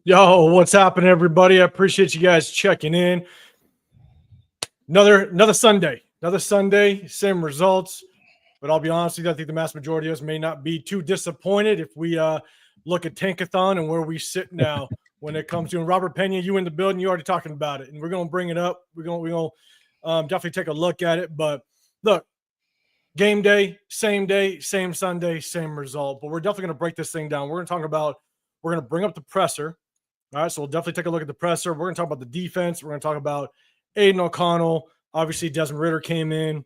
Yo, what's happening, everybody? I appreciate you guys checking in. Another Sunday, same results. But I'll be honest with you, I think the mass majority of us may not be too disappointed if we look at Tankathon and where we sit now when it comes to. And Robert Pena, you in the building, you already talking about it, and we're gonna bring it up. We're gonna definitely take a look at it. But look, game day, same Sunday, same result. But we're definitely gonna break this thing down. We're gonna bring up the presser. All right, so we'll definitely take a look at the presser. We're going to talk about the defense. We're going to talk about Aiden O'Connell. Obviously, Desmond Ridder came in.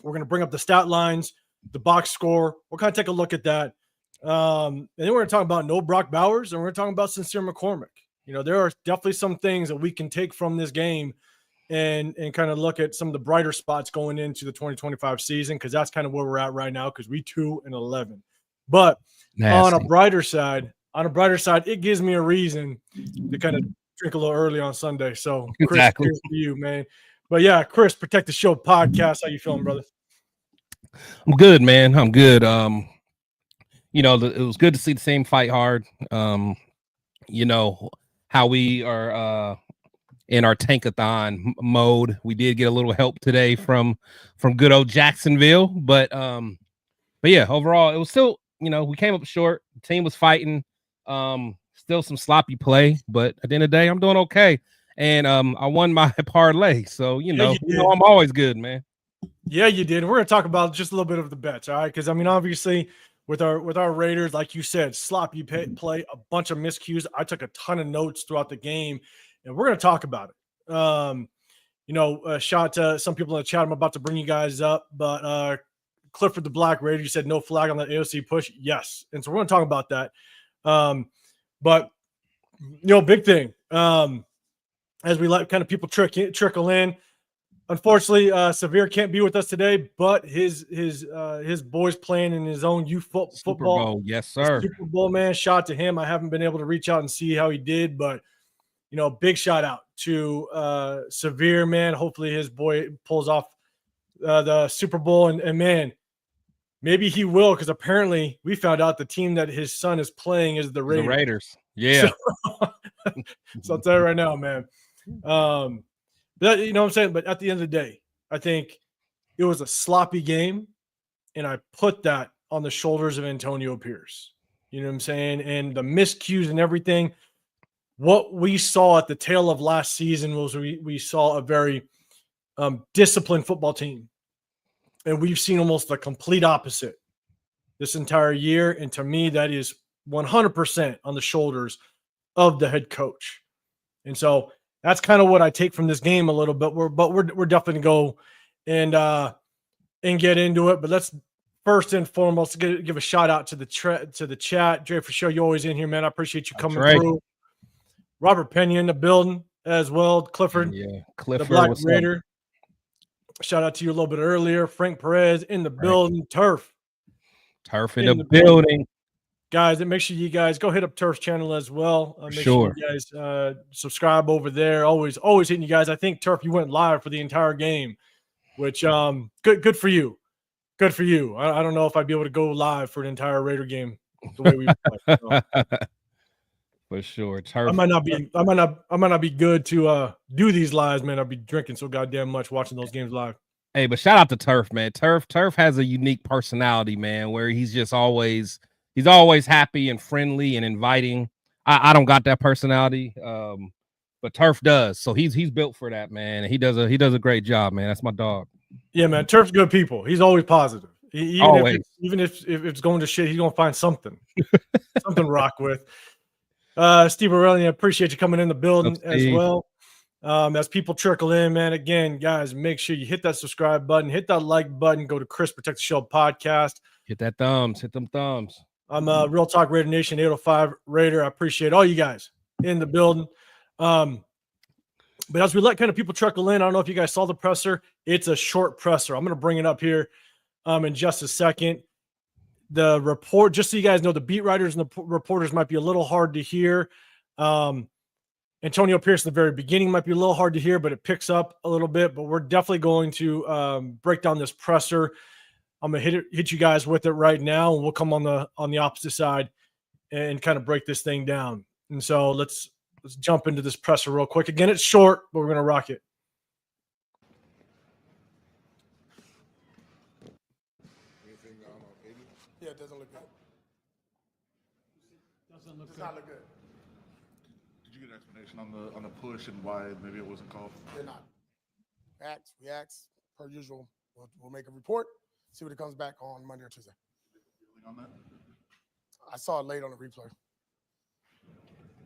We're going to bring up the stat lines, the box score. We'll kind of take a look at that. And then we're going to talk about no Brock Bowers, and we're going to talk about Sincere McCormick. You know, there are definitely some things that we can take from this game and kind of look at some of the brighter spots going into the 2025 season, because that's kind of where we're at right now, because we 2-11. But on a brighter side, it gives me a reason to kind of drink a little early on Sunday. So, Chris, exactly. Here's for you, man. But yeah, Chris, Protect the Show podcast. How you feeling, brother? I'm good, man. I'm good. You know, it was good to see the same fight hard. You know how we are in our tankathon mode. We did get a little help today from good old Jacksonville, but yeah, overall it was still, you know, we came up short. The team was fighting. Still some sloppy play, but at the end of the day, I'm doing okay. And I won my parlay, so you know I'm always good, man. Yeah, you did. We're gonna talk about just a little bit of the bets, all right? Because I mean, obviously, with our Raiders, like you said, sloppy play, a bunch of miscues. I took a ton of notes throughout the game, and we're gonna talk about it. You know, shout to some people in the chat. I'm about to bring you guys up, but Clifford the Black Raider, you said no flag on the AOC push. Yes, and so we're gonna talk about that. But you know, big thing. As we let kind of people trickle in. Unfortunately, Severe can't be with us today, but his boys playing in his own youth football. Super Bowl, yes, sir. Super Bowl, man. Shout to him. I haven't been able to reach out and see how he did, but you know, big shout out to Severe, man. Hopefully his boy pulls off the Super Bowl, and man, maybe he will, because apparently we found out the team that his son is playing is the Raiders. The Raiders, yeah. So I'll tell you right now, man. You know what I'm saying? But at the end of the day, I think it was a sloppy game, and I put that on the shoulders of Antonio Pierce. You know what I'm saying? And the miscues and everything. What we saw at the tail of last season was we saw a very disciplined football team. And we've seen almost the complete opposite this entire year. And to me, that is 100% on the shoulders of the head coach. And so that's kind of what I take from this game a little bit. We're definitely going to go and get into it. But let's first and foremost give a shout out to the chat. Dre, for sure, you're always in here, man. I appreciate you coming through. Robert Pena in the building as well. Clifford, Clifford, the Black Raider. Shout out to you a little bit earlier. Frank Perez in the building. Turf in the building. Guys, and make sure you guys go hit up Turf's channel as well. Make sure you guys subscribe over there. Always hitting you guys. I think, Turf, you went live for the entire game, which good for you. Good for you. I don't know if I'd be able to go live for an entire Raider game the way we play. So. For sure. Turf. I might not be good to do these lives, man. I'll be drinking so goddamn much watching those games live. Hey, but shout out to Turf, man. Turf has a unique personality, man, where he's just always happy and friendly and inviting. I don't got that personality, but Turf does. So he's built for that, man. And he does a great job, man. That's my dog. Yeah, man. Turf's good people. He's always positive. Even if it's going to shit, he's gonna find something to rock with. Steve Aurelian, I appreciate you coming in the building as well. As people trickle in, man, again, guys, make sure you hit that subscribe button, hit that like button, go to Chris Protect the Show podcast. Hit them thumbs. I'm Real Talk Raider Nation 805 Raider. I appreciate all you guys in the building. But as we let kind of people trickle in, I don't know if you guys saw the presser. It's a short presser. I'm going to bring it up here in just a second. The report, just so you guys know, the beat writers and the reporters might be a little hard to hear. Antonio Pierce in the very beginning might be a little hard to hear, but it picks up a little bit. But we're definitely going to break down this presser. I'm going to hit you guys with it right now, and we'll come on the opposite side and kind of break this thing down. And so let's jump into this presser real quick. Again, it's short, but we're going to rock it. Anything on 80? Yeah, it doesn't look good. Does not look good. Did you get an explanation on the push and why maybe it wasn't called? They're not. Reacts per usual. We'll make a report. See what it comes back on Monday or Tuesday. On that? I saw it late on the replay.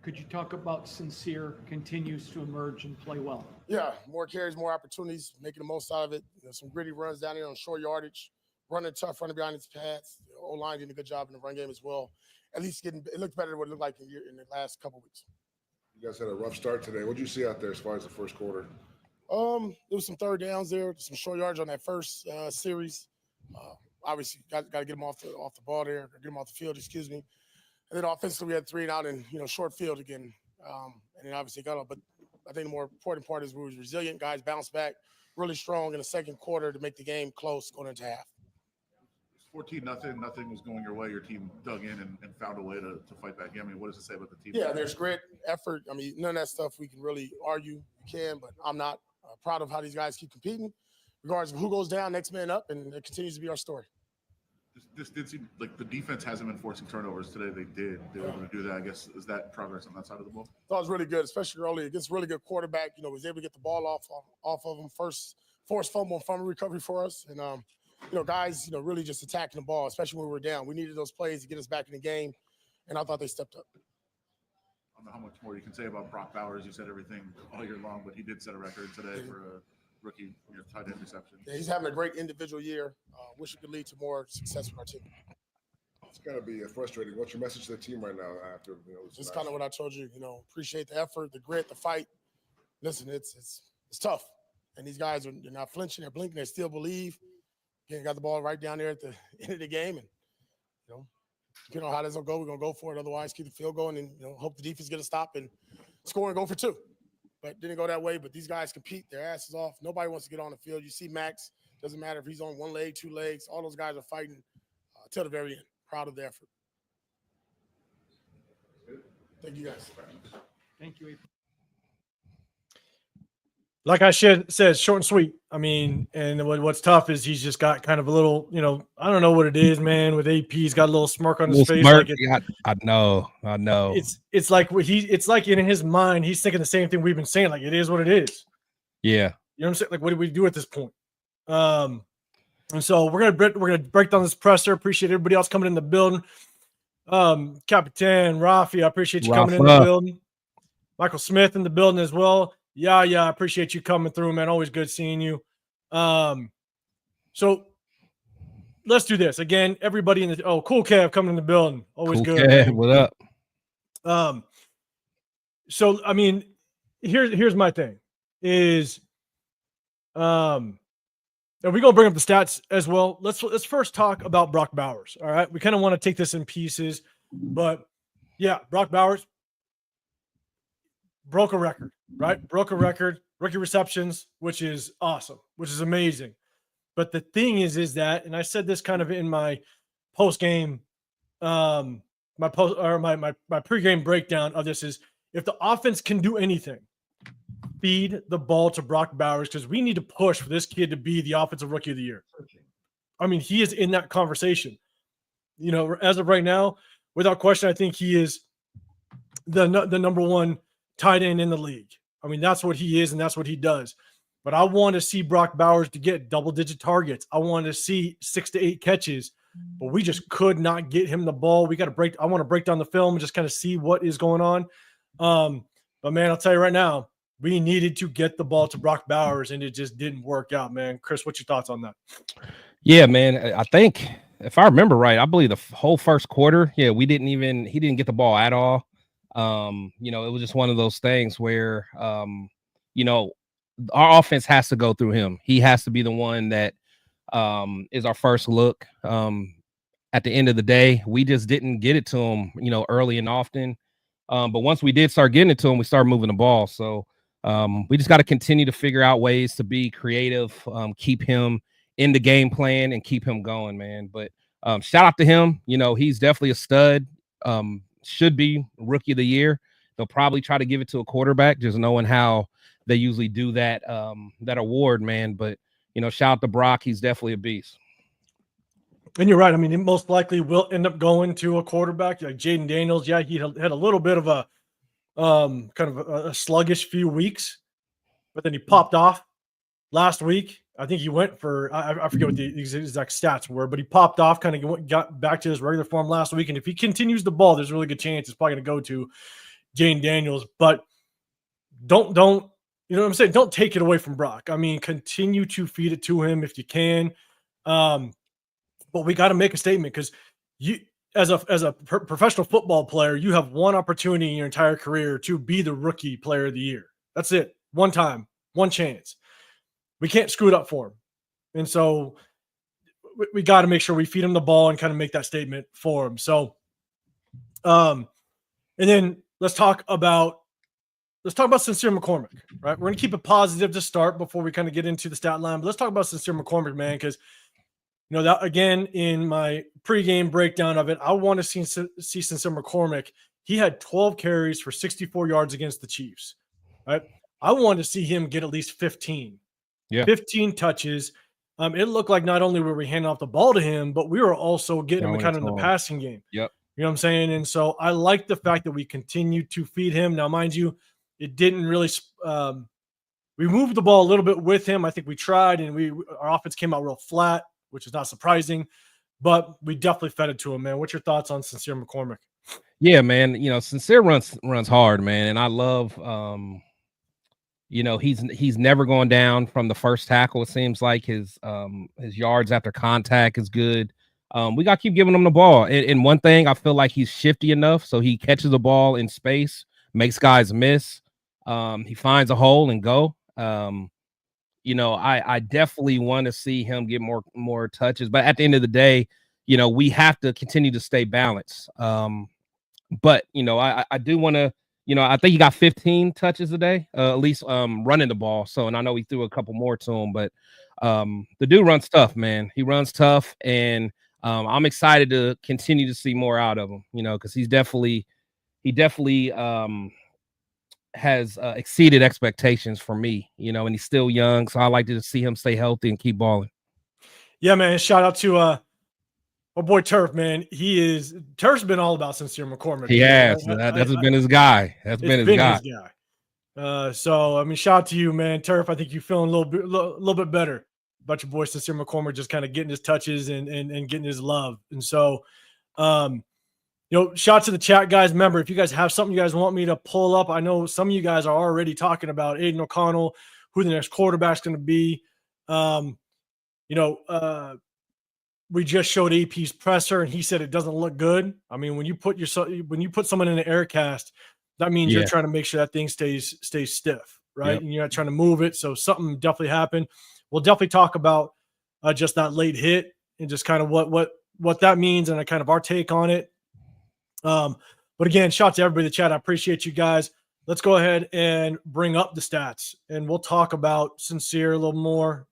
Could you talk about Sincere continues to emerge and play well? Yeah, more carries, more opportunities, making the most out of it. Some gritty runs down there on short yardage, running tough, running behind its pads. O-line did a good job in the run game as well. At least it looked better than what it looked like in the last couple of weeks. You guys had a rough start today. What did you see out there as far as the first quarter? There was some third downs there, some short yards on that first series. Obviously, got to get them off the ball there, or get them off the field, excuse me. And then offensively, we had 3 and out and short field again. And then obviously got up. But I think the more important part is we were resilient. Guys bounced back really strong in the second quarter to make the game close going into half. 14-0. Nothing was going your way. Your team dug in and found a way to fight back. I mean, what does it say about the team? Yeah, there's grit, effort. I mean, none of that stuff we can really argue. We can, but I'm not proud of how these guys keep competing. Regardless of who goes down, next man up, and it continues to be our story. This did seem like the defense hasn't been forcing turnovers today. They were able to do that. I guess, is that progress on that side of the ball? Thought it was really good, especially early against a really good quarterback. Was able to get the ball off of him. First forced fumble and fumble recovery for us. And, guys, really just attacking the ball, especially when we were down. We needed those plays to get us back in the game, and I thought they stepped up. I don't know how much more you can say about Brock Bowers. You said everything all year long, but he did set a record today for a rookie tight end reception. Yeah, he's having a great individual year. Wish it could lead to more success for our team. It's got to be frustrating. What's your message to the team right now after Just kind of what I told you. Appreciate the effort, the grit, the fight. Listen, it's tough, and these guys they're not flinching, they're blinking, they still believe. Again, got the ball right down there at the end of the game, and how this will go. We're gonna go for it. Otherwise, keep the field going, and hope the defense get a stop and score and go for 2. But didn't go that way. But these guys compete their asses off. Nobody wants to get on the field. You see Max. Doesn't matter if he's on 1 leg, 2 legs. All those guys are fighting till the very end. Proud of the effort. Thank you, guys. Thank you. Like I said, short and sweet. I mean, and what's tough is he's just got kind of a little, I don't know what it is, man. With AP, he's got a little smirk on his face. Like I know. It's like it's like in his mind, he's thinking the same thing we've been saying. Like it is what it is. Yeah. You know what I'm saying? Like, what do we do at this point? And so we're gonna break down this presser. Appreciate everybody else coming in the building. Capitan Rafi, I appreciate you coming in the building. Michael Smith in the building as well. Yeah, I appreciate you coming through, man. Always good seeing you. So let's do this again. Everybody in the Cool Kev coming in the building. Always cool good. Kev, what up? So I mean, here's my thing is, and we're gonna bring up the stats as well. Let's first talk about Brock Bowers. All right, we kind of want to take this in pieces, but yeah, Brock Bowers broke a record, right? Broke a record, rookie receptions, which is awesome, which is amazing. But the thing is that, and I said this kind of in my post game, my pregame breakdown of this is, if the offense can do anything, feed the ball to Brock Bowers, because we need to push for this kid to be the offensive rookie of the year. I mean, he is in that conversation. As of right now, without question, I think he is the number 1 tight end in the league. I mean, that's what he is, and that's what he does. But I want to see Brock Bowers to get double-digit targets. I want to see 6 to 8 catches, but we just could not get him the ball. I want to break down the film and just kind of see what is going on. But man, I'll tell you right now, we needed to get the ball to Brock Bowers, and it just didn't work out, man. Chris, what's your thoughts on that? Yeah, man. I think if I remember right, I believe the whole first quarter, he didn't get the ball at all. It was just one of those things where, our offense has to go through him. He has to be the one that is our first look. At the end of the day, we just didn't get it to him, early and often. But once we did start getting it to him, we started moving the ball. So we just got to continue to figure out ways to be creative, keep him in the game plan and keep him going, man. But shout out to him. He's definitely a stud. Should be rookie of the year. they'll probably try to give it to a quarterback, just knowing how they usually do that that award, man. But shout out to Brock. He's definitely a beast. And you're right. I mean, it most likely will end up going to a quarterback like Jaden Daniels. Yeah, he had a little bit of a kind of a sluggish few weeks, but then he popped off last week. I think he went for I forget what the exact stats were, but he popped off, kind of got back to his regular form last week. And if he continues the ball, there's a really good chance it's probably going to go to Jaden Daniels. But don't you know what I'm saying? Don't take it away from Brock. I mean, continue to feed it to him if you can. But we got to make a statement, because you, as a professional football player, you have one opportunity in your entire career to be the rookie player of the year. That's it. One time, one chance. We can't screw it up for him. And so we got to make sure we feed him the ball and kind of make that statement for him. So, and then let's talk about Sincere McCormick, right? We're going to keep it positive to start before we kind of get into the stat line. But let's talk about Sincere McCormick, man, because that again, in my pregame breakdown of it, I want to see Sincere McCormick. He had 12 carries for 64 yards against the Chiefs, right? I want to see him get at least 15. Yeah. 15 touches. It looked like not only were we handing off the ball to him, but we were also getting him kind of in the passing game. Yep. You know what I'm saying? And so I like the fact that we continue to feed him. Now, mind you, it didn't really we moved the ball a little bit with him. I think we tried, and our offense came out real flat, which is not surprising, but we definitely fed it to him, man. What's your thoughts on Sincere McCormick? Yeah, man. Sincere runs hard, man. And I love, he's never going down from the first tackle. It seems like his yards after contact is good. We got to keep giving him the ball. And one thing, I feel like he's shifty enough, so he catches the ball in space, makes guys miss. He finds a hole and go. I definitely want to see him get more touches, but at the end of the day, we have to continue to stay balanced. But I do want to, I think he got 15 touches a day, at least running the ball. So, and I know he threw a couple more to him, but the dude runs tough, man. He runs tough, and I'm excited to continue to see more out of him, because he definitely has exceeded expectations for me, and he's still young. So I like to see him stay healthy and keep balling. Yeah, man. Shout out to my boy Turf, man. Turf's been all about Sincere McCormick. He has. That's been his guy. That's been his guy. So, I mean, shout out to you, man. Turf, I think you're feeling a little bit better about your boy Sincere McCormick just kind of getting his touches and getting his love. And so, shout out to the chat, guys. Remember, if you guys have something you guys want me to pull up, I know some of you guys are already talking about Aiden O'Connell, who the next quarterback's going to be. We just showed AP's presser, and he said it doesn't look good. I mean, when you put someone in an air cast, that means you're trying to make sure that thing stays stiff, right? Yep. And you're not trying to move it. So something definitely happened. We'll definitely talk about just that late hit and just kind of what that means and kind of our take on it. But again, shout out to everybody in the chat. I appreciate you guys. Let's go ahead and bring up the stats, and we'll talk about Sincere a little more.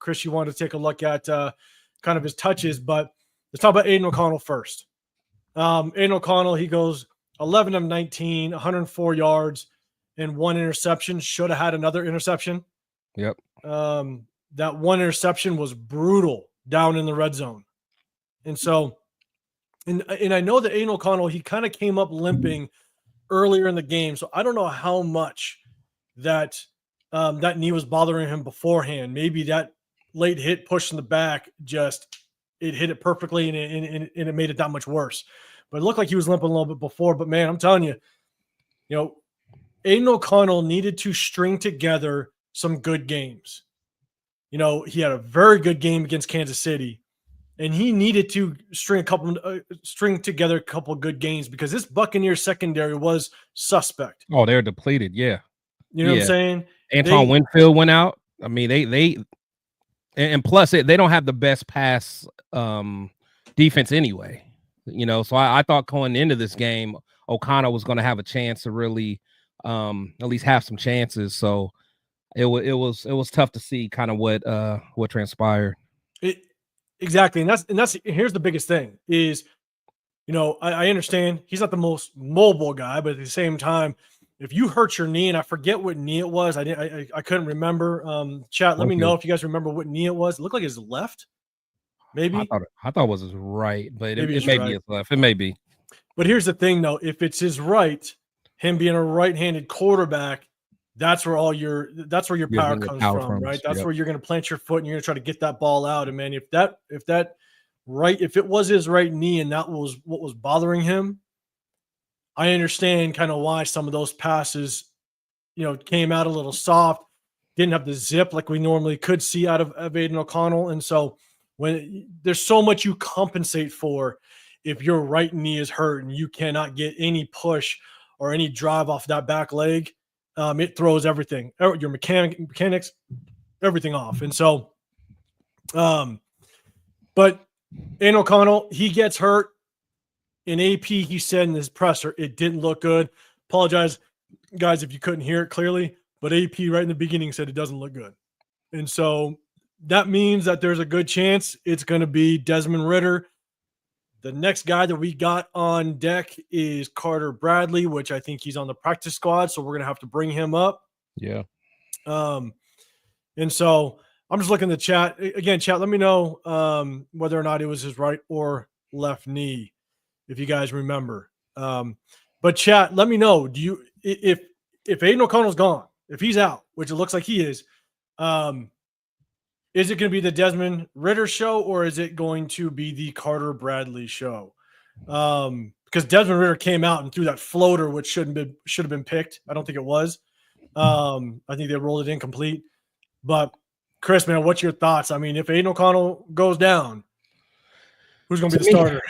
Chris, you wanted to take a look at kind of his touches, but let's talk about Aiden O'Connell first. Aiden O'Connell, he goes 11 of 19, 104 yards, and one interception. Should have had another interception. Yep. That one interception was brutal down in the red zone. And so, and I know that Aiden O'Connell, he kind of came up limping earlier in the game. So I don't know how much that knee was bothering him beforehand. Maybe that late hit push in the back, it hit it perfectly and it made it that much worse. But it looked like he was limping a little bit before. But man, I'm telling you, Aiden O'Connell needed to string together some good games. He had a very good game against Kansas City, and he needed to string together a couple of good games because this Buccaneers secondary was suspect. Oh, they're depleted. Yeah. You know what I'm saying? Antoine Winfield went out. I mean, and plus they don't have the best pass defense anyway. So I thought going into this game, O'Connell was going to have a chance to really at least have some chances. So it was tough to see kind of what transpired. Exactly. And that's here's the biggest thing is I understand he's not the most mobile guy, but at the same time, if you hurt your knee, and I forget what knee it was, I couldn't remember. Chat, let me know if you guys remember what knee it was. It looked like his left, maybe. I thought it was his right, but Maybe it it's may right. be his left. It may be. But here's the thing, though: if it's his right, him being a right-handed quarterback, that's where your power comes from, right? That's where you're going to plant your foot and you're going to try to get that ball out. And man, if it was his right knee and that was what was bothering him, I understand kind of why some of those passes, came out a little soft, didn't have the zip like we normally could see out of Aidan O'Connell. And so when there's so much you compensate for if your right knee is hurt and you cannot get any push or any drive off that back leg, it throws everything, your mechanics, everything off. And so, but Aidan O'Connell, he gets hurt. In AP, he said in his presser, it didn't look good. Apologize, guys, if you couldn't hear it clearly, but AP right in the beginning said it doesn't look good. And so that means that there's a good chance it's going to be Desmond Ridder. The next guy that we got on deck is Carter Bradley, which I think he's on the practice squad, so we're going to have to bring him up. Yeah. And so I'm just looking at the chat. Again, chat, let me know whether or not it was his right or left knee, if you guys remember. But chat, let me know. If Aidan O'Connell's gone, if he's out, which it looks like he is it going to be the Desmond Ridder show or is it going to be the Carter Bradley show? Because Desmond Ridder came out and threw that floater, which should have been picked. I don't think it was. I think they rolled it incomplete. But Chris, man, what's your thoughts? I mean, if Aidan O'Connell goes down, who's going to be the starter?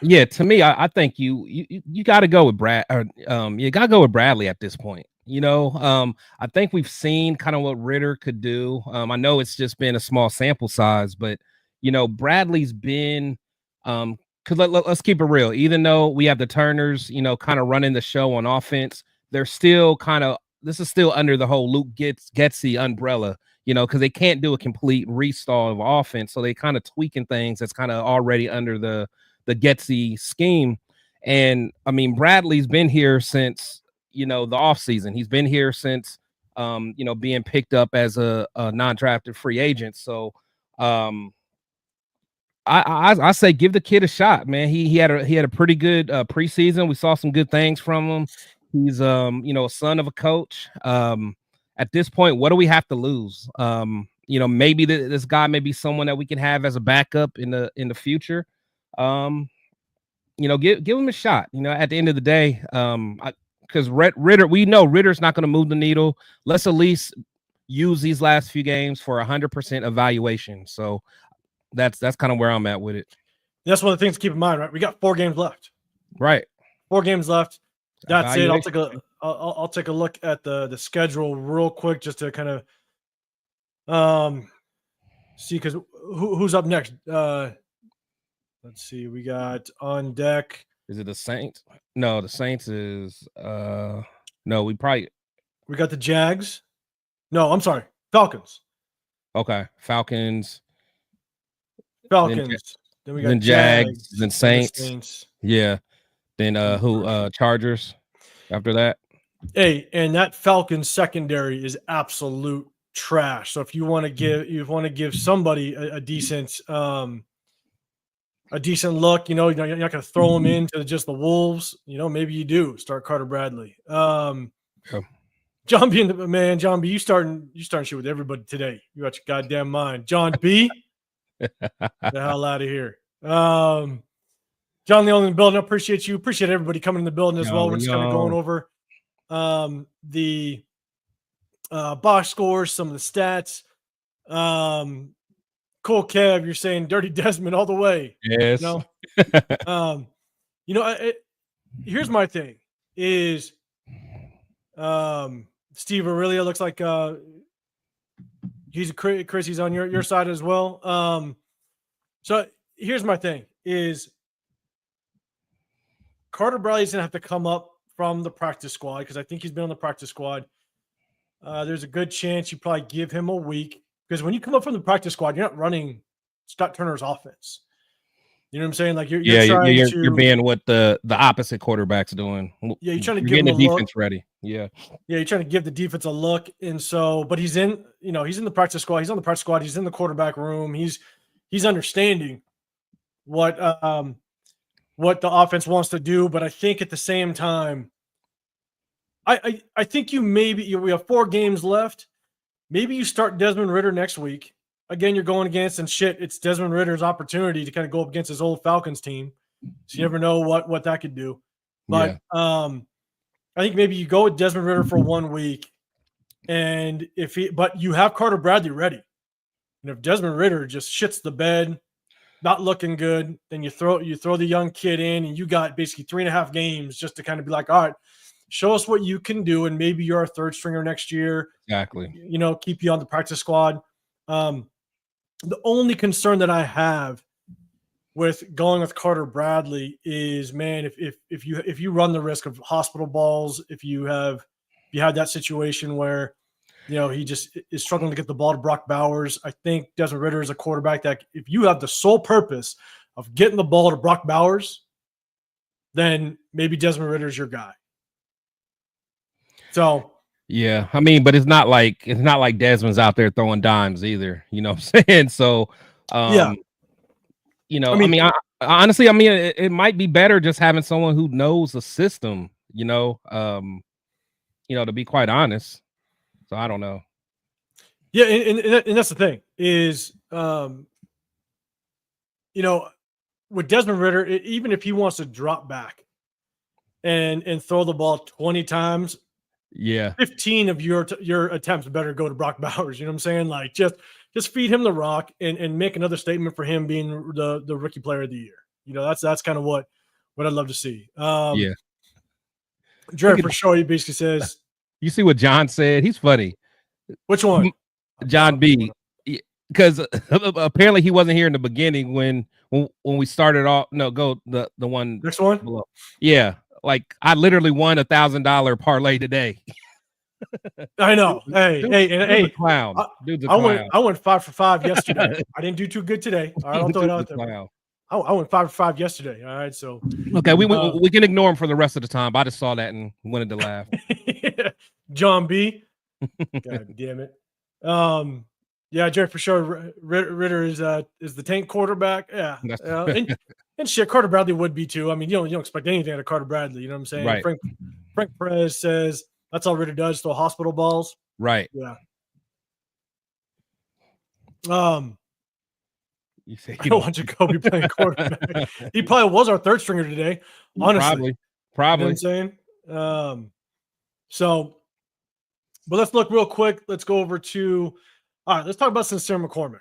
Yeah, to me, I think you got to go with you got to go with Bradley at this point. I think we've seen kind of what Ridder could do. I know it's just been a small sample size, but Bradley's been because let's keep it real. Even though we have the Turners, kind of running the show on offense, they're still this is still under the whole Luke Getsy umbrella. Because they can't do a complete restart of offense, so they kind of tweaking things that's kind of already under the Getsy scheme. And I mean, Bradley's been here since the offseason. He's been here since being picked up as a non-drafted free agent. So I say give the kid a shot, man. He had a pretty good preseason. We saw some good things from him. He's a son of a coach. At this point, what do we have to lose? Maybe this guy may be someone that we can have as a backup in the future. Give him a shot. At the end of the day, because Ridder, we know Ridder's not going to move the needle. Let's at least use these last few games for 100% evaluation. So that's kind of where I'm at with it. That's one of the things to keep in mind, right? We got 4 games left. Right. 4 games left. That's it. I'll take a look at the schedule real quick just to kind of see, because who's up next? Let's see. We got on deck. Is it the Saints? No, the Saints is no. We got the Jags. No, I'm sorry, Falcons. Okay, Falcons. Then we got Jags. Then Saints. Yeah. Then Chargers after that. Hey, and that Falcons secondary is absolute trash. So if you want to give somebody a decent look, you're not going to throw them into just the Wolves. Maybe you do start Carter Bradley. John B, you starting shit with everybody today. You got your goddamn mind, John B. The hell out of here. John Leon in the building. I appreciate you. Appreciate everybody coming in the building as well. We're just kind of going over the box scores, some of the stats. Cool Kev, you're saying Dirty Desmond all the way. Yes. Here's my thing is Steve Aurelia looks like Chris, he's on your side as well. So here's my thing is Carter Bradley's gonna have to come up from the practice squad because I think he's been on the practice squad. There's a good chance you probably give him a week because when you come up from the practice squad, you're not running Scott Turner's offense. You know what I'm saying? Like you're Yeah, trying you're being what the opposite quarterback's doing. Yeah, you're trying to You're give him getting the a look. defense ready. Yeah. Yeah, you're trying to give the defense a look, and so, but he's in, he's in the practice squad. He's on the practice squad. He's in the quarterback room. He's understanding what the offense wants to do. But I think at the same time, I think we have 4 games left. Maybe you start Desmond Ridder next week. Again, you're going against, and shit, it's Desmond Ridder's opportunity to kind of go up against his old Falcons team. So you never know what that could do. But I think maybe you go with Desmond Ridder for 1 week, and but you have Carter Bradley ready. And if Desmond Ridder just shits the bed, not looking good, then you throw the young kid in, and you got basically 3.5 games just to kind of be like, all right, show us what you can do, and maybe you're a third stringer next year. Exactly. Keep you on the practice squad. The only concern that I have with going with Carter Bradley is, man, if you run the risk of hospital balls, if you have that situation where he just is struggling to get the ball to Brock Bowers, I think Desmond Ridder is a quarterback that if you have the sole purpose of getting the ball to Brock Bowers, then maybe Desmond Ridder is your guy. So yeah, I mean, but it's not like Desmond's out there throwing dimes either. You know what I'm saying? So yeah. Honestly, it might be better just having someone who knows the system, to be quite honest. So I don't know. Yeah, and that's the thing is, with Desmond Ridder, even if he wants to drop back and throw the ball 20 times, yeah, 15 of your attempts better go to Brock Bowers. You know what I'm saying? Like just feed him the rock and make another statement for him being the rookie player of the year. That's kind of what I'd love to see. Yeah. Jared for sure. He basically says, you see what John said? He's funny. Which one? John B. Because apparently he wasn't here in the beginning when we started off. No, go the one next one below. Yeah. Like I literally won $1,000 parlay today. I know. Hey, clown. Dude's a clown. I went 5 for 5 yesterday. I didn't do too good today. All right, I'll throw it out there. I went 5 for 5 yesterday. All right, so okay, we can ignore him for the rest of the time. I just saw that and wanted to laugh. John B. God damn it. Yeah, Jerry for sure. Ritter is the tank quarterback. Yeah, and shit, Carter Bradley would be too. I mean, you don't expect anything out of Carter Bradley. You know what I'm saying? Right. Frank Perez says that's all Ritter does, throw hospital balls. Right. Yeah. You say I don't want Jacoby playing quarterback. He probably was our third stringer today. Honestly, probably. You know what I'm saying? So, but let's look real quick. Let's go over to. All right, let's talk about Sincere McCormick.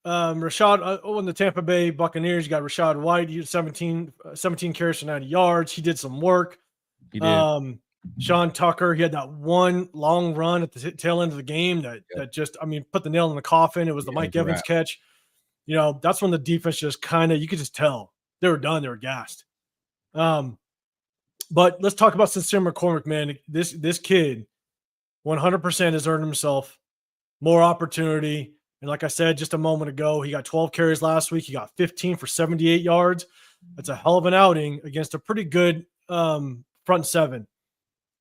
Rashad on the Tampa Bay Buccaneers, you got Rashad White. He had 17 carries for 90 yards. He did some work. He did. Sean Tucker, he had that one long run at the tail end of the game that just, put the nail in the coffin. It was the Mike Evans catch. That's when the defense just kind of, you could just tell they were done. They were gassed. But let's talk about Sincere McCormick, man. This kid 100% has earned himself more opportunity. And like I said just a moment ago, he got 12 carries last week. He got 15 for 78 yards. That's a hell of an outing against a pretty good front seven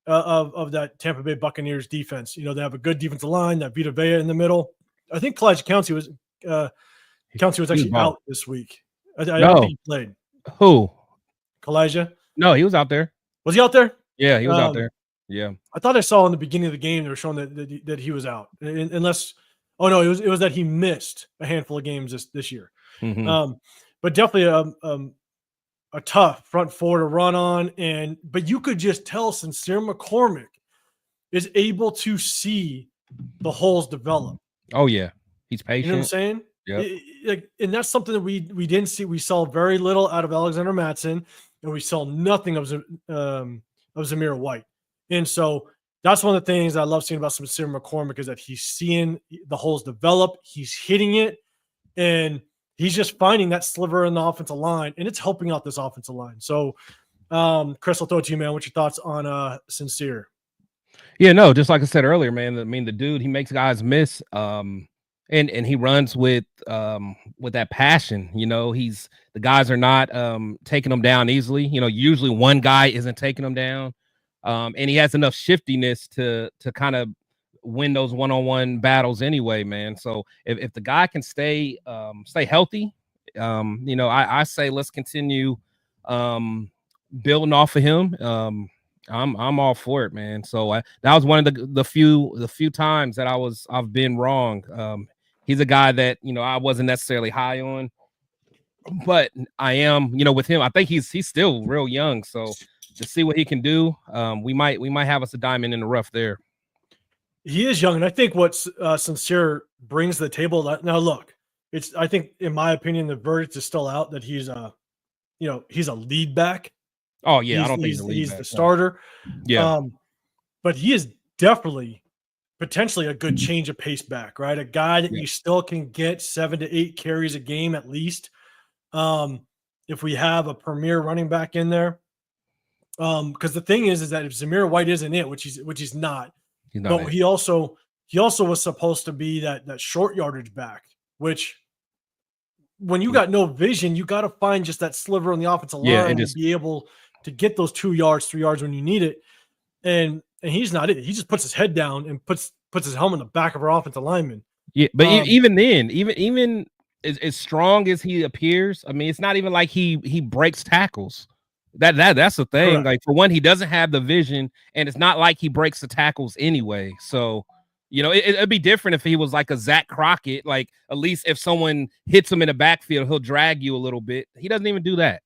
of that Tampa Bay Buccaneers defense. They have a good defensive line, that Vita Vea in the middle. I think Kalijah County was actually out this week. I don't think he played. Who? Kalijah? No, he was out there. Was he out there? Yeah, he was out there. Yeah. I thought I saw in the beginning of the game they were showing that he was out. Unless oh no, it was that he missed a handful of games this year. Mm-hmm. But definitely a tough front four to run on, but you could just tell Sincere McCormick is able to see the holes develop. Oh yeah, he's patient. You know what I'm saying? Yeah. And that's something that we didn't see. We saw very little out of Alexander Mattson, and we saw nothing of Zamir White. And so that's one of the things I love seeing about Sincere McCormick is that he's seeing the holes develop, he's hitting it, and he's just finding that sliver in the offensive line, and it's helping out this offensive line. So, Chris, I'll throw it to you, man. What's your thoughts on Sincere? Yeah, no, just like I said earlier, man. The dude, he makes guys miss. and he runs with that passion. You know, the guys are not taking him down easily. You know, usually one guy isn't taking him down, and he has enough shiftiness to kind of win those one-on-one battles anyway, man. So if the guy can stay healthy, you know, I say let's continue building off of him. I'm all for it, man. So that was one of the few times that I've been wrong. He's a guy that, you know, I wasn't necessarily high on, but I am, you know, with him. I think he's still real young. So to see what he can do, we might have us a diamond in the rough there. He is young, and I think what Sincere brings to the table. Now, look, I think, in my opinion, the verdict is still out that he's he's a lead back. Oh yeah, I don't think he's the starter. Yeah, but he is definitely potentially a good change of pace back, right? A guy that you still can get 7 to 8 carries a game at least. If we have a premier running back in there, because the thing is that if Zamir White isn't it, which he's not, but he also was supposed to be that short yardage back, which when you got no vision, you got to find just that sliver on the offensive line to be able to get those 2 yards, 3 yards when you need it. And he's not it. He just puts his head down and puts his helmet in the back of our offensive lineman. Yeah, but even then, even as strong as he appears, I mean, it's not even like he breaks tackles. That's the thing. Correct. Like, for one, he doesn't have the vision, and it's not like he breaks the tackles anyway. So, you know, it'd be different if he was like a Zach Crockett. Like, at least if someone hits him in the backfield, he'll drag you a little bit. He doesn't even do that.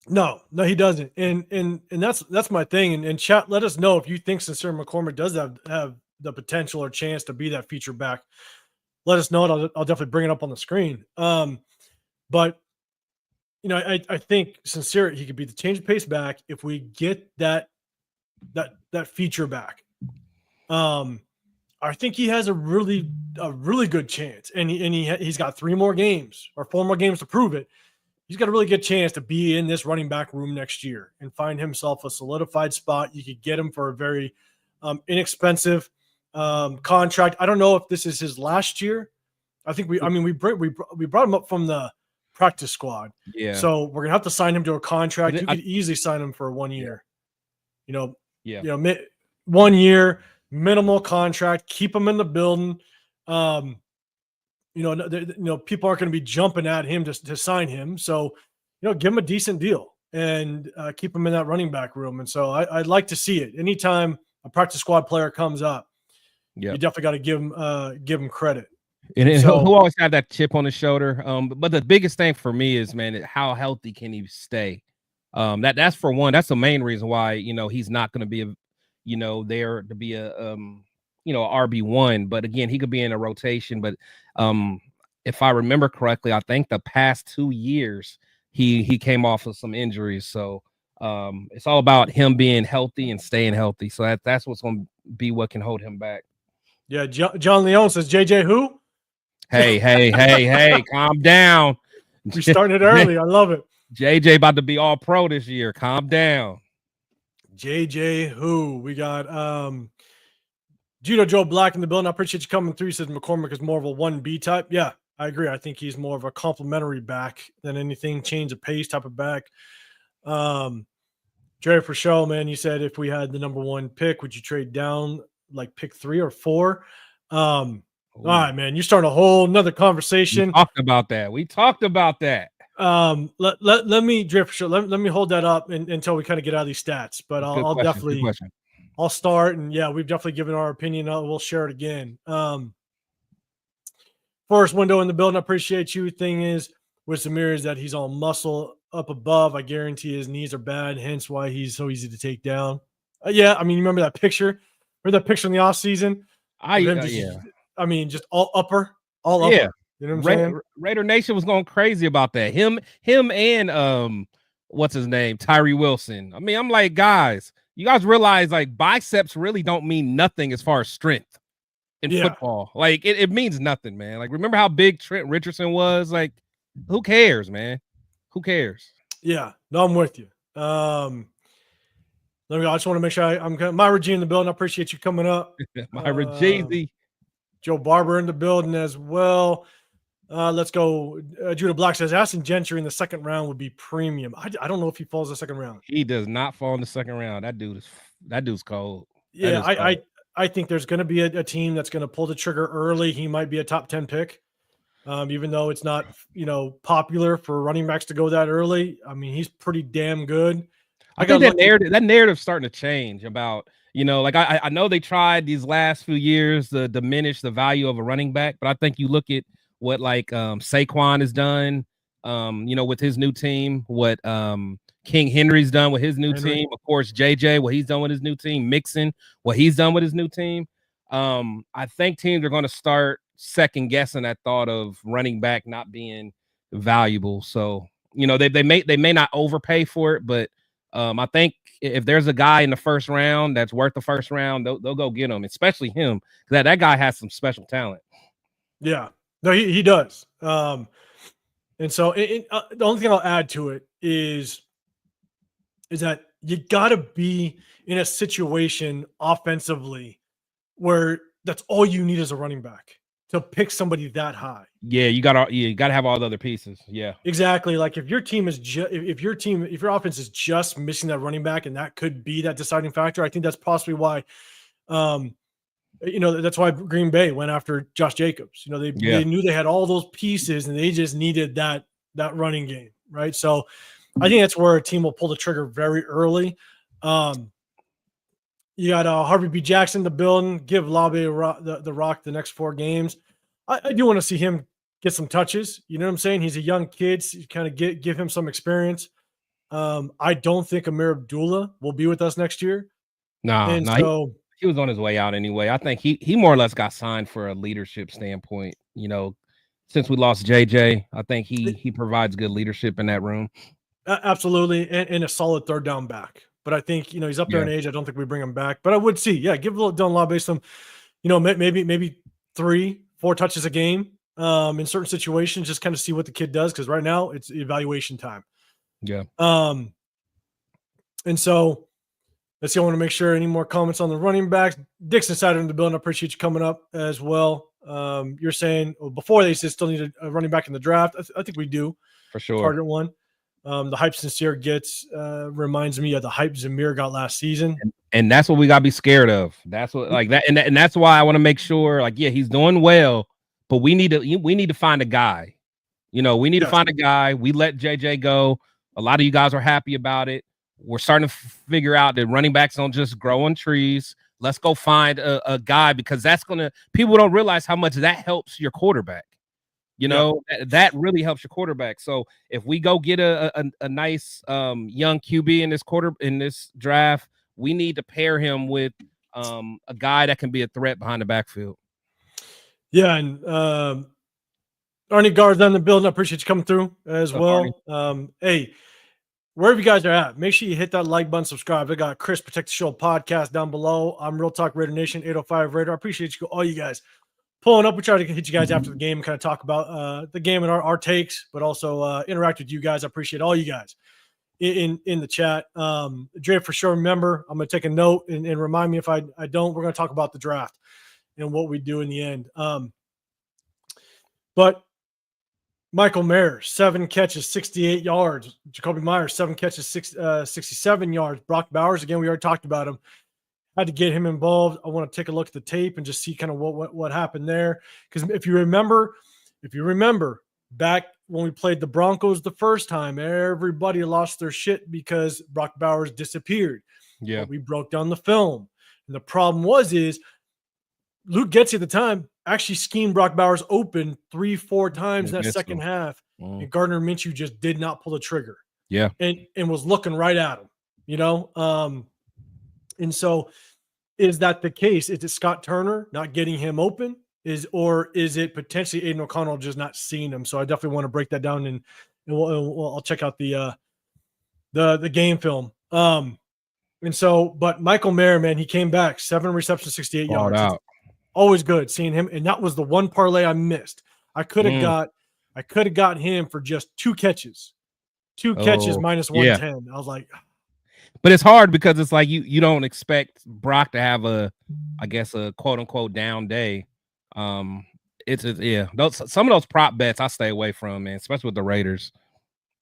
No, he doesn't. And that's my thing. And chat, let us know if you think Sincere McCormick does have the potential or chance to be that feature back. Let us know. I'll definitely bring it up on the screen. But you know, I think Sincere, he could be the change of pace back if we get that feature back. I think he has a really good chance, and he's got 3 more games or 4 more games to prove it. He's got a really good chance to be in this running back room next year and find himself a solidified spot. You could get him for a very inexpensive contract. I don't know if this is his last year. I think we brought him up from the practice squad. Yeah. So we're gonna have to sign him to a contract. You could easily sign him for 1 year. You know, 1 year minimal contract. Keep him in the building. You know, people aren't going to be jumping at him to sign him. So, you know, give him a decent deal and keep him in that running back room. And so I'd like to see it. Anytime a practice squad player comes up, you definitely got to give him credit. And he'll always have that chip on his shoulder. But the biggest thing for me is, man, how healthy can he stay? That's for one. That's the main reason why, you know, he's not going to be there to be a RB1. But again, he could be in a rotation. But if I remember correctly, I think the past 2 years he came off of some injuries. So it's all about him being healthy and staying healthy. So that's what's going to be what can hold him back. Yeah, John Leone says, JJ who? Hey, calm down. We starting it early. I love it. JJ about to be all pro this year. Calm down. JJ who? We got Judo Joe Black in the building. I appreciate you coming through. He says McCormick is more of a 1B type. Yeah, I agree. I think he's more of a complimentary back than anything, change of pace type of back. Jerry for show, man, you said if we had the number 1 pick, would you trade down like pick 3 or 4? All right, man, you're starting a whole nother conversation. We talked about that. Let me drift. Sure. Let me hold that up until we kind of get out of these stats. But I'll definitely. I'll start, and yeah, we've definitely given our opinion. We'll share it again. First window in the building. I appreciate you. Thing is with Zamir is that he's all muscle up above. I guarantee his knees are bad, hence why he's so easy to take down. Yeah, I mean, you remember that picture? Remember that picture in the off season? I mean, just all upper. Yeah. You know what I'm saying? Raider Nation was going crazy about that. Him and what's his name? Tyree Wilson. I mean, I'm like, guys, you guys realize like biceps really don't mean nothing as far as strength in football. Like it means nothing, man. Like, remember how big Trent Richardson was? Like, who cares, man? Who cares? Yeah, no, I'm with you. I just want to make sure I'm Myra G in the building. I appreciate you coming up. Myra Jeezy. Joe Barber in the building as well. Let's go. Judah Black says Ashton Gentry in the second round would be premium. I don't know if he falls the second round. He does not fall in the second round. That dude's cold. Yeah, I think there's going to be a team that's going to pull the trigger early. He might be a top 10 pick, even though it's not popular for running backs to go that early. I mean, he's pretty damn good. I think that narrative's starting to change about, like I know they tried these last few years to diminish the value of a running back, but I think you look at what Saquon has done, with his new team, what King Henry's done with his new team, of course, JJ, what he's done with his new team, Mixon, what he's done with his new team. I think teams are going to start second guessing that thought of running back not being valuable. So, they may not overpay for it, but I think if there's a guy in the first round that's worth the first round, they'll go get him, especially him, because that guy has some special talent. Yeah, no, he does. And so the only thing I'll add to it is that you got to be in a situation offensively where that's all you need as a running back to pick somebody that high. Yeah, you gotta have all the other pieces. Yeah, exactly. Like if your team is if your offense is just missing that running back, and that could be that deciding factor. I think that's possibly why, that's why Green Bay went after Josh Jacobs. They knew they had all those pieces, and they just needed that running game, right? So I think that's where a team will pull the trigger very early. You got Harvey B. Jackson in the building. Give Labe the rock the next 4 games. I do want to see him get some touches. You know what I'm saying? He's a young kid. So you kind of give him some experience. I don't think Amir Abdullah will be with us next year. No, he was on his way out anyway. I think he more or less got signed for a leadership standpoint. Since we lost JJ, I think he provides good leadership in that room. Absolutely, and a solid third down back. But I think he's up there in age. I don't think we bring him back. But I would see, give Dylan Labe some, maybe 3-4 touches a game in certain situations, just kind of see what the kid does. Because right now it's evaluation time. Yeah. And so let's see. I want to make sure any more comments on the running backs. Dixon Sider in the building. I appreciate you coming up as well. You're saying before they said still need a running back in the draft. I think we do for sure. Target one. The hype Sincere gets reminds me of the hype Zamir got last season. And that's what we got to be scared of. That's what that. And that's why I want to make sure he's doing well, but we need to find a guy. We need to find a guy. We let JJ go. A lot of you guys are happy about it. We're starting to figure out that running backs don't just grow on trees. Let's go find a guy, because people don't realize how much that helps your quarterback. That really helps your quarterback. So if we go get a nice young QB in this draft, we need to pair him with a guy that can be a threat behind the backfield. Yeah, and Arnie Guard's on the building. I appreciate you coming through as well. Hey, wherever you guys are at, make sure you hit that like button, subscribe. I got Chris Protect the Show podcast down below. I'm Real Talk Raider Nation 805 Raider. I appreciate you, all you guys pulling up. We try to hit you guys after the game and kind of talk about the game and our takes, but also interact with you guys. I appreciate all you guys in the chat. Dre, for sure, remember, I'm going to take a note and remind me if I don't. We're going to talk about the draft and what we do in the end. But Michael Mayer, 7 catches, 68 yards. Jacoby Myers, 7 catches, 67 yards. Brock Bowers, again, we already talked about him. Had to get him involved. I want to take a look at the tape and just see kind of what happened there. Because if you remember back when we played the Broncos the first time, everybody lost their shit because Brock Bowers disappeared. Yeah, but we broke down the film, and the problem is Luke Getsy at the time actually schemed Brock Bowers open 3-4 times in that second half, and Gardner Minshew just did not pull the trigger. Yeah, and was looking right at him. And so, is that the case? Is it Scott Turner not getting him open? Or is it potentially Aiden O'Connell just not seeing him? So I definitely want to break that down, and I'll check out the game film. And so, but Michael Mayer, man, he came back, 7 receptions, 68 yards. Out. Always good seeing him, and that was the one parlay I missed. I could have got him for just 2 catches, minus 110. Yeah. I was like. But it's hard because it's like you don't expect Brock to have a quote unquote down day. It's yeah. Some of those prop bets I stay away from, man, especially with the Raiders.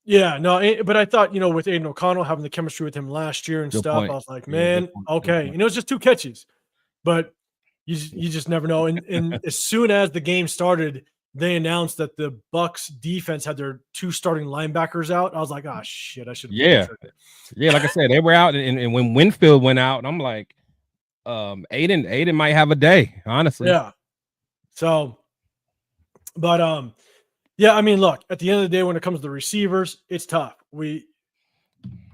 Yeah, no, but I thought, with Aiden O'Connell having the chemistry with him last year and Good stuff, point. I was like, Yeah, man, good point, good okay. point. And it was just 2 catches, but you just never know. And as soon as the game started, they announced that the Bucks defense had their 2 starting linebackers out. I was like, oh shit, I should have Yeah. Yeah, like I said, they were out, and when Winfield went out, and I'm like, Aiden might have a day, honestly. Yeah. So, but yeah, I mean, look, at the end of the day, when it comes to the receivers, it's tough. Aiden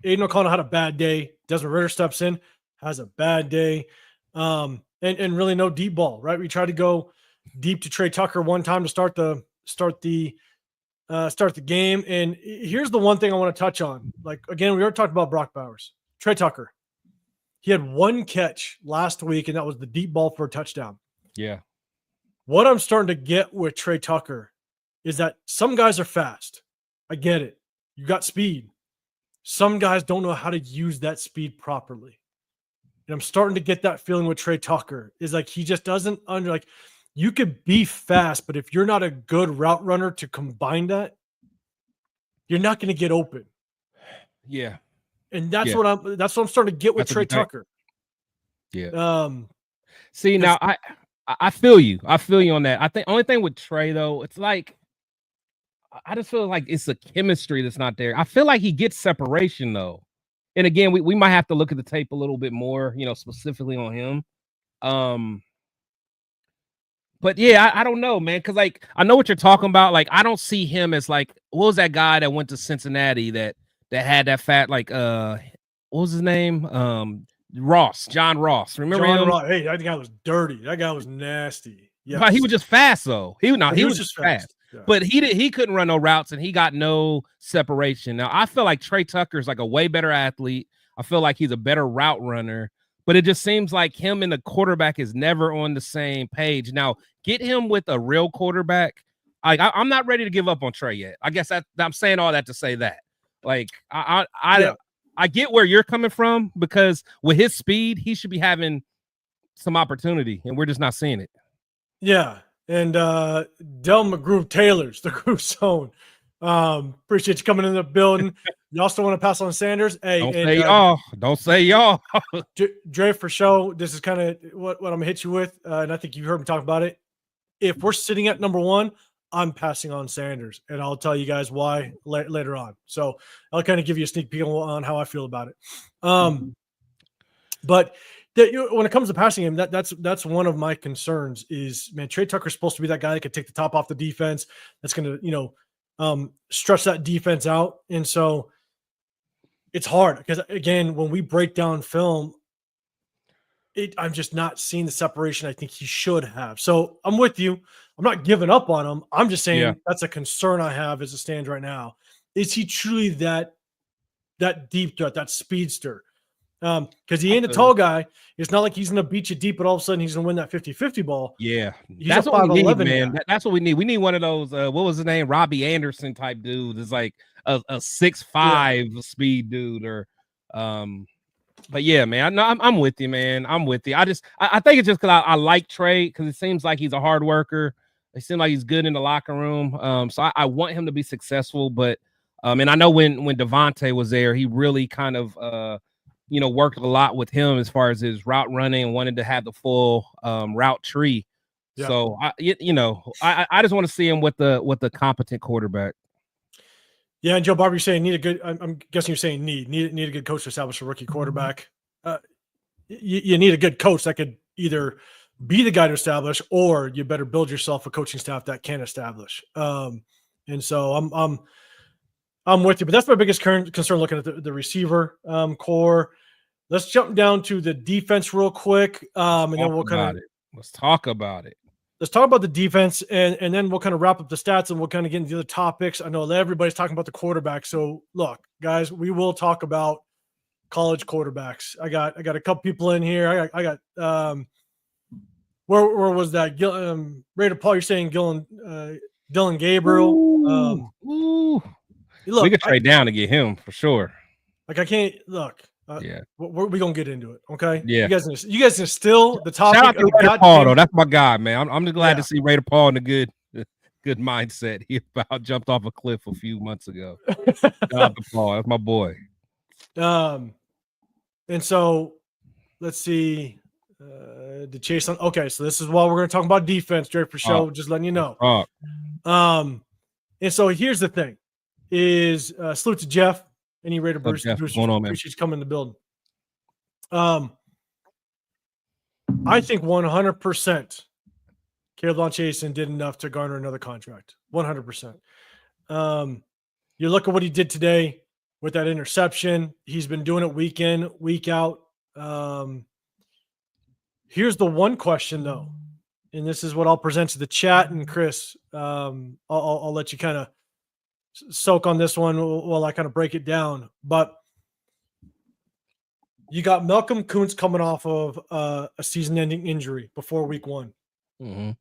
O'Connell had a bad day. Desmond Ridder steps in, has a bad day. And really no deep ball, right? We tried to go deep to Trey Tucker one time to start the game. And here's the one thing I want to touch on. Like, again, we already talked about Brock Bowers. Trey Tucker. He had 1 catch last week, and that was the deep ball for a touchdown. Yeah. What I'm starting to get with Trey Tucker is that some guys are fast. I get it. You got speed. Some guys don't know how to use that speed properly. And I'm starting to get that feeling with Trey Tucker is like he just doesn't you could be fast, but if you're not a good route runner to combine that, you're not going to get open. Yeah. And that's what I'm starting to get with Trey Tucker. Yeah. See, now I feel you. I feel you on that. I think only thing with Trey though, it's like I just feel like it's a chemistry that's not there. I feel like he gets separation though. And again, we might have to look at the tape a little bit more, specifically on him. But yeah, I don't know, man, because like I know what you're talking about. Like, I don't see him as like, what was that guy that went to Cincinnati that had that fat, like what was his name? John Ross. Remember him? Ross. Hey, that guy was dirty. That guy was nasty. Yeah, but he was just fast though. He was just fast. Yeah. But he couldn't run no routes and he got no separation. Now I feel like Trey Tucker is like a way better athlete. I feel like he's a better route runner, but it just seems like him and the quarterback is never on the same page. Now get him with a real quarterback. I'm not ready to give up on Trey yet. I guess I'm saying all that to say that. Like I get where you're coming from because with his speed, he should be having some opportunity, and we're just not seeing it. Yeah. And Del McGrew Taylor's the Groove Zone. Appreciate you coming in the building. Y'all still want to pass on Sanders? Hey, Don't say y'all. Dre, for show, this is kind of what I'm gonna hit you with, and I think you heard me talk about it. If we're sitting at number 1, I'm passing on Sanders, and I'll tell you guys why later on. So I'll kind of give you a sneak peek on how I feel about it. But when it comes to passing him, that's one of my concerns is, man, Trey Tucker's supposed to be that guy that could take the top off the defense. That's going to, stretch that defense out. And so it's hard because, again, when we break down film, I'm just not seeing the separation I think he should have. So I'm with you. I'm not giving up on him. I'm just saying that's a concern I have as it stands right now. Is he truly that deep threat, that speedster? Because he ain't a tall guy. It's not like he's going to beat you deep, but all of a sudden he's going to win that 50-50 ball. Yeah, that's what we need, man. That's what we need. We need one of those, what was his name? Robbie Anderson type dude. It's like a 6'5" speed dude or but yeah, man, I'm with you, man. I'm with you. I think it's just because I like Trey because it seems like he's a hard worker. It seems like he's good in the locker room. So I want him to be successful. But and I know when Devontae was there, he really kind of worked a lot with him as far as his route running and wanted to have the full route tree. Yeah. So I just want to see him with the competent quarterback. Yeah, and Joe Barber, you're saying need a good. I'm guessing you're saying need a good coach to establish a rookie quarterback. You need a good coach that could either be the guy to establish, or you better build yourself a coaching staff that can establish. And so I'm with you, but that's my biggest concern looking at the receiver core. Let's jump down to the defense real quick, and then we'll let's talk about it. Let's talk about the defense, and then we'll kind of wrap up the stats, and we'll kind of get into the other topics. I know everybody's talking about the quarterback, so look, guys, we will talk about college quarterbacks. I got a couple people in here. I got where was that? Raider Paul, you're saying Dylan Gabriel. Look, we could trade down to get him for sure. Like I can't look. We're gonna get into it, okay? Yeah. You guys are still the topic. Shout out to of the Raider Paul, goddamn- though. That's my guy, man. I'm just glad Yeah. to see Raider Paul in a good mindset. He about jumped off a cliff a few months ago. Shout out to Paul. That's my boy. And so let's see. The chase on. Okay, so this is what we're going to talk about defense, Jerry, for show. Just letting you know. And so here's the thing: is salute to Jeff, any Raider Bruce. What's going on, man? Appreciate you coming in the building. I think 100% Caleb Chasen did enough to garner another contract. 100%. You look at what he did today with that interception. He's been doing it week in, week out. Here's the one question, though, and this is what I'll present to the chat. And Chris, I'll let you kind of soak on this one while I kind of break it down. But you got Malcolm Kuntz coming off of a season-ending injury before week 1. Mm-hmm.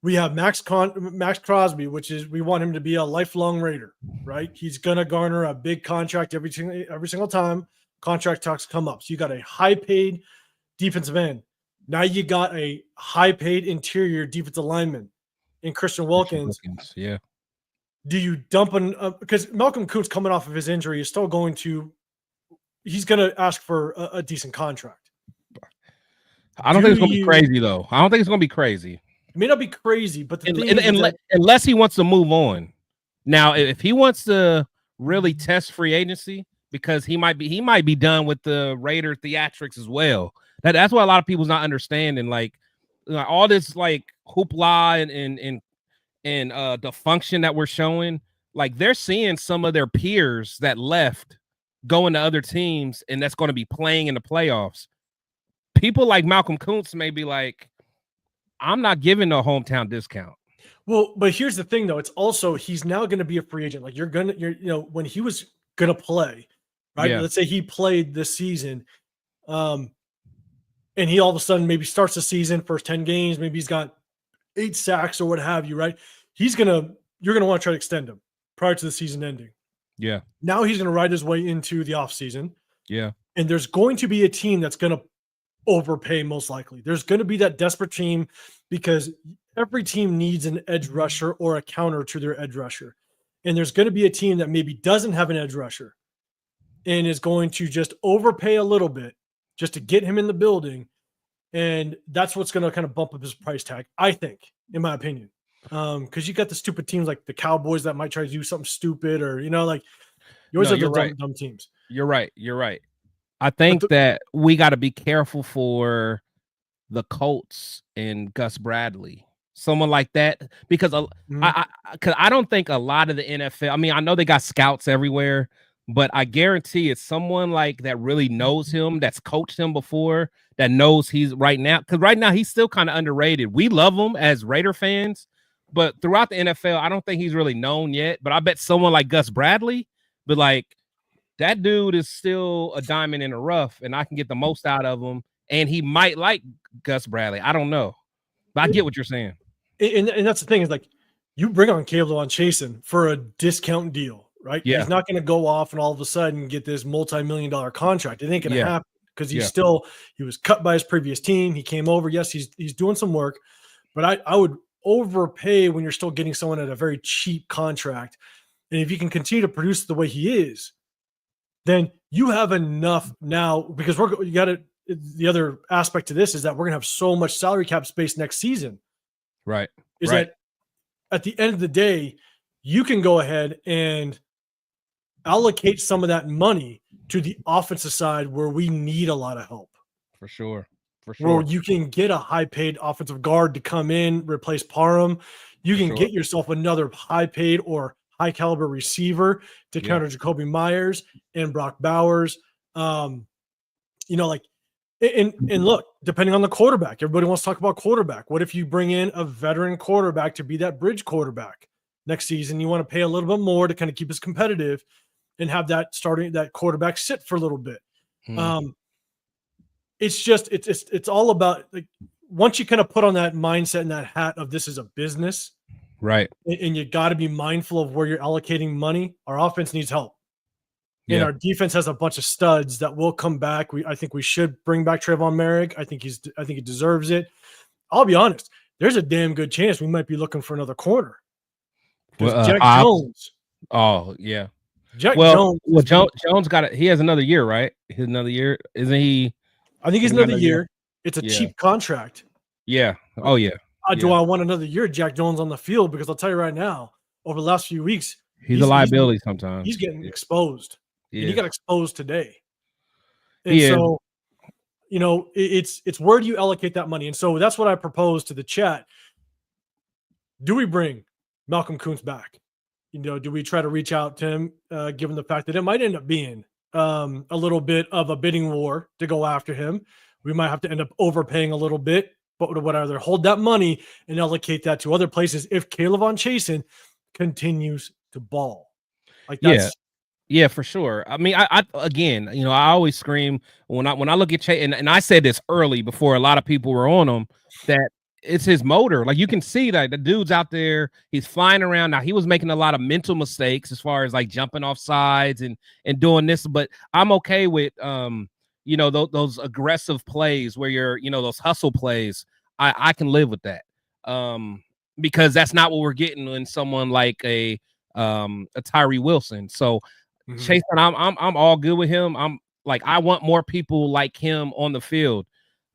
We have Max Crosby, which is we want him to be a lifelong Raider, right? He's gonna garner a big contract every single time contract talks come up. So you got a high-paid defensive end. Now you got a high-paid interior defensive lineman in Christian Wilkins. Yeah. Do you dump because Malcolm Kuntz coming off of his injury is still going to he's going to ask for a decent contract. I don't think it's going to be crazy, though. I don't think it's going to be crazy. It may not be crazy, but the thing is unless he wants to move on. Now, if he wants to really test free agency, because he might be done with the Raider theatrics as well. That's what a lot of people's not understanding. Like all this like hoopla and the function that we're showing, like they're seeing some of their peers that left going to other teams, and that's going to be playing in the playoffs. People like Malcolm Kuntz may be like, I'm not giving a hometown discount. Well, but here's the thing, though. It's also he's now going to be a free agent. Like when he was going to play, right? Yeah. Let's say he played this season, and he all of a sudden maybe starts the season, first 10 games, maybe he's got 8 sacks or what have you, right? You're going to want to try to extend him prior to the season ending. Yeah. Now he's going to ride his way into the offseason. Yeah. And there's going to be a team that's going to overpay most likely. There's going to be that desperate team because every team needs an edge rusher or a counter to their edge rusher. And there's going to be a team that maybe doesn't have an edge rusher and is going to just overpay a little bit just to get him in the building. And that's what's going to kind of bump up his price tag, I think, in my opinion. Because you got the stupid teams like the Cowboys that might try to do something stupid or, like you always have the dumb teams. You're right. I think that we got to be careful for the Colts and Gus Bradley, someone like that, because I don't think a lot of the NFL. I mean, I know they got scouts everywhere, but I guarantee it's someone like that really knows him, that's coached him before, that knows he's right now. Because right now he's still kind of underrated. We love him as Raider fans, but throughout the NFL, I don't think he's really known yet. But I bet someone like Gus Bradley, but like. That dude is still a diamond in the rough, and I can get the most out of him. And he might like Gus Bradley. I don't know, but I get what you're saying. And that's the thing is like you bring on Caleb Chasen for a discount deal, right? Yeah. He's not going to go off and all of a sudden get this multi-million-dollar contract. It ain't going to happen because he was cut by his previous team. He came over. Yes, he's doing some work, but I would overpay when you're still getting someone at a very cheap contract. And if you can continue to produce the way he is, then you have enough now because the other aspect to this is that we're going to have so much salary cap space next season. Right. That at the end of the day, you can go ahead and allocate some of that money to the offensive side where we need a lot of help. For sure. Where you can get a high-paid offensive guard to come in, replace Parham. You can get yourself another high-paid or high-caliber receiver to counter Jacoby Myers and Brock Bowers. And look, depending on the quarterback, everybody wants to talk about quarterback. What if you bring in a veteran quarterback to be that bridge quarterback next season? You want to pay a little bit more to kind of keep us competitive and have that quarterback sit for a little bit. It's all about like once you kind of put on that mindset and that hat of this is a business. Right. And you got to be mindful of where you're allocating money. Our offense needs help. And Yeah. our defense has a bunch of studs that will come back. I think we should bring back Trayvon Merrick. I think he deserves it. I'll be honest. There's a damn good chance we might be looking for another corner. Because Jack Hobbs. Jones. Oh yeah. Jack Well, Jones. Jones got it. He has another year, right? He's another year, isn't he? I think he's another year. It's a cheap contract. Yeah. Oh yeah. Do I want another year Jack Jones on the field? Because I'll tell you right now, over the last few weeks, he's a liability sometimes. He's getting exposed. And he got exposed today. And so, it's where do you allocate that money? And so that's what I proposed to the chat. Do we bring Malcolm Kuntz back? Do we try to reach out to him, given the fact that it might end up being a little bit of a bidding war to go after him? We might have to end up overpaying a little bit, but would either hold that money and allocate that to other places if K'Lavon Chasen continues to ball. Like that's Yeah, for sure. I mean, I again, I always scream when I look at Chase, and I said this early before a lot of people were on him, that it's his motor. Like you can see that the dude's out there, he's flying around. Now he was making a lot of mental mistakes as far as like jumping off sides and doing this, but I'm okay with those aggressive plays where you're, those hustle plays. I can live with that. Because that's not what we're getting in someone like a Tyree Wilson. So Chase, I'm all good with him. I'm like, I want more people like him on the field.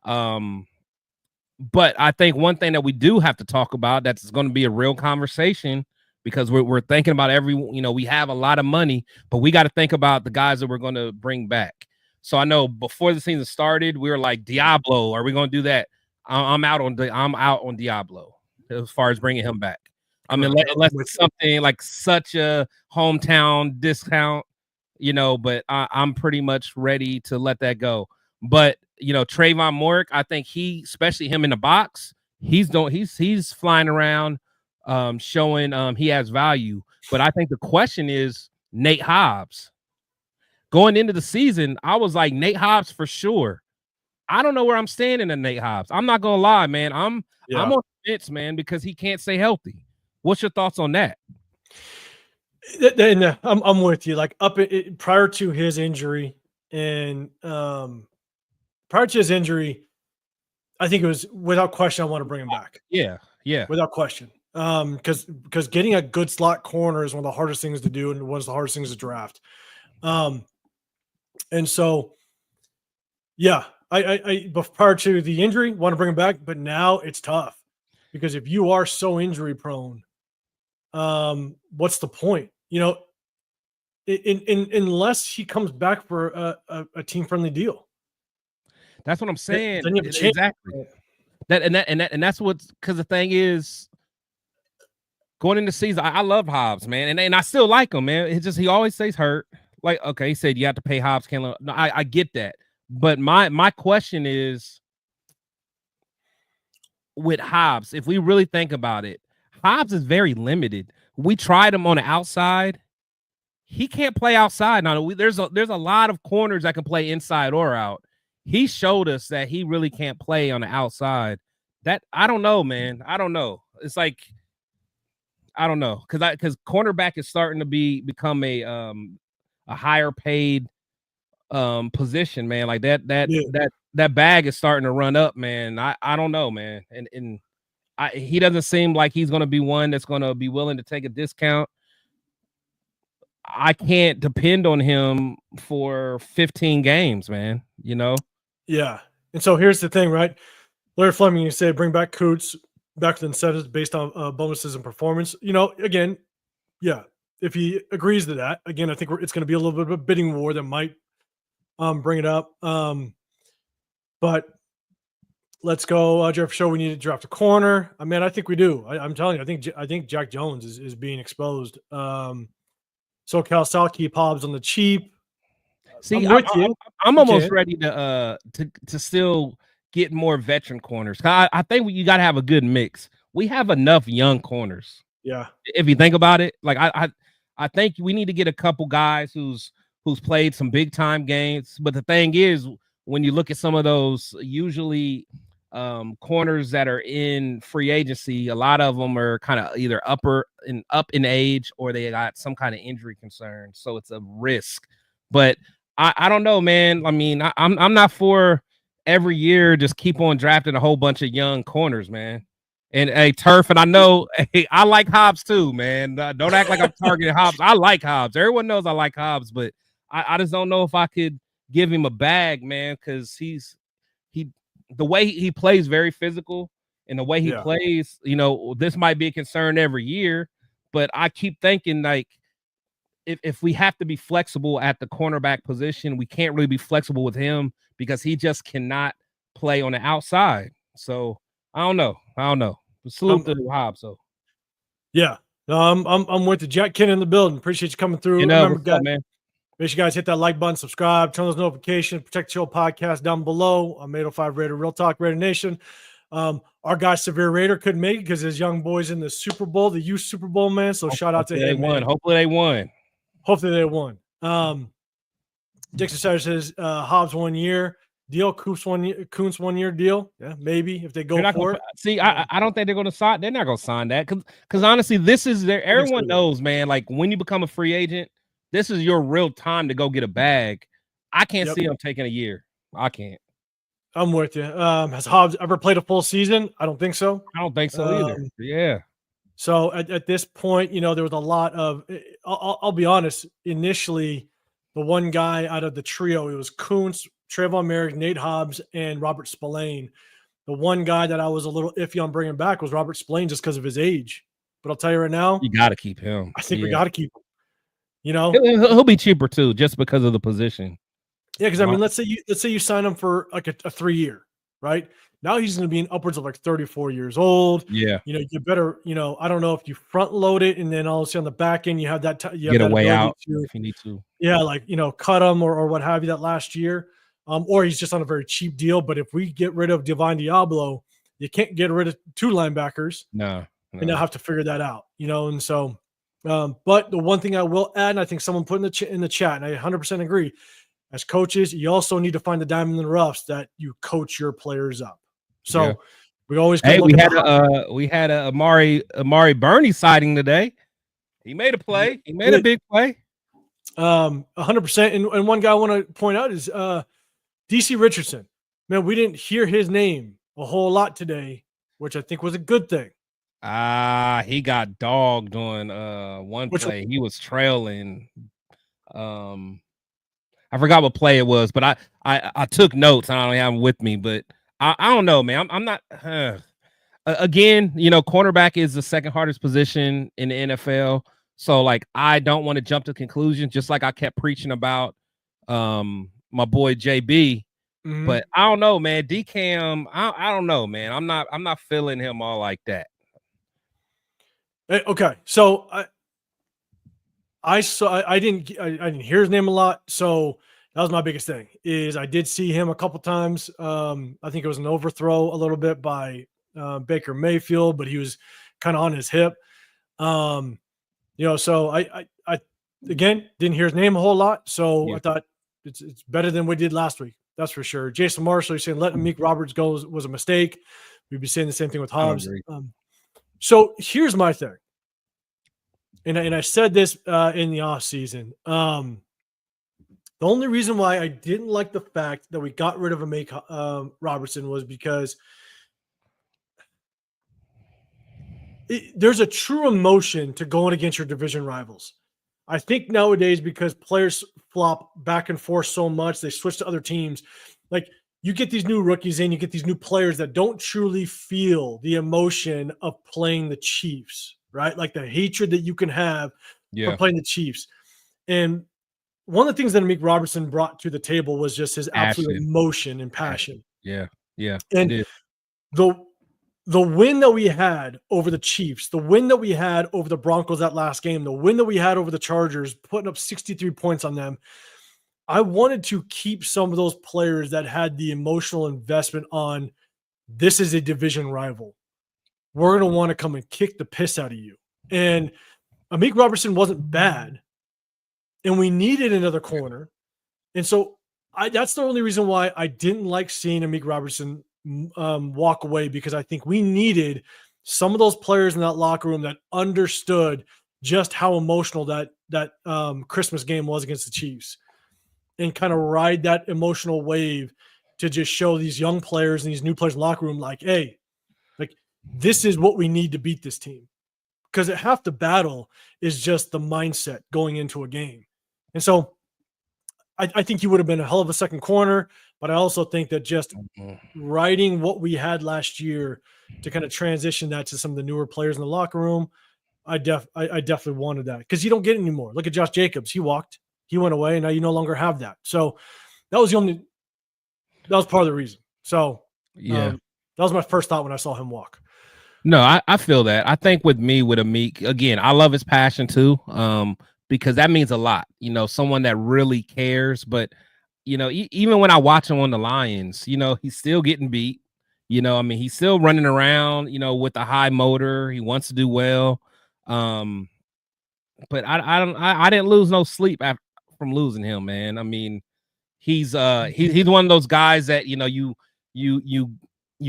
But I think one thing that we do have to talk about that's going to be a real conversation, because we're thinking about we have a lot of money, but we got to think about the guys that we're going to bring back. So I know before the season started, we were like, Diablo, are we going to do that? I'm out on Diablo as far as bringing him back. I mean, unless it's something like such a hometown discount, but I'm pretty much ready to let that go. But Trayvon Merrick, I think especially him in the box, he's flying around, showing he has value. But I think the question is Nate Hobbs. Going into the season, I was like Nate Hobbs for sure. I don't know where I'm standing in Nate Hobbs. I'm not gonna lie, man. I'm on the fence, man, because he can't stay healthy. What's your thoughts on that? And I'm with you. Like prior to his injury, and prior to his injury, I think it was without question I want to bring him back. Yeah, without question. Because getting a good slot corner is one of the hardest things to do, and one of the hardest things to draft. And so, I prior to the injury, want to bring him back, but now it's tough because if you are so injury prone, what's the point? Unless he comes back for a team friendly deal. That's what I'm saying. Then you have exactly. That's what's, because the thing is, going into season, I love Hobbs, man, and I still like him, man. It's just he always stays hurt. Like, okay, he said you have to pay Hobbs. No, I get that, but my question is, with Hobbs, if we really think about it, Hobbs is very limited. We tried him on the outside. He can't play outside. Now, there's a lot of corners that can play inside or out. He showed us that he really can't play on the outside. That I don't know, man. I don't know. It's like I don't know, because cornerback is starting to become a higher paid position, man. Like that bag is starting to run up, man. I don't know, man. And he doesn't seem like he's going to be one that's going to be willing to take a discount. I can't depend on him for 15 games, man. Yeah. And so here's the thing, right? Larry Fleming, you say bring back Kuntz, back to the incentives based on bonuses and performance. Again, if he agrees to that, again, I think it's going to be a little bit of a bidding war that might bring it up. But let's go, Jeff. Show we need to draft a corner. I mean, I think we do. I'm telling you, I think Jack Jones is being exposed. SoCal South keep Hobbs on the cheap. See, I'm almost ready to still get more veteran corners. I think you got to have a good mix. We have enough young corners. Yeah. If you think about it, like I think we need to get a couple guys who's played some big time games. But the thing is, when you look at some of those usually corners that are in free agency, a lot of them are kind of either up in age or they got some kind of injury concern. So it's a risk. But I don't know, man. I mean, I'm not for every year just keep on drafting a whole bunch of young corners, man. And a Turf, and I know I like Hobbs too, man. Don't act like I'm targeting Hobbs. I like Hobbs. Everyone knows I like Hobbs, but I just don't know if I could give him a bag, man, because he the way he plays very physical, and the way he plays, this might be a concern every year. But I keep thinking, like, if we have to be flexible at the cornerback position, we can't really be flexible with him because he just cannot play on the outside. So I don't know. Salute to Hobbs. So yeah, I'm with the Jack Ken in the building. Appreciate you coming through. Remember, guys, man. Make sure you guys hit that like button, subscribe, turn those notifications, Protect the Show podcast down below. I'm 805 Raider, Real Talk, Raider Nation. Our guy Severe Raider couldn't make it because his young boys in the Super Bowl, the youth Super Bowl, man. So shout out to him. Hopefully they won. Dixon Sutter says Hobbs 1 year deal, Kuntz 1 year deal. Yeah, maybe if they go for it. See, I don't think they're going to sign. They're not going to sign that because honestly, this is their. Everyone knows, man. Like when you become a free agent, this is your real time to go get a bag. I can't see them taking a year. I can't. I'm with you. Has Hobbs ever played a full season? I don't think so. I don't think so either. Yeah. So at this point, there was a lot of. I'll be honest. Initially, the one guy out of the trio, it was Kuntz, Trayvon Merrick, Nate Hobbs, and Robert Spillane. The one guy that I was a little iffy on bringing back was Robert Spillane just because of his age. But I'll tell you right now, you got to keep him. I think we got to keep him. He'll be cheaper too, just because of the position. Yeah, because I mean, let's say you sign him for like a 3-year, right? Now he's going to be in upwards of like 34 years old. Yeah, you better, I don't know if you front load it and then all of a sudden on the back end you have that you get have a way out to, if you need to. Yeah, like cut him or what have you that last year, or he's just on a very cheap deal. But if we get rid of Divine Diablo, you can't get rid of 2 linebackers. No. And they'll have to figure that out, and so. But the one thing I will add, and I think someone put in the chat, and I 100% agree, as coaches, you also need to find the diamond in the roughs that you coach your players up. So we always we had a Amari Burney sighting today. He made a play. He made a big play. 100%. And one guy I want to point out is DC Richardson. Man, we didn't hear his name a whole lot today, which I think was a good thing. He got dogged on one play. He was trailing. I forgot what play it was, but I took notes. I don't have them with me, but I don't know, man. I'm not. Again, cornerback is the second hardest position in the NFL. So like, I don't want to jump to conclusions. Just like I kept preaching about my boy JB. Mm-hmm. But I don't know, man. DCam, I don't know, man. I'm not feeling him all like that. Okay, so I didn't hear his name a lot, so that was my biggest thing. Is I did see him a couple times. I think it was an overthrow a little bit by Baker Mayfield, but he was kind of on his hip. So I again didn't hear his name a whole lot, so I thought it's better than we did last week. That's for sure. Jason Marshall, you're saying letting Meek Roberts go was a mistake. We'd be saying the same thing with Hobbs. So here's my thing, and I said this in the off season. The only reason why I didn't like the fact that we got rid of Amik Robertson was because there's a true emotion to going against your division rivals. I think nowadays, because players flop back and forth so much, they switch to other teams. Like, you get these new rookies in, you get these new players that don't truly feel the emotion of playing the Chiefs, right? Like the hatred that you can have for playing the Chiefs. And one of the things that Amik Robertson brought to the table was just his absolute emotion and passion. Yeah. And the win that we had over the Chiefs, the win that we had over the Broncos that last game, the win that we had over the Chargers, putting up 63 points on them, I wanted to keep some of those players that had the emotional investment on this is a division rival. We're going to want to come and kick the piss out of you. And Amik Robertson wasn't bad, and we needed another corner. And so that's the only reason why I didn't like seeing Amik Robertson walk away, because I think we needed some of those players in that locker room that understood just how emotional that Christmas game was against the Chiefs. and kind of ride that emotional wave to just show these young players and these new players in the locker room, like, hey, like this is what we need to beat this team. Because half the battle is just the mindset going into a game. And so I think he would have been a hell of a second corner, but I also think that just riding what we had last year to kind of transition that to some of the newer players in the locker room, I definitely wanted that because you don't get it anymore. Look at Josh Jacobs. He walked, he went away, and now you no longer have that. So that was part of the reason. So that was my first thought when I saw him walk. No, I feel that. I think with Amik, again, I love his passion too, because that means a lot. You know, someone that really cares. But, you know, even when I watch him on the Lions, you know, he's still getting beat. You know, I mean, he's still running around, you know, with a high motor. He wants to do well. But I didn't lose no sleep from losing him, man. I mean, he's one of those guys that, you know, you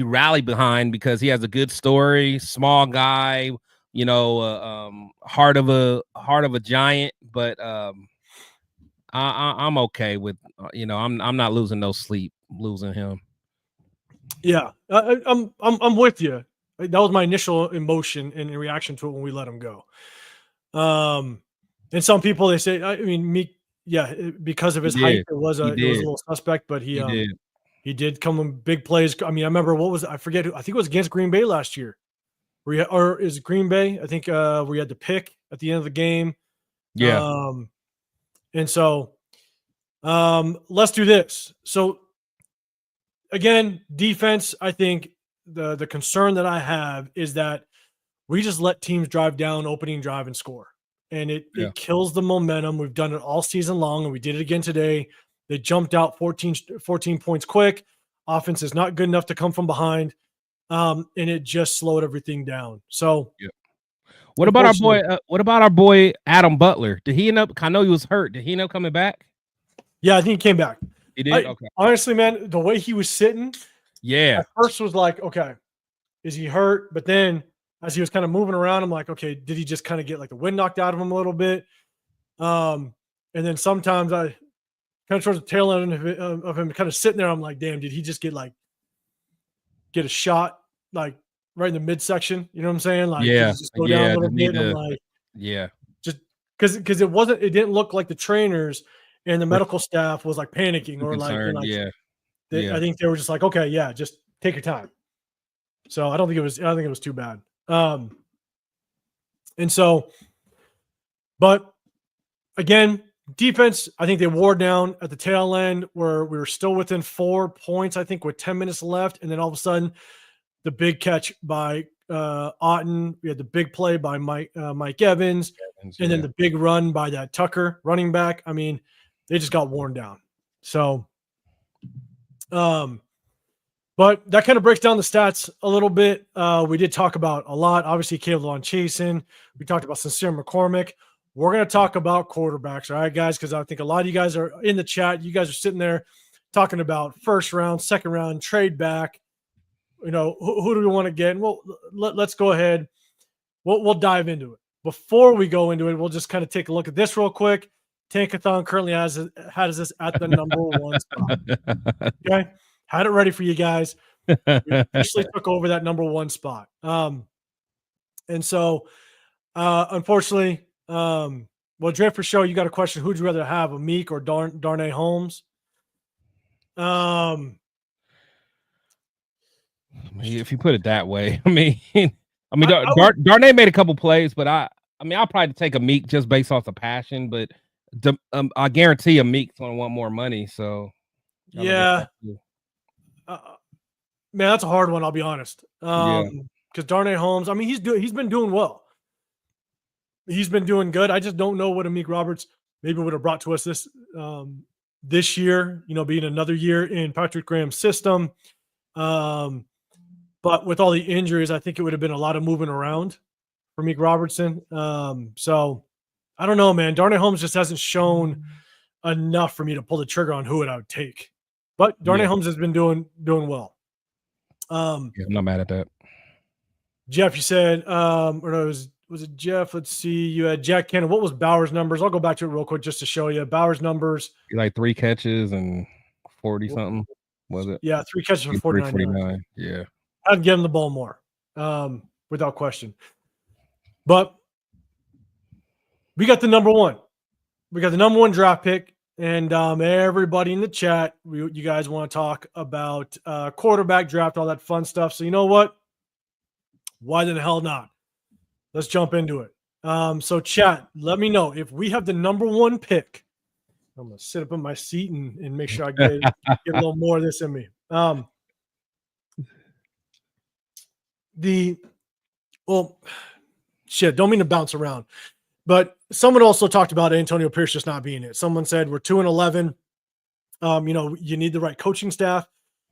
rally behind because he has a good story, small guy, you know, heart of a giant, but I'm okay with, you know, I'm not losing no sleep losing him. Yeah, I'm with you. That was my initial emotion and reaction to it when we let him go. And some people, they say, I mean, Meek, yeah, because of his height, it was a little suspect, but he did come in big plays. I mean, I remember I forget who, I think it was against Green Bay last year. Or is it Green Bay? I think we had the pick at the end of the game. Yeah. And so let's do this. So again, defense, I think the concern that I have is that we just let teams drive down opening drive and score. And it kills the momentum. We've done it all season long, and we did it again today. They jumped out 14 points quick. Offense is not good enough to come from behind, and it just slowed everything down. So, what about our boy? What about our boy Adam Butler? Did he end up? I know he was hurt. Did he end up coming back? Yeah, I think he came back. He did. Okay. Honestly, man, the way he was sitting, at first was like, okay, is he hurt? But then, as he was kind of moving around, I'm like, okay, did he just kind of get like the wind knocked out of him a little bit? And then sometimes I kind of towards the tail end of him kind of sitting there, I'm like, damn, did he just get a shot like right in the midsection? You know what I'm saying? Like, just go down a little bit. And like, just because it didn't look like the trainers and the medical staff was like panicking or concerned, I think they were just like, okay, yeah, just take your time. So I don't think it was too bad. And so, but again, defense, I think they wore down at the tail end where we were still within 4 points, I think, with 10 minutes left. And then all of a sudden, the big catch by Otten, we had the big play by Mike Evans, and then the big run by that Tucker running back. I mean, they just got worn down. So, but that kind of breaks down the stats a little bit. We did talk about a lot. Obviously, Kayvon Chasen. We talked about Sincere McCormick. We're going to talk about quarterbacks, all right, guys? Because I think a lot of you guys are in the chat. You guys are sitting there talking about first round, second round, trade back. You know, who do we want to get? And well, let's go ahead. We'll dive into it. Before we go into it, we'll just kind of take a look at this real quick. Tankathon currently has this at the number 1 spot. Okay. Had it ready for you guys. We officially took over that number 1 spot. And so, unfortunately, well, Draft for Show, you got a question. Who'd you rather have, Amik or Darnay Holmes? If you put it that way, I mean, Darnay made a couple plays, but I'll probably take Amik just based off the passion, but I guarantee Amik's going to want more money. So, yeah. Man, that's a hard one. I'll be honest. Because Darnay Holmes, I mean, he's been doing well. He's been doing good. I just don't know what Amik Roberts maybe would have brought to us this year. You know, being another year in Patrick Graham's system. But with all the injuries, I think it would have been a lot of moving around for Amik Robertson. So I don't know, man. Darnay Holmes just hasn't shown enough for me to pull the trigger on who I would take. But Darnay Holmes has been doing well. I'm not mad at that. Jeff, you said, or no, it was was it Jeff? Let's see. You had Jack Cannon. What was Bauer's numbers? I'll go back to it real quick just to show you. Bauer's numbers. Like 3 catches and 40 something. Was it? Yeah, 3 catches for 49 yards. Yeah. I'd give him the ball more, without question. But we got the number one. We got the number one draft pick. And everybody in the chat, you guys want to talk about quarterback draft, all that fun stuff. So you know what? Why the hell not? Let's jump into it. So chat, let me know if we have the number one pick. I'm going to sit up in my seat and make sure I get a little more of this in me. Don't mean to bounce around. But someone also talked about Antonio Pierce just not being it. Someone said we're 2-11. You need the right coaching staff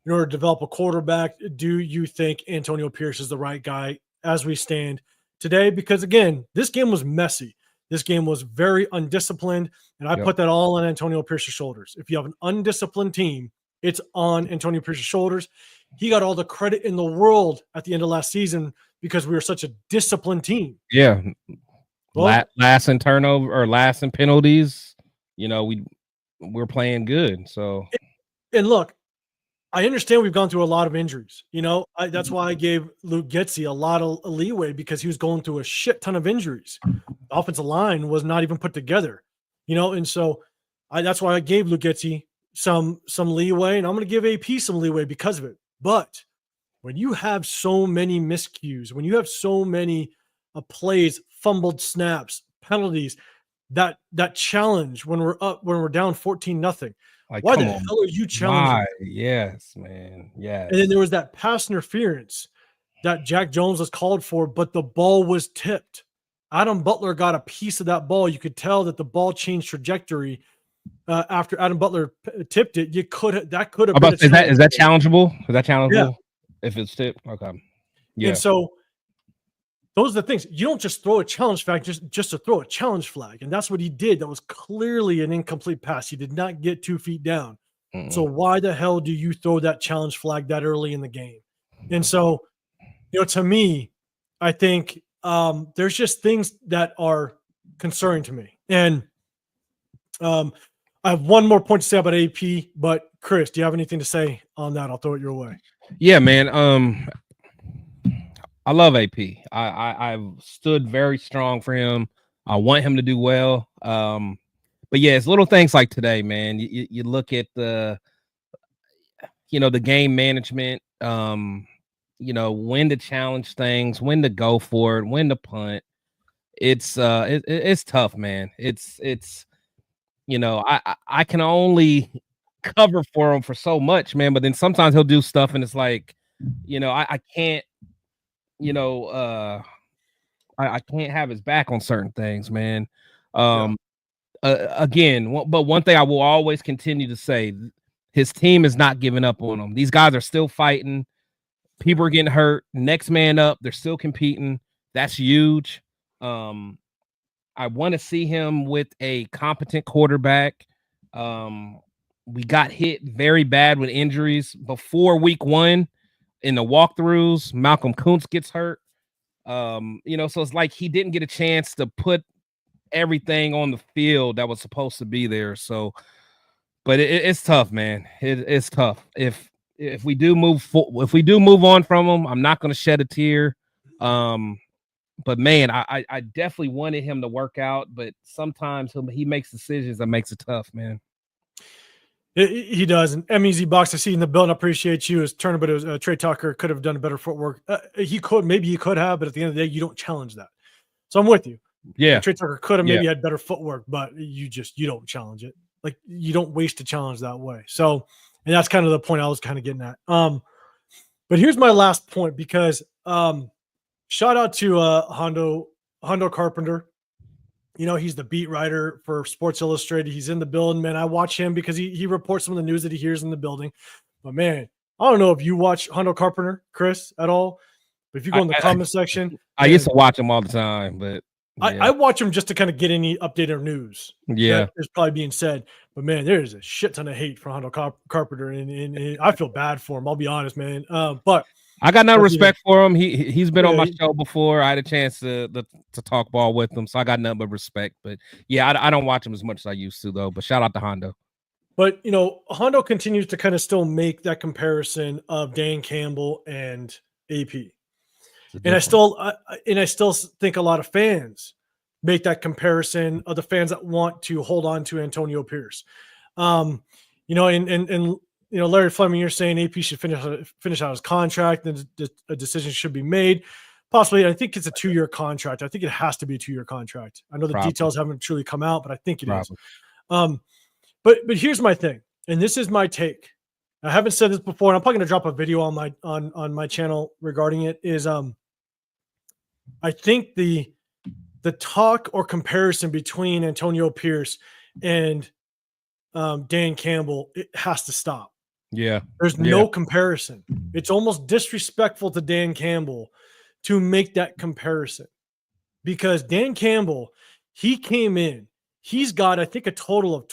in order to develop a quarterback. Do you think Antonio Pierce is the right guy as we stand today? Because again, this game was messy. This game was very undisciplined, and I put that all on Antonio Pierce's shoulders. If you have an undisciplined team, it's on Antonio Pierce's shoulders. He got all the credit in the world at the end of last season because we were such a disciplined team. Yeah. Well, last in turnover or last in penalties, we're playing good. So, and look, I understand we've gone through a lot of injuries. That's why I gave Luke Getsy a lot of leeway because he was going through a shit ton of injuries. The offensive line was not even put together, and so that's why I gave Luke Getsy some leeway, and I'm going to give AP some leeway because of it. But when you have so many miscues, when you have so many plays, fumbled snaps, penalties, that challenge when we're down 14-0. Like, why the hell are you challenging? Why? Yes, man. Yes. And then there was that pass interference that Jack Jones was called for, but the ball was tipped. Adam Butler got a piece of that ball. You could tell that the ball changed trajectory after Adam Butler tipped it. That could have been. Is that challengeable? Is that challengeable? Yeah. If it's tipped, okay. Yeah. And so those are the things. You don't just throw a challenge flag just to throw a challenge flag. And that's what he did. That was clearly an incomplete pass. He did not get 2 feet down. Mm-mm. So why the hell do you throw that challenge flag that early in the game? And so, to me, I think there's just things that are concerning to me. And I have one more point to say about AP, but Chris, do you have anything to say on that? I'll throw it your way. Yeah, man. I love AP. I've stood very strong for him. I want him to do well. But yeah, it's little things like today, man. You look at the game management, when to challenge things, when to go for it, when to punt. It's tough, man. It's I can only cover for him for so much, man. But then sometimes he'll do stuff and it's like, I can't. I can't have his back on certain things, man. Again, but one thing I will always continue to say, his team is not giving up on him. These guys are still fighting. People are getting hurt. Next man up. They're still competing. That's huge. I want to see him with a competent quarterback. We got hit very bad with injuries before week 1. In the walkthroughs, Malcolm Kuntz gets hurt. So it's like he didn't get a chance to put everything on the field that was supposed to be there. So, but it's tough, man. It's tough. If we do move on from him, I'm not going to shed a tear. But man, I definitely wanted him to work out, but sometimes he makes decisions that makes it tough, man. He does. And MEZ Box, I see in the build. I appreciate you. His turn, but it was Trey Tucker could have done a better footwork. He could have, but at the end of the day, you don't challenge that. So I'm with you. Yeah. Trey Tucker could have maybe had better footwork, but you don't challenge it. Like you don't waste a challenge that way. So, and that's kind of the point I was kind of getting at. But here's my last point because shout out to Hondo Carpenter. He's the beat writer for Sports Illustrated. He's in the building, man. I watch him because he reports some of the news that he hears in the building. But man, I don't know if you watch Hondo Carpenter, Chris, at all. But if you go in the comment section, I used to watch him all the time, but yeah. I watch him just to kind of get any updated news. Yeah, is probably being said. But man, there is a shit ton of hate for Hondo Carpenter, and I feel bad for him. I'll be honest, man. But I got no What do you respect for him. He's been on my Yeah. show before. I had a chance to talk ball with him, so I got nothing but respect. But yeah, I don't watch him as much as I used to though. But shout out to Hondo. But Hondo continues to kind of still make that comparison of Dan Campbell and AP. And I still think a lot of fans make that comparison of the fans that want to hold on to Antonio Pierce. And Larry Fleming, you're saying AP should finish out his contract, and a decision should be made. Possibly, I think it's a 2-year contract. I think it has to be a 2-year contract. I know the details haven't truly come out, but I think it is. But here's my thing, and this is my take. I haven't said this before, and I'm probably going to drop a video on my channel regarding it. Is I think the talk or comparison between Antonio Pierce and Dan Campbell, it has to stop. Yeah. There's no comparison. It's almost disrespectful to Dan Campbell to make that comparison, because Dan Campbell, he came in, he's got, I think, a total of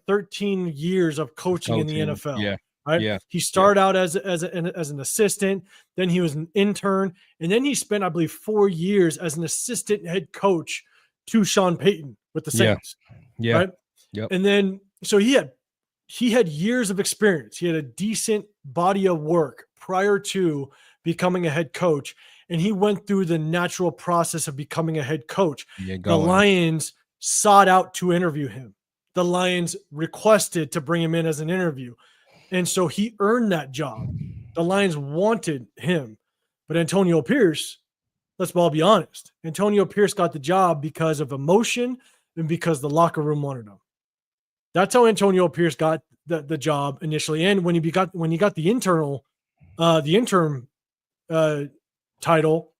13 years of coaching in the NFL. Yeah. Right. Yeah. He started out as an assistant, then he was an intern, and then he spent, I believe, 4 years as an assistant head coach to Sean Payton with the Saints. Yeah. Right. Yep. And then, so he had years of experience. He had a decent body of work prior to becoming a head coach, and he went through the natural process of becoming a head coach. The Lions sought out to interview him. The Lions requested to bring him in as an interview. And so he earned that job. The Lions wanted him. But Antonio Pierce, let's all be honest, Antonio Pierce got the job because of emotion and because the locker room wanted him. That's how Antonio Pierce got the job initially. And when he got the interim title,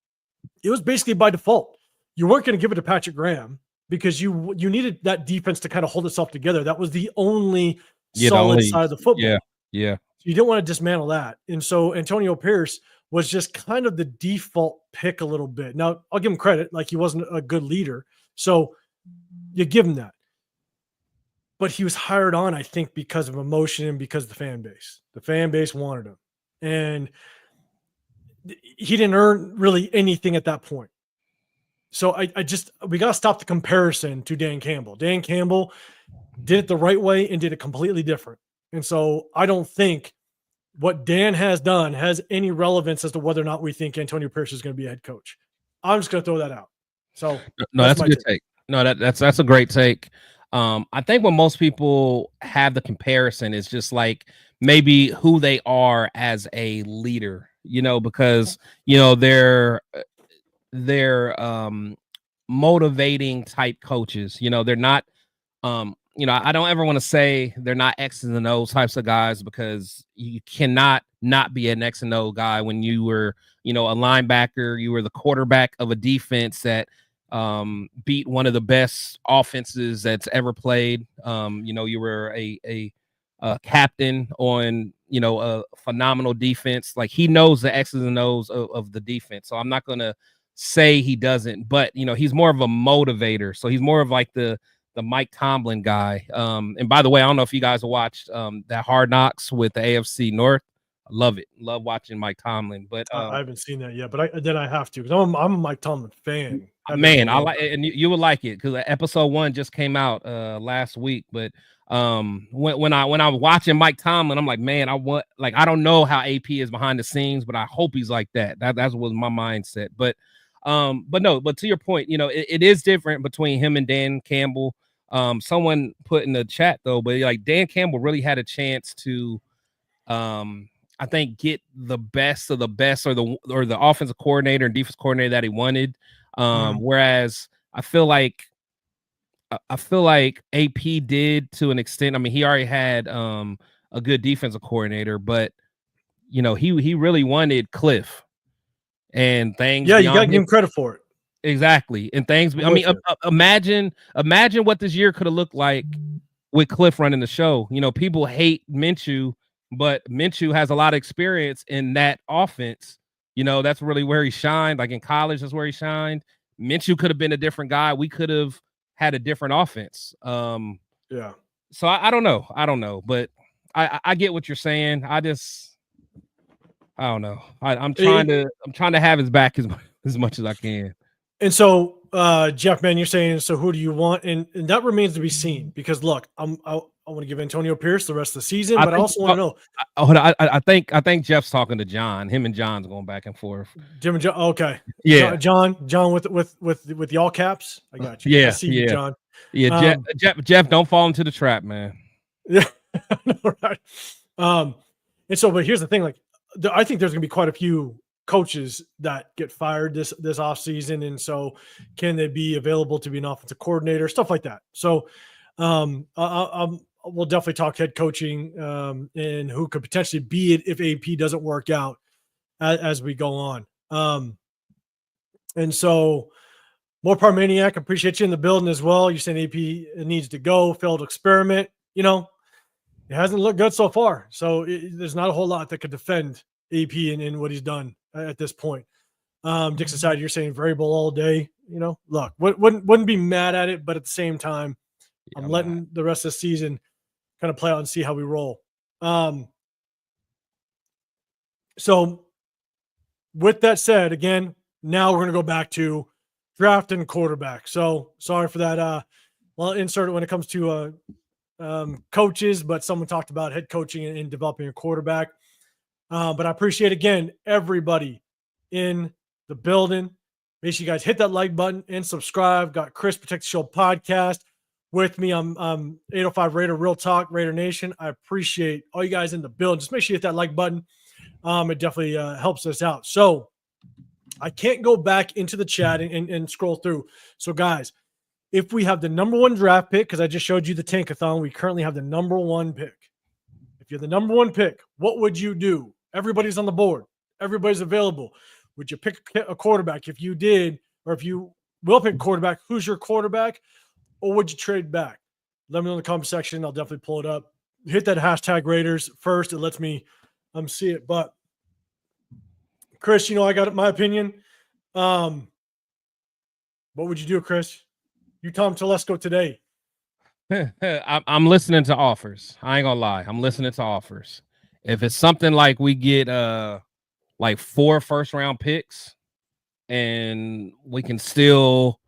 it was basically by default. You weren't going to give it to Patrick Graham because you needed that defense to kind of hold itself together. That was the only solid side of the football. Yeah. You didn't want to dismantle that. And so Antonio Pierce was just kind of the default pick a little bit. Now, I'll give him credit. Like, he wasn't a good leader. So you give him that. But he was hired on, I think, because of emotion and because of the fan base. The fan base wanted him. And he didn't earn really anything at that point. So we got to stop the comparison to Dan Campbell. Dan Campbell did it the right way and did it completely different. And so I don't think what Dan has done has any relevance as to whether or not we think Antonio Pierce is going to be a head coach. I'm just going to throw that out. So no, that's a good take. No, that's a great take. I think when most people have the comparison is just like maybe who they are as a leader, because they're motivating type coaches. They're not I don't ever want to say they're not X's and O's types of guys, because you cannot not be an X and O guy when you were, a linebacker. You were the quarterback of a defense that beat one of the best offenses that's ever played. You were a captain on, a phenomenal defense. Like, he knows the X's and O's of the defense. So I'm not going to say he doesn't, but, he's more of a motivator. So he's more of like the Mike Tomlin guy. And by the way, I don't know if you guys have watched that Hard Knocks with the AFC North. I love it. Love watching Mike Tomlin. But I haven't seen that yet, but I have to, because I'm a Mike Tomlin fan. Man, I like it, and you would like it, because episode 1 just came out last week. But when I was watching Mike Tomlin, I'm like, man, I don't know how AP is behind the scenes, but I hope he's like that. That was my mindset. But to your point, it is different between him and Dan Campbell. Someone put in the chat though, but like, Dan Campbell really had a chance to I think get the best of the best, or the offensive coordinator and defense coordinator that he wanted. Whereas I feel like AP did to an extent. I mean, he already had a good defensive coordinator, but he really wanted Cliff, and things. Yeah, you got to give him credit for it. Exactly. And things. I mean, imagine what this year could have looked like with Cliff running the show. People hate Minshew, but Minshew has a lot of experience in that offense. That's really where he shined. Like, in college, that's where he shined. Minshew could have been a different guy. We could have had a different offense. Yeah. So I don't know. But I get what you're saying. I I don't know. I'm trying to have his back as much as I can. And so, Jeff, man, you're saying, so who do you want? And that remains to be seen because look, I want to give Antonio Pierce the rest of the season, but I also want to know. I think Jeff's talking to John. Him and John's going back and forth. Jim and John. Okay. Yeah. John with the all caps. I got you. Yeah. I see you, John. Yeah. Jeff, don't fall into the trap, man. Yeah. Right. And so, but here's the thing, like, I think there's going to be quite a few coaches that get fired this offseason. And so can they be available to be an offensive coordinator, stuff like that. So we'll definitely talk head coaching and who could potentially be it if AP doesn't work out as we go on. And so more Parmaniac, appreciate you in the building as well. You're saying AP needs to go, failed experiment. You know, it hasn't looked good so far. So there's not a whole lot that could defend AP in what he's done at this point. Dixon side, you're saying variable all day. You know, look, wouldn't be mad at it, but at the same time, I'm letting the rest of the season kind of play out and see how we roll. So with that said, again, now we're going to go back to drafting quarterback. So sorry for that. Well, insert it when it comes to coaches, but someone talked about head coaching and developing a quarterback. But I appreciate, again, everybody in the building. Make sure you guys hit that like button and subscribe. Got Chris Protect the Show podcast with me. I'm 805 Raider Real Talk, Raider Nation. I appreciate all you guys in the building. Just make sure you hit that like button. It definitely helps us out. So I can't go back into the chat and scroll through. So guys, if we have the number one draft pick, because I just showed you the tankathon, we currently have the number one pick. If you're the number one pick, what would you do? Everybody's on the board. Everybody's available. Would you pick a quarterback? If you did, or if you will pick a quarterback, who's your quarterback? Or would you trade back? Let me know in the comment section. I'll definitely pull it up. Hit that hashtag Raiders first. It lets me see it. But Chris, you know, I got my opinion. What would you do, Chris? You Tom Telesco today. I'm listening to offers. I ain't gonna lie. I'm listening to offers. If it's something like we get like 4 first-round picks and we can still,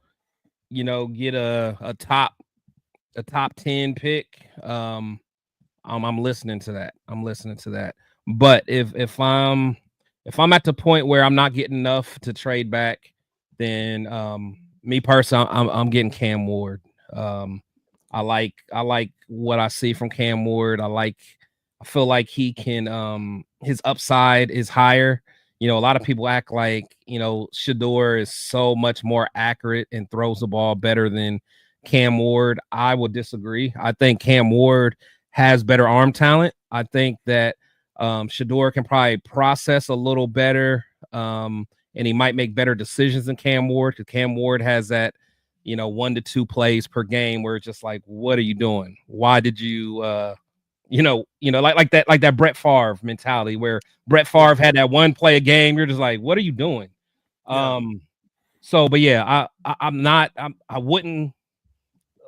you know, get a top 10 pick, I'm listening to that. I'm listening to that. But if I'm at the point where I'm not getting enough to trade back, then me personally, I'm getting Cam Ward. I like what I see from Cam Ward. I feel like he can his upside is higher. You know, a lot of people act like, you know, Shador is so much more accurate and throws the ball better than Cam Ward. I would disagree. I think Cam Ward has better arm talent. I think that Shador can probably process a little better, and he might make better decisions than Cam Ward, because Cam Ward has that, you know, 1 to 2 plays per game where it's just like, what are you doing? Why did you, like that Brett Favre mentality where Brett Favre had that 1 play a game. You're just like, what are you doing? Yeah. But yeah, I wouldn't,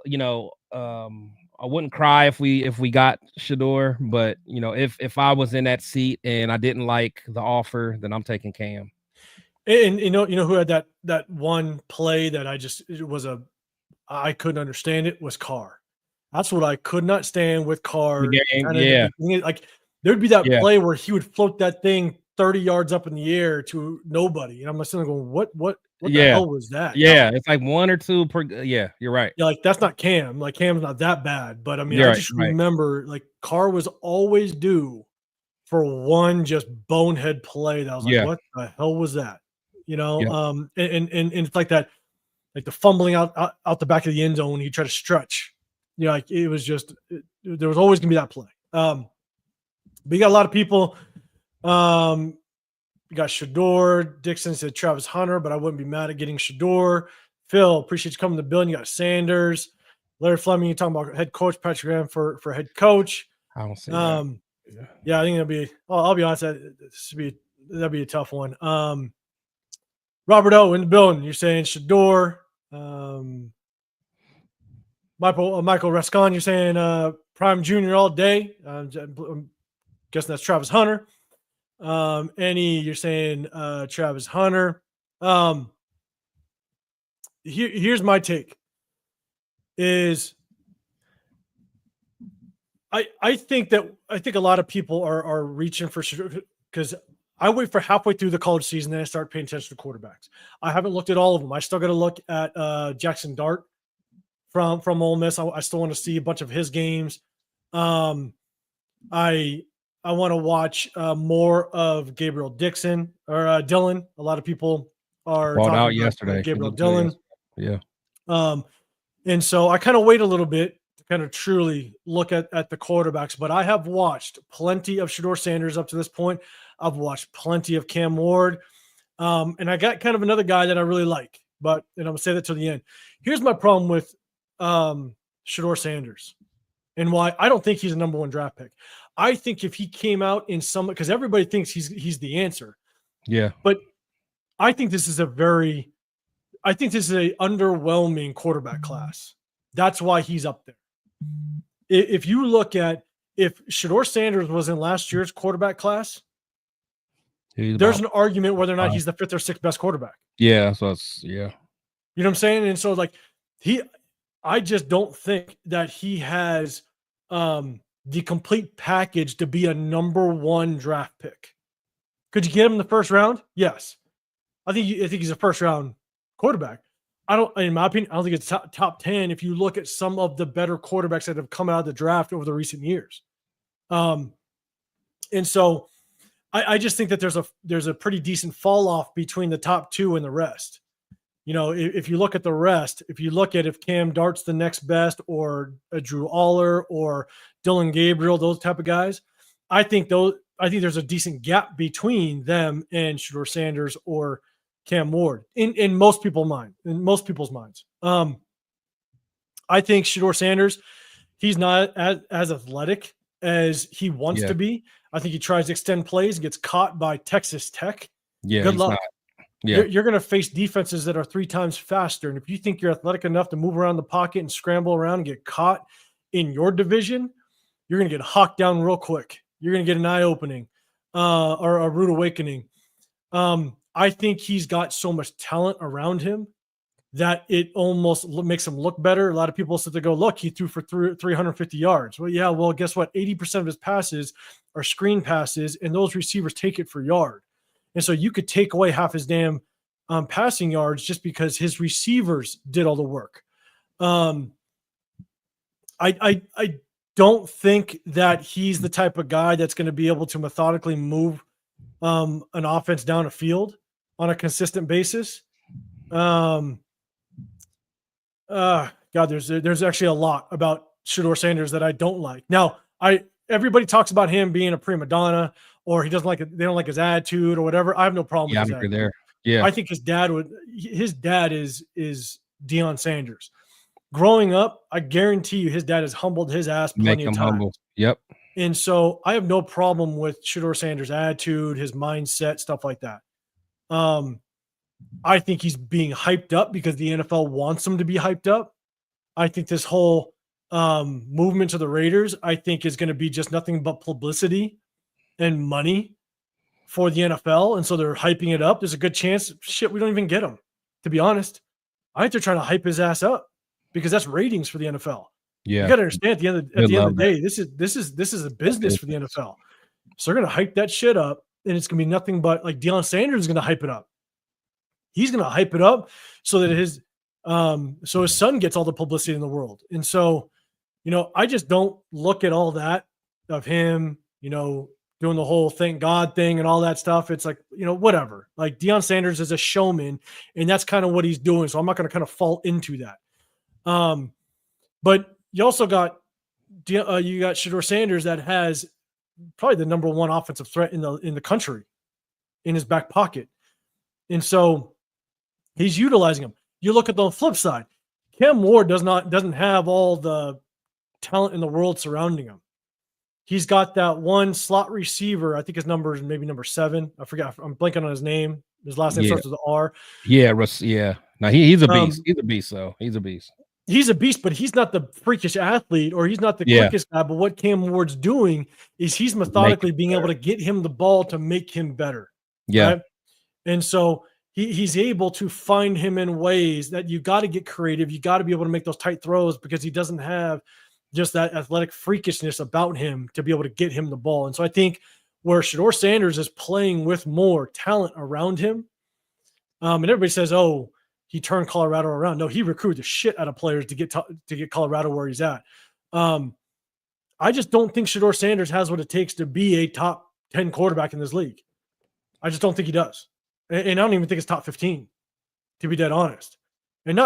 you know, I wouldn't cry if we got Shador, but you know, if I was in that seat and I didn't like the offer, then I'm taking Cam. And you know who had that one play that I couldn't understand it was Carr. That's what I could not stand with Carr. Yeah. Like there'd be that play where he would float that thing 30 yards up in the air to nobody. And I'm just sitting there going, what the hell was that? Yeah, it's like 1 or 2 per. Yeah, you're right. Yeah, like that's not Cam. Like Cam's not that bad. But I mean, You're I just remember like Carr was always due for one just bonehead play that I was like, what the hell was that? You know, and it's like that, like the fumbling out the back of the end zone when you try to stretch. You know, like it was just there was always gonna be that play. But you got a lot of people. You got Shador. Dixon said Travis Hunter, but I wouldn't be mad at getting Shador. Phil, appreciate you coming to the building. You got Sanders. Larry Fleming, you talking about head coach. Patrick Graham for head coach. I don't see that. Yeah, I think that'd be. I'll be honest, that'd be a tough one. Robert O in the building. You're saying Shador. Michael Rascon, you're saying Prime Junior all day. I'm guessing that's Travis Hunter. You're saying Travis Hunter. Here's my take. Is I think a lot of people are reaching for, because I wait for halfway through the college season, then I start paying attention to quarterbacks. I haven't looked at all of them. I still got to look at Jackson Dart from Ole Miss. I still want to see a bunch of his games. I want to watch more of Gabriel Dixon or Dillon. A lot of people are bought talking out about yesterday. Gabriel Dillon. Yeah. And so I kind of wait a little bit to kind of truly look at the quarterbacks, but I have watched plenty of Shedeur Sanders up to this point. I've watched plenty of Cam Ward. And I got kind of another guy that I really like, and I'm going to say that to the end. Here's my problem with Shedeur Sanders and why I don't think he's a number 1 draft pick. I think if he came out in some, because everybody thinks he's the answer. Yeah. But I think this is a underwhelming quarterback class. That's why he's up there. If you look at, if Shedeur Sanders was in last year's quarterback class, there's an argument whether or not he's the 5th or 6th best quarterback. Yeah. So it's, yeah. You know what I'm saying? And so like I just don't think that he has the complete package to be a number 1 draft pick. Could you get him in the first round? Yes. I think he's a first round quarterback. In my opinion, I don't think it's top 10 if you look at some of the better quarterbacks that have come out of the draft over the recent years. And so I just think that there's a pretty decent fall off between the top 2 and the rest. If you look at the rest, if Cam Dart's the next best, or a Drew Aller or Dylan Gabriel, those type of guys, I think there's a decent gap between them and Shedeur Sanders or Cam Ward in most people's minds. I think Shedeur Sanders, he's not as athletic as he wants to be. I think he tries to extend plays and gets caught by Texas Tech. Yeah. Good luck. Yeah. You're going to face defenses that are 3 times faster. And if you think you're athletic enough to move around the pocket and scramble around and get caught in your division, you're going to get hawked down real quick. You're going to get an eye opening or a rude awakening. I think he's got so much talent around him that it almost makes him look better. A lot of people sit there and go, look, he threw for 350 yards. Well, yeah, well, guess what? 80% of his passes are screen passes, and those receivers take it for yard. And so you could take away half his damn passing yards just because his receivers did all the work. I don't think that he's the type of guy that's going to be able to methodically move an offense down a field on a consistent basis. God, there's actually a lot about Shedeur Sanders that I don't like. Now, everybody talks about him being a prima donna, or they don't like his attitude or whatever. I have no problem with that. There. Yeah. I think his dad is Deion Sanders. Growing up, I guarantee you his dad has humbled his ass plenty of times. Humble. Yep. And so I have no problem with Shedeur Sanders' attitude, his mindset, stuff like that. I think he's being hyped up because the NFL wants him to be hyped up. I think this whole movement to the Raiders, I think, is going to be just nothing but publicity and money for the NFL. And so they're hyping it up. There's a good chance, we don't even get him, to be honest. I think they're trying to hype his ass up because that's ratings for the NFL. Yeah. You got to understand at the end of the day, this is a business for the NFL. So they're going to hype that shit up, and it's going to be nothing but, like, Deion Sanders is going to hype it up. He's going to hype it up so that his son gets all the publicity in the world. And so, I just don't look at all that of him, doing the whole thank God thing and all that stuff. It's like, whatever. Like, Deion Sanders is a showman, and that's kind of what he's doing. So I'm not going to kind of fall into that. But you also got Shedeur Sanders that has probably the number 1 offensive threat in the country in his back pocket. And so he's utilizing him. You look at the flip side. Cam Ward doesn't have all the talent in the world surrounding him. He's got that one slot receiver. I think his number is maybe number 7. I forgot. I'm blanking on his name. His last name starts with an R. Yeah, Russ. Yeah. No, he's a beast. He's a beast. So he's a beast. he's a beast, but he's not the freakish athlete or he's not the Yeah. quickest guy. But what Cam Ward's doing is he's methodically being able to get him the ball to make him better. Yeah. Right? And so he's able to find him in ways that you got to get creative. You got to be able to make those tight throws because he doesn't have just that athletic freakishness about him to be able to get him the ball. And so I think where Shedeur Sanders is playing with more talent around him, and everybody says, oh, he turned Colorado around. No, he recruited the shit out of players to get Colorado where he's at. I just don't think Shedeur Sanders has what it takes to be a top 10 quarterback in this league. I just don't think he does. And I don't even think it's top 15, to be dead honest. And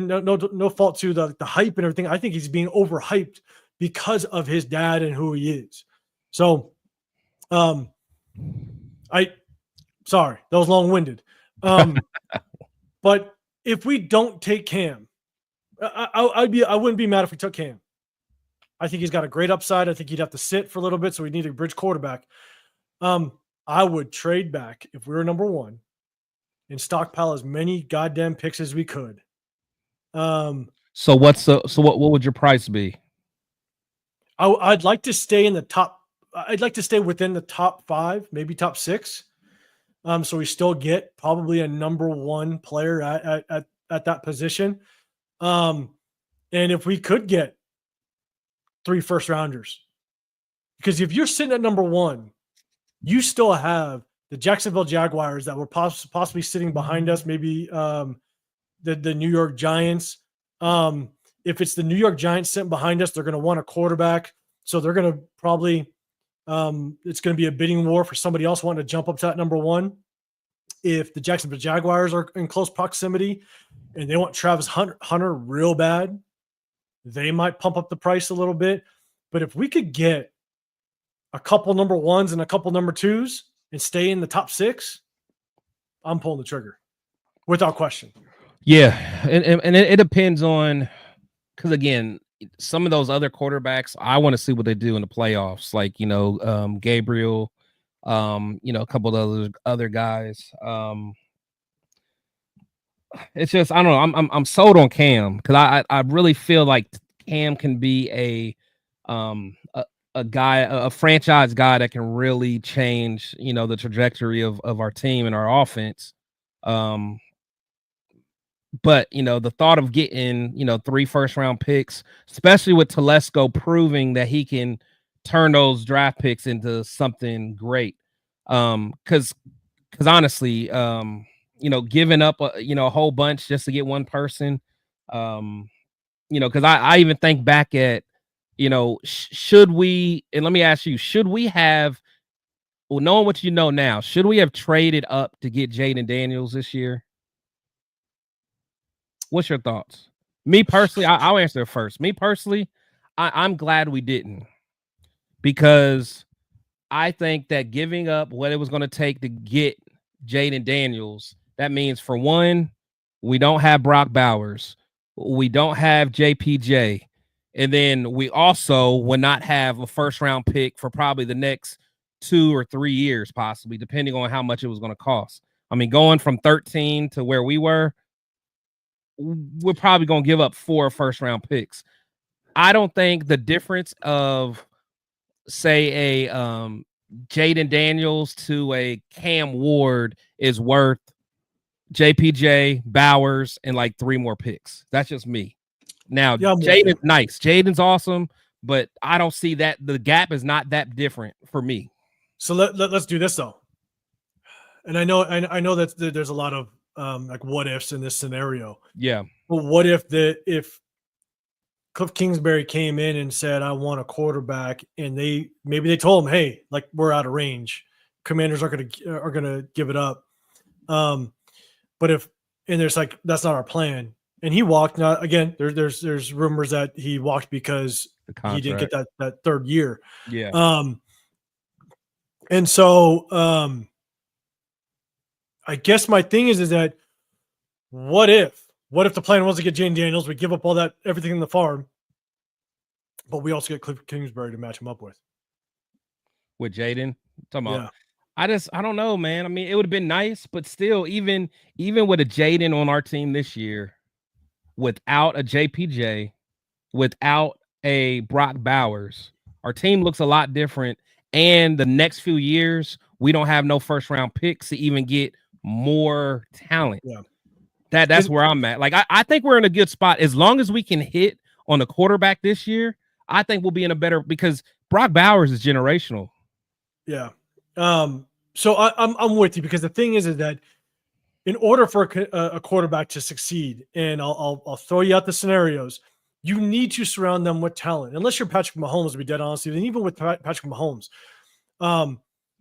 no fault to the hype and everything. I think he's being overhyped because of his dad and who he is. So, sorry, that was long-winded. But if we don't take Cam, I wouldn't be mad if we took Cam. I think he's got a great upside. I think he'd have to sit for a little bit, so we need a bridge quarterback. I would trade back if we were number one and stockpile as many goddamn picks as we could. So what would your price be? I'd like to stay in the top. I'd like to stay within the top 5, maybe top 6. So we still get probably a number one player at that position. And if we could get 3 first-rounders, because if you're sitting at number one, you still have the Jacksonville Jaguars that were possibly sitting behind us, maybe the New York Giants. If it's the New York Giants sitting behind us, they're going to want a quarterback. So they're going to probably it's going to be a bidding war for somebody else wanting to jump up to that number one. If the Jacksonville Jaguars are in close proximity and they want Travis Hunter real bad, they might pump up the price a little bit. But if we could get a couple number ones and a couple number twos and stay in the top 6, I'm pulling the trigger without question. Yeah. And it depends on, because again, some of those other quarterbacks, I want to see what they do in the playoffs. Like, Gabriel, a couple of other guys. It's just, I don't know. I'm sold on Cam because I really feel like Cam can be a guy, a franchise guy that can really change, the trajectory of our team and our offense. But the thought of getting 3 first-round picks, especially with Telesco proving that he can turn those draft picks into something great. Because honestly, giving up a whole bunch just to get one person, because I even think back at should we, and let me ask you, should we have, well, knowing what you know now, should we have traded up to get Jaden Daniels this year? What's your thoughts? Me personally, I'll answer it first. Me personally, I'm glad we didn't, because I think that giving up what it was going to take to get Jaden Daniels, that means, for one, we don't have Brock Bowers, we don't have JPJ, and then we also will not have a first-round pick for probably the next 2 or 3 years, possibly, depending on how much it was going to cost. I mean, going from 13 to where we were, we're probably going to give up 4 first-round picks. I don't think the difference of, say, a Jaden Daniels to a Cam Ward is worth JPJ, Bowers, and like 3 more picks. That's just me. Now, yeah, Jaden's nice. Jaden's awesome, but I don't see that the gap is not that different for me. So let's do this though. And I know that there's a lot of like what ifs in this scenario. Yeah. But what if Cliff Kingsbury came in and said, I want a quarterback, and maybe they told him, hey, like, we're out of range. Commanders are gonna give it up. But there's like, that's not our plan. And he walked. Now again, there's rumors that he walked because he didn't get that 3rd year. Yeah. And so I guess my thing is that what if the plan was to get Jaden Daniels, we give up everything in the farm, but we also get Cliff Kingsbury to match him up with Jaden? Talking about, yeah. I don't know, man. I mean, it would have been nice, but still, even with a Jaden on our team this year, without a JPJ, without a Brock Bowers, our team looks a lot different. And the next few years, we don't have no first round picks to even get more talent. Yeah. That's where I'm at. Like, I think we're in a good spot. As long as we can hit on the quarterback this year, I think we'll be in a better, because Brock Bowers is generational. Yeah. So I'm with you, because the thing is that in order for a quarterback to succeed, and I'll throw you out the scenarios, you need to surround them with talent. Unless you're Patrick Mahomes, to be dead honest, and even with Patrick Mahomes,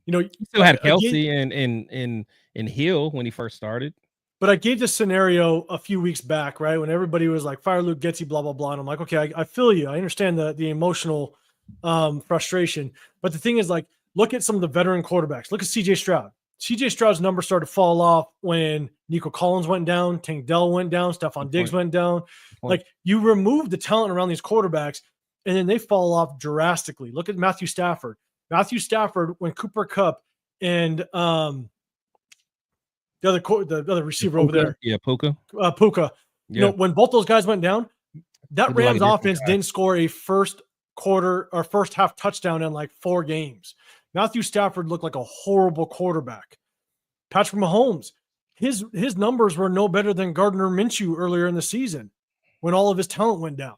he still had Kelsey and Hill when he first started. But I gave this scenario a few weeks back, right, when everybody was like, fire Luke Getsy, blah, blah, blah. And I'm like, okay, I feel you. I understand the emotional frustration. But the thing is, like, look at some of the veteran quarterbacks. Look at C.J. Stroud. C.J. Stroud's numbers started to fall off when Nico Collins went down, Tank Dell went down, Stephon Diggs went down. Like, you remove the talent around these quarterbacks, and then they fall off drastically. Look at Matthew Stafford. Matthew Stafford, when Cooper Kupp and the other receiver over there. Yeah, Puka. Puka. You know, when both those guys went down, that Rams offense didn't score a first quarter or first half touchdown in like 4 games. Matthew Stafford looked like a horrible quarterback. Patrick Mahomes, his numbers were no better than Gardner Minshew earlier in the season when all of his talent went down.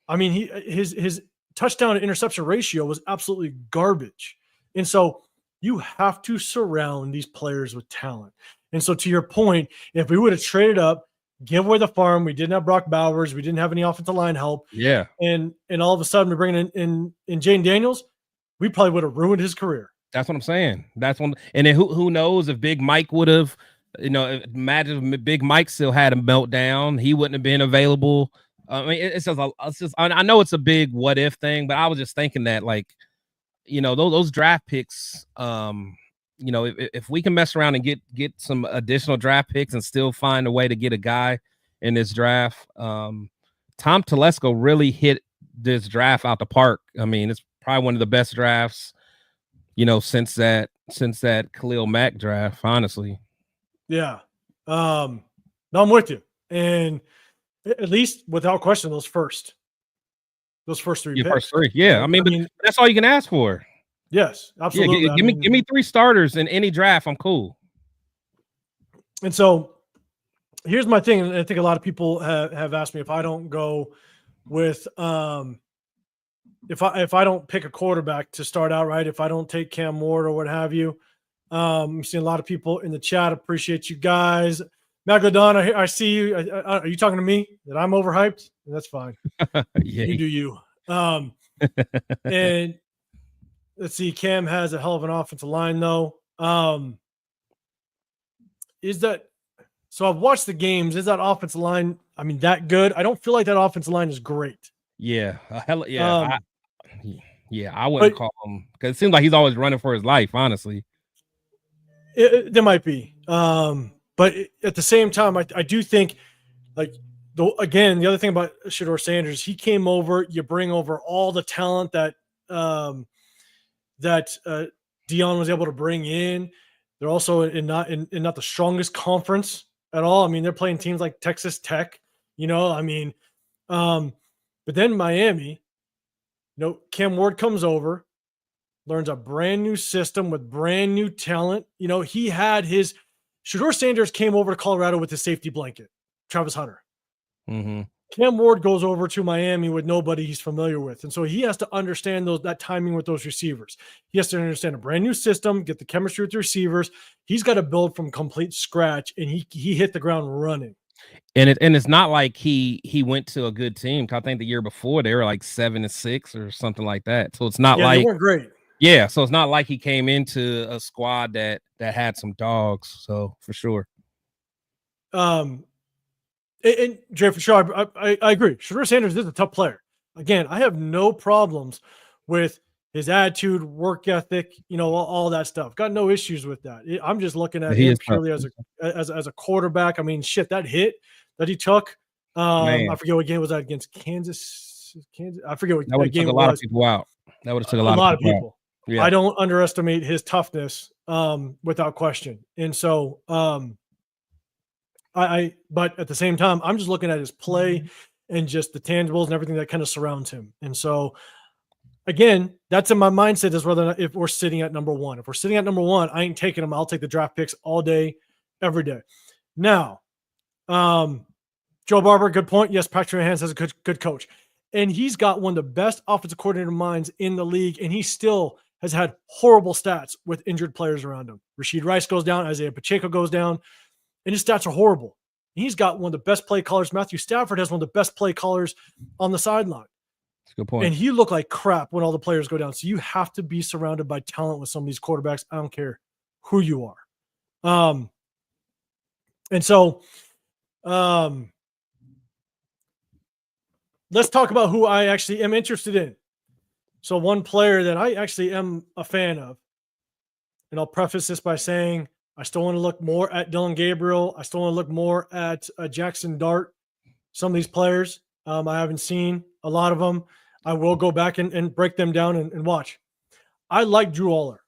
I mean, his touchdown to interception ratio was absolutely garbage. And so you have to surround these players with talent. And so, to your point, if we would have traded up, give away the farm, we didn't have Brock Bowers, we didn't have any offensive line help. Yeah. And all of a sudden we're bringing in Jane Daniels, we probably would have ruined his career. That's what I'm saying. That's one. And then who knows if Big Mike would have, imagine if Big Mike still had a meltdown, he wouldn't have been available. I mean, it's just I know it's a big what if thing, but I was just thinking that, like, those draft picks, if we can mess around and get some additional draft picks and still find a way to get a guy in this draft, Tom Telesco really hit this draft out the park. I mean, it's probably one of the best drafts, since that Khalil Mack draft, honestly. Yeah. No, I'm with you. And at least without question, those first 3 picks. First 3. Yeah. I mean, but that's all you can ask for. Yes, absolutely. Yeah, give me 3 starters in any draft. I'm cool. And so here's my thing. And I think a lot of people have asked me if I don't go with if I don't pick a quarterback to start out, right? If I don't take Cam Ward or what have you. I'm seeing a lot of people in the chat. Appreciate you guys. Megalodon, I see you. Are you talking to me that I'm overhyped? That's fine. Yeah. You do you. And let's see. Cam has a hell of an offensive line, though. Is that so? I've watched the games. Is that offensive line, I mean, that good? I don't feel like that offensive line is great. Yeah. I wouldn't call him, because it seems like he's always running for his life, honestly. There might be. But at the same time, I do think, like, again, the other thing about Shedeur Sanders, he came over. You bring over all the talent that Dion was able to bring in. They're also in not the strongest conference at all. I mean, they're playing teams like Texas Tech. I mean, but then Miami. Cam Ward comes over, learns a brand new system with brand new talent. He had his Shedeur Sanders came over to Colorado with his safety blanket, Travis Hunter. Mm-hmm. Cam Ward goes over to Miami with nobody he's familiar with. And so he has to understand that timing with those receivers. He has to understand a brand new system, get the chemistry with the receivers. He's got to build from complete scratch, and he hit the ground running. And it's not like he went to a good team. I think the year before they were like 7-6 or something like that. So it's not like they weren't great. Yeah, so it's not like he came into a squad that had some dogs. So for sure. And Jay, for sure, I agree. Shedeur Sanders is a tough player. Again, I have no problems with his attitude, work ethic, all that stuff. Got no issues with that. I'm just looking at him purely as a quarterback. I mean, shit, that hit that he took. I forget what game was that against Kansas. I forget what that game took a lot of people out. That would have took a lot of people. Yeah. I don't underestimate his toughness, without question. And so, But at the same time, I'm just looking at his play and just the tangibles and everything that kind of surrounds him. And so, again, that's in my mindset is whether or not if we're sitting at number one. If we're sitting at number one, I ain't taking him. I'll take the draft picks all day, every day. Now, Joe Barber, good point. Yes, Patrick Mahomes has a good coach. And he's got one of the best offensive coordinator minds in the league, and he still has had horrible stats with injured players around him. Rashid Rice goes down, Isaiah Pacheco goes down, and his stats are horrible. And he's got one of the best play callers. Matthew Stafford has one of the best play callers on the sideline. That's a good point. And he looked like crap when all the players go down. So you have to be surrounded by talent with some of these quarterbacks. I don't care who you are. And so let's talk about who I actually am interested in. So one player that I actually am a fan of, and I'll preface this by saying I still want to look more at Dylan Gabriel. I still want to look more at Jackson Dart. Some of these players I haven't seen a lot of them. I will go back and break them down and watch. I like Drew Aller.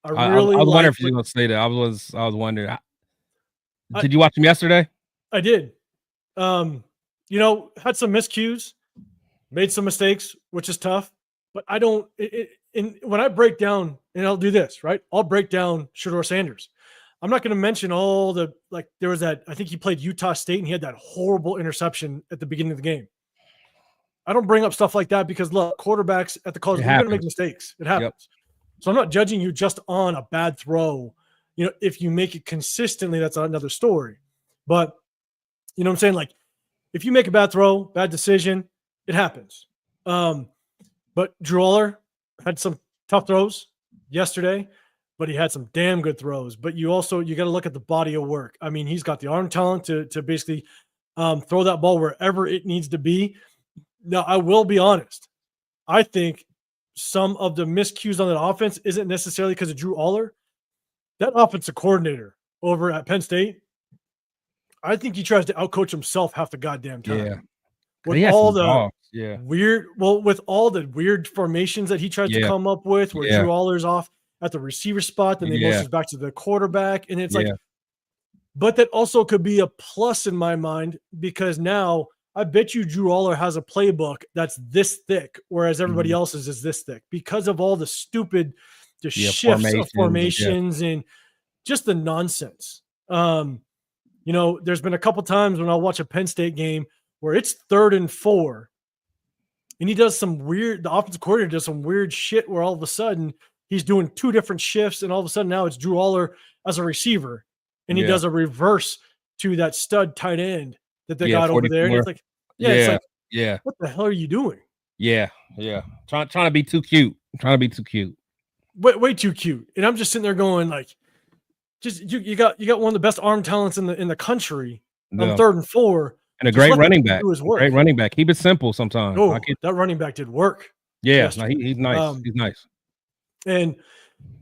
I was wondering if you were going to say that. I was wondering. Did you watch him yesterday? I did. Had some miscues, made some mistakes, which is tough. But I don't. When I break down, and I'll do this, right? I'll break down Shedeur Sanders. I'm not going to mention all the there was that. I think he played Utah State and he had that horrible interception at the beginning of the game. I don't bring up stuff like that because look, quarterbacks at the college, you're going to make mistakes. It happens. Yep. So I'm not judging you just on a bad throw. If you make it consistently, that's another story. But you know what I'm saying? Like, if you make a bad throw, bad decision, it happens. But Drew Aller had some tough throws yesterday, but he had some damn good throws. But you got to look at the body of work. I mean, he's got the arm talent to basically throw that ball wherever it needs to be. Now, I will be honest. I think some of the miscues on that offense isn't necessarily because of Drew Aller. That offensive coordinator over at Penn State, I think he tries to outcoach himself half the goddamn time. Yeah. With all the with all the weird formations that he tries to come up with, where Drew Aller's off at the receiver spot, then they motions back to the quarterback. And it's but that also could be a plus in my mind because now I bet you Drew Aller has a playbook that's this thick, whereas everybody else's is this thick because of all the stupid shifts of formations and just the nonsense. There's been a couple times when I'll watch a Penn State game where it's 3rd and 4 and he does the offensive coordinator does some weird shit where all of a sudden he's doing 2 different shifts and all of a sudden now it's Drew Aller as a receiver and he does a reverse to that stud tight end that they got over there. And it's like, what the hell are you doing? Yeah. Trying to be too cute. Way too cute. And I'm just sitting there going like, you got one of the best arm talents in the country on 3rd and 4. And a great running back. Great running back. Keep it simple sometimes. Oh, that running back did work. Yeah, he's nice. He's nice. And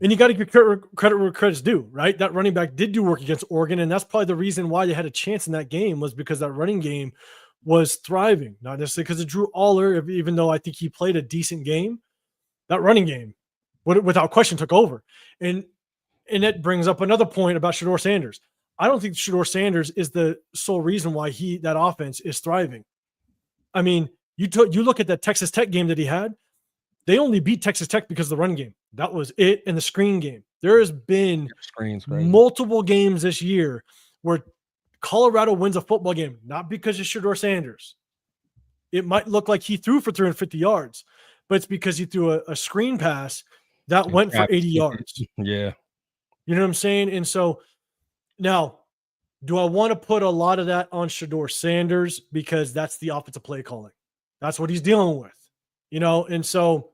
you got to give credit where credit's due, right? That running back did do work against Oregon, and that's probably the reason why they had a chance in that game was because that running game was thriving, not necessarily because of Drew Aller, even though I think he played a decent game. That running game, without question, took over. And that brings up another point about Shedeur Sanders. I don't think Shedeur Sanders is the sole reason why that offense is thriving. I mean, you look at that Texas Tech game that he had, they only beat Texas Tech because of the run game. That was it, and the screen game. There has been multiple games this year where Colorado wins a football game, not because of Shedeur Sanders. It might look like he threw for 350 yards, but it's because he threw a screen pass that went for 80 yards. Yeah. You know what I'm saying? And so now, do I want to put a lot of that on Shedeur Sanders because that's the offensive play calling? That's what he's dealing with, And so,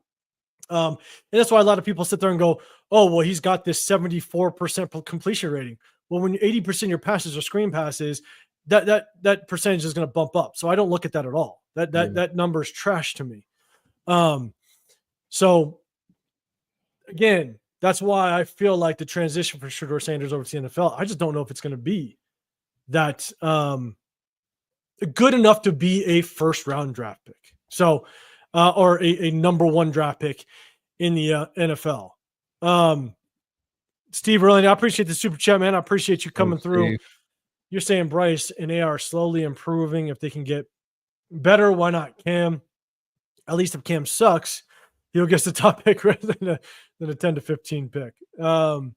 and that's why a lot of people sit there and go, "Oh, well, he's got this 74% completion rating." Well, when 80% of your passes are screen passes, that percentage is going to bump up. So I don't look at that at all. That number is trash to me. So again, that's why I feel like the transition for Shedeur Sanders over to the NFL, I just don't know if it's going to be that good enough to be a first-round draft pick. So, or a number 1 draft pick in the NFL. Steve Erling, I appreciate the super chat, man. I appreciate you coming through. you're saying Bryce and AR are slowly improving. If they can get better, why not Cam? At least if Cam sucks, he'll get the top pick rather than a 10 to 15 pick. That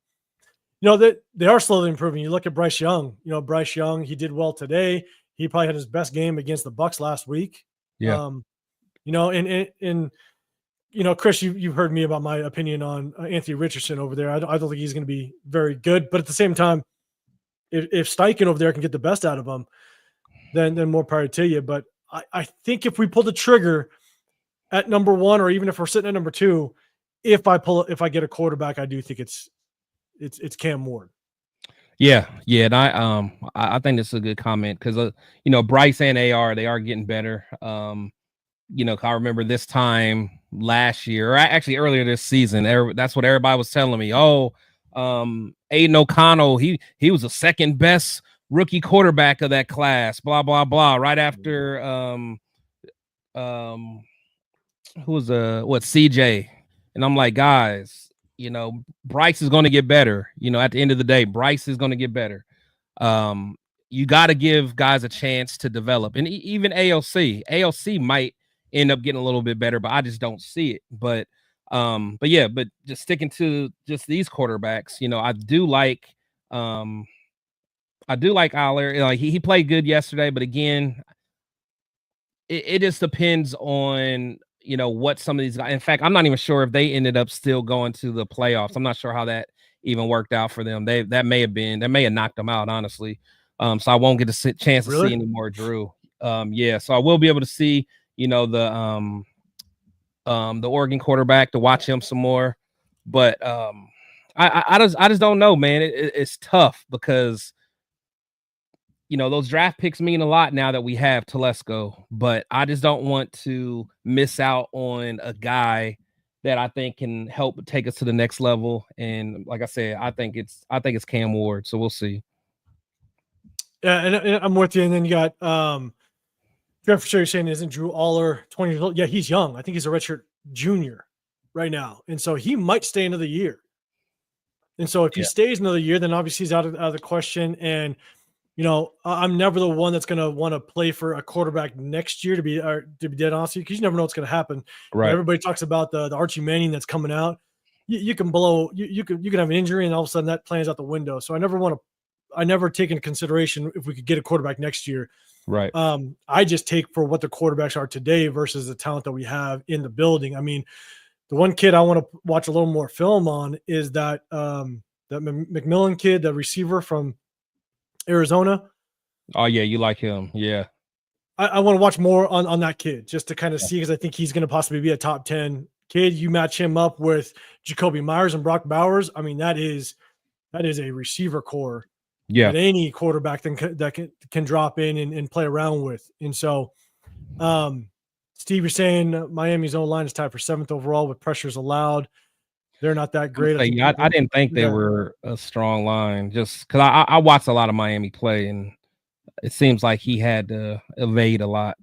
they are slowly improving. You look at Bryce Young. Bryce Young, he did well today. He probably had his best game against the Bucks last week. Yeah. Chris, you've heard me about my opinion on Anthony Richardson over there. I don't think he's going to be very good. But at the same time, if Steichen over there can get the best out of him, then more power to you. But I think if we pull the trigger at number one, or even if we're sitting at number two, if I get a quarterback, I do think it's Cam Ward. Yeah, and I think that's a good comment because Bryce and AR, they are getting better. I remember this time last year, or actually earlier this season, that's what everybody was telling me. Oh, Aiden O'Connell, he was the second best rookie quarterback of that class. Blah blah blah. Right after who was CJ, and I'm like, guys, Bryce is going to get better. At the end of the day, Bryce is going to get better. You got to give guys a chance to develop, and even AOC might end up getting a little bit better, but I just don't see it. But just sticking to just these quarterbacks, I do like Aller. Like he played good yesterday, but again, it just depends on what some of these guys. In fact, I'm not even sure if they ended up still going to the playoffs. I'm not sure how that even worked out for them. That may have knocked them out, honestly. So I won't get a chance to see any more Drew. So I will be able to see the Oregon quarterback, to watch him some more. But I just don't know, man. It's tough because those draft picks mean a lot now that we have Telesco, but I just don't want to miss out on a guy that I think can help take us to the next level. And like I said, I think it's Cam Ward. So we'll see. Yeah, and I'm with you. And then you got Jeff, for sure, you're saying isn't Drew Aller 20 years old? Yeah, he's young. I think he's a redshirt junior right now, and so he might stay another year. And so if he stays another year, then obviously he's out of the question. And I'm never the one that's going to want to play for a quarterback next year, to be dead honest, because you never know what's going to happen. Right. Everybody talks about the Archie Manning that's coming out. You can have an injury, and all of a sudden that plan's out the window. So I never take into consideration if we could get a quarterback next year. Right. I just take for what the quarterbacks are today versus the talent that we have in the building. I mean, the one kid I want to watch a little more film on is that McMillan kid, the receiver from Arizona. Oh yeah, you like him? Yeah. I want to watch more on that kid just to kind of see, because I think he's going to possibly be a top 10 kid. You match him up with Jacoby Myers and Brock Bowers. I mean, that is a receiver core. Yeah. That any quarterback that can drop in and play around with. And so, Steve, you're saying Miami's own line is tied for 7th overall with pressures allowed. They're not that great. I didn't think they were a strong line, just because I watched a lot of Miami play, and it seems like he had to evade a lot.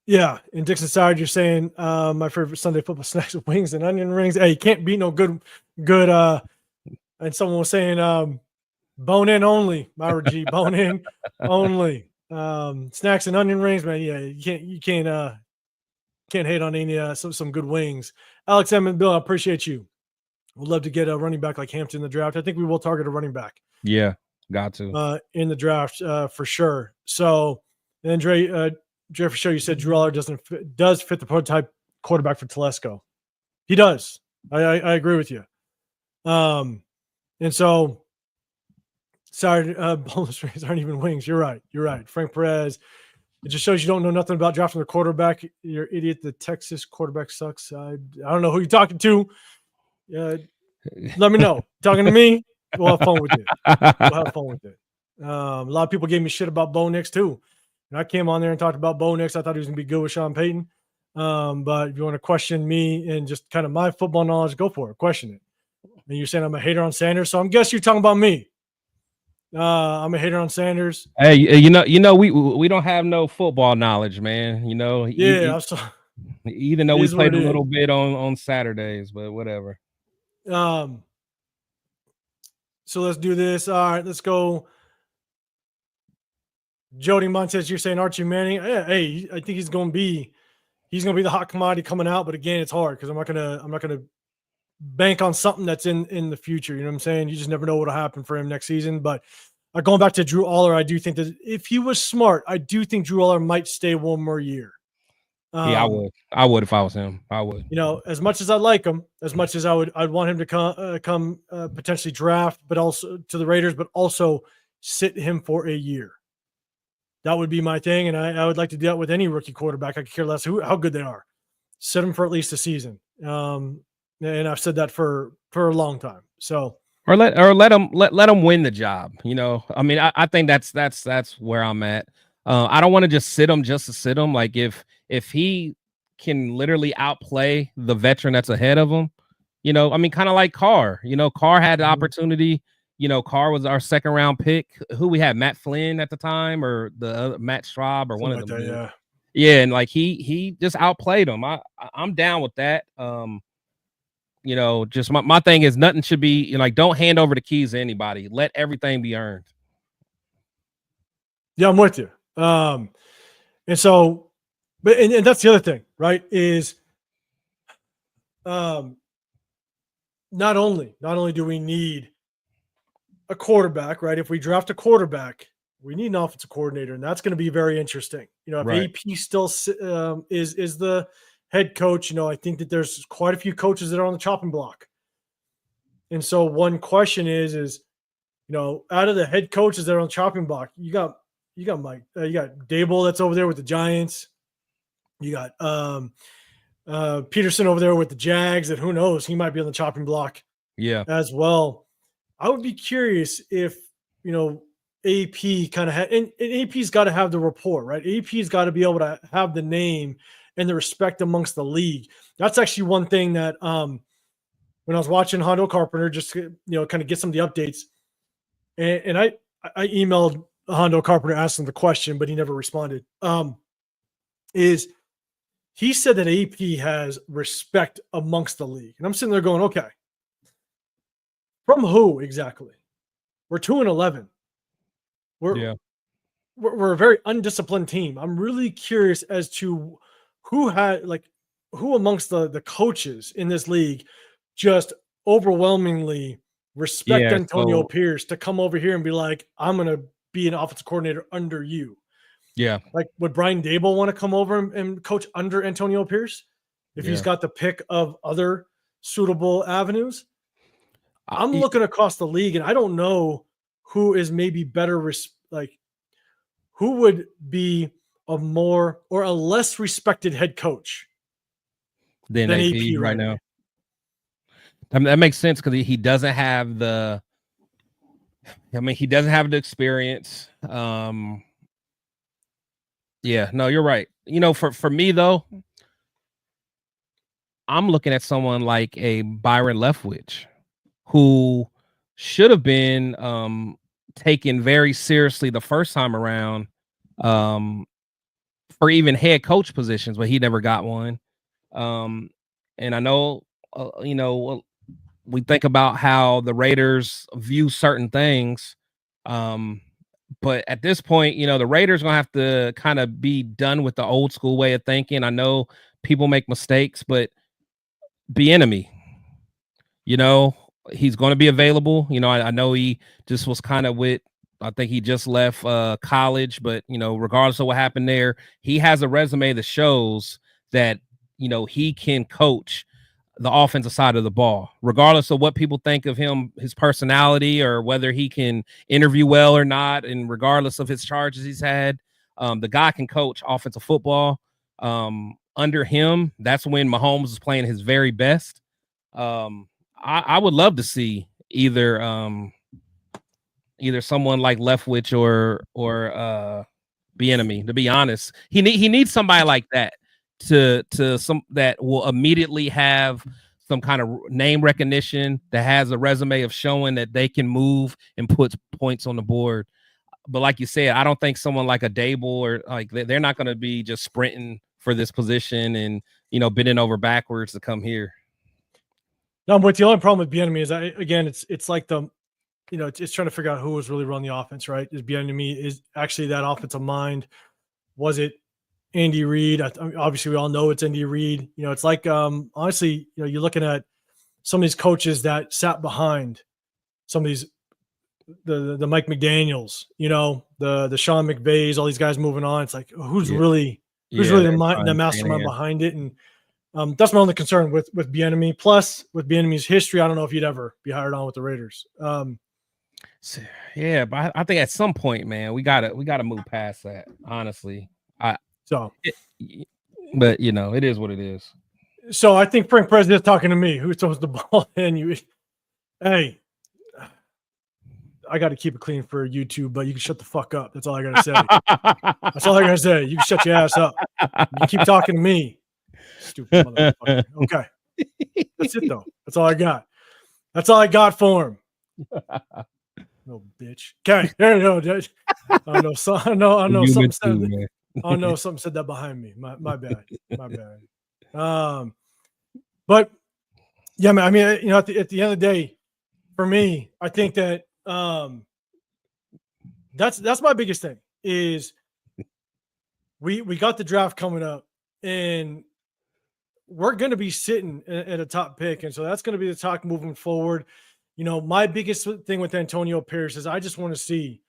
Yeah. And Dixon Side, you're saying my favorite Sunday football snacks with wings and onion rings. Hey, you can't beat no good. And someone was saying bone in only, Myra G, bone in only. Snacks and onion rings, man. Yeah, you can't hate on any some good wings. Alex M and Bill, I appreciate you. We'd love to get a running back like Hampton in the draft. I think we will target a running back. Yeah, got to in the draft for sure. So, and then Dre, for sure, you said Drew Aller does fit the prototype quarterback for Telesco. He does. I agree with you. And so, sorry, boneless rings aren't even wings. You're right. Frank Perez. It just shows you don't know nothing about drafting the quarterback. You're an idiot. The Texas quarterback sucks. I don't know who you're talking to. Let me know. Talking to me, we'll have fun with it. A lot of people gave me shit about Bo Nix too. And I came on there and talked about Bo Nix. I thought he was going to be good with Sean Payton. But if you want to question me and just kind of my football knowledge, go for it. Question it. And you're saying I'm a hater on Sanders. So I'm guessing you're talking about me. I'm a hater on Sanders. Hey, we don't have no football knowledge, man. Yeah. Even though we played a little bit on Saturdays, but whatever. So let's do this. All right, let's go. Jody Montez, you're saying Archie Manning. Hey, I think he's going to be the hot commodity coming out. But again, it's hard because I'm not gonna bank on something that's in the future. You know what I'm saying? You just never know what'll happen for him next season. But going back to Drew Aller, I do think that if he was smart, I do think Drew Aller might stay one more year. Yeah, I would if I was him. I would. You know, as much as I like him, as much as I'd want him to come potentially draft, but also to the Raiders, but also sit him for a year. That would be my thing, and I would like to do that with any rookie quarterback. I could care less how good they are. Sit them for at least a season. And I've said that for a long time. So or let them win the job. You know, I mean, I think that's where I'm at. I don't want to just sit him just to sit him. Like if he can literally outplay the veteran that's ahead of him, you know, I mean, kind of like Carr. You know, Carr had the opportunity. You know, Carr was our second round pick. Who we had, Matt Flynn at the time, or the other, Matt Straub, or one of them. Yeah. Yeah, and like he just outplayed him. I'm down with that. You know, just my thing is nothing should be, you know, like, don't hand over the keys to anybody. Let everything be earned. Yeah, I'm with you. And so, but and that's the other thing, right? Is not only do we need a quarterback, right? If we draft a quarterback, we need an offensive coordinator, and that's going to be very interesting. You know, if Right. AP still is the head coach, you know, I think that there's quite a few coaches that are on the chopping block. And so one question is, you know, out of the head coaches that are on the chopping block, you got Mike, you got Dable that's over there with the Giants. You got Peterson over there with the Jags, and who knows, he might be on the chopping block as well. I would be curious if, you know, AP kind of had, and AP's got to have the rapport, right? AP's got to be able to have the name and the respect amongst the league. That's actually one thing that when I was watching Hondo Carpenter, just, you know, kind of get some of the updates, and I emailed Hondo Carpenter, asked him the question, but he never responded. Is he said that AP has respect amongst the league, and I'm sitting there going, okay, from who exactly? We're 2-11. We're a very undisciplined team. I'm really curious as to who amongst the coaches in this league just overwhelmingly respect Antonio Pierce to come over here and be like, I'm going to be an offensive coordinator under you. Yeah. Like, would Brian Dable want to come over and coach under Antonio Pierce if he's got the pick of other suitable avenues? I'm looking across the league, and I don't know who is maybe better, who would be a more or a less respected head coach than AP right now. I mean, that makes sense because he doesn't have the. I mean, he doesn't have the experience. Yeah, no, you're right. You know, for me though, I'm looking at someone like a Byron Leftwich, who should have been taken very seriously the first time around for even head coach positions, but he never got one. And I know, you know, we think about how the Raiders view certain things. But at this point, you know, the Raiders going to have to kind of be done with the old school way of thinking. I know people make mistakes, but Bieniemy, you know, he's going to be available. You know, I know he just was kind of I think he just left college, but, you know, regardless of what happened there, he has a resume that shows that, you know, he can coach the offensive side of the ball, regardless of what people think of him, his personality, or whether he can interview well or not. And regardless of his charges he's had, the guy can coach offensive football. Under him, that's when Mahomes is playing his very best. I would love to see either someone like Leftwich or Bieniemy. To be honest, he needs somebody like that to some that will immediately have some kind of name recognition, that has a resume of showing that they can move and put points on the board. But like you said, I don't think someone like a Dable, or like, they're not going to be just sprinting for this position and, you know, bending over backwards to come here. No, but the only problem with Bieniemy is, again, it's like it's trying to figure out who was really running the offense, right? Is Bieniemy is actually that offensive mind? Was it Andy Reid? Obviously, we all know it's Andy Reid. It's like honestly, you're looking at some of these coaches that sat behind some of these the Mike McDaniels, the Sean McVays, all these guys moving on. It's like who's really the mastermind behind it, and that's my only concern with Bieniemy. Plus, with Bieniemy's history, I don't know if he'd ever be hired on with the Raiders. Yeah, but I think at some point, man, we gotta move past that. Honestly, but it is what it is. So I think Frank President's talking to me. Who throws the ball in? Hey, I got to keep it clean for YouTube, but you can shut the fuck up. That's all I got to say. That's all I got to say. You can shut your ass up. You keep talking to me. Stupid motherfucker. Okay. That's it, though. That's all I got. That's all I got for him. No bitch. Okay. There you go. I know something said that. Oh no, something said that behind me. My bad. My bad. But yeah, man, I mean, at the end of the day, for me, I think that that's my biggest thing is we got the draft coming up and we're going to be sitting at a top pick. And so that's going to be the talk moving forward. My biggest thing with Antonio Pierce is I just want to see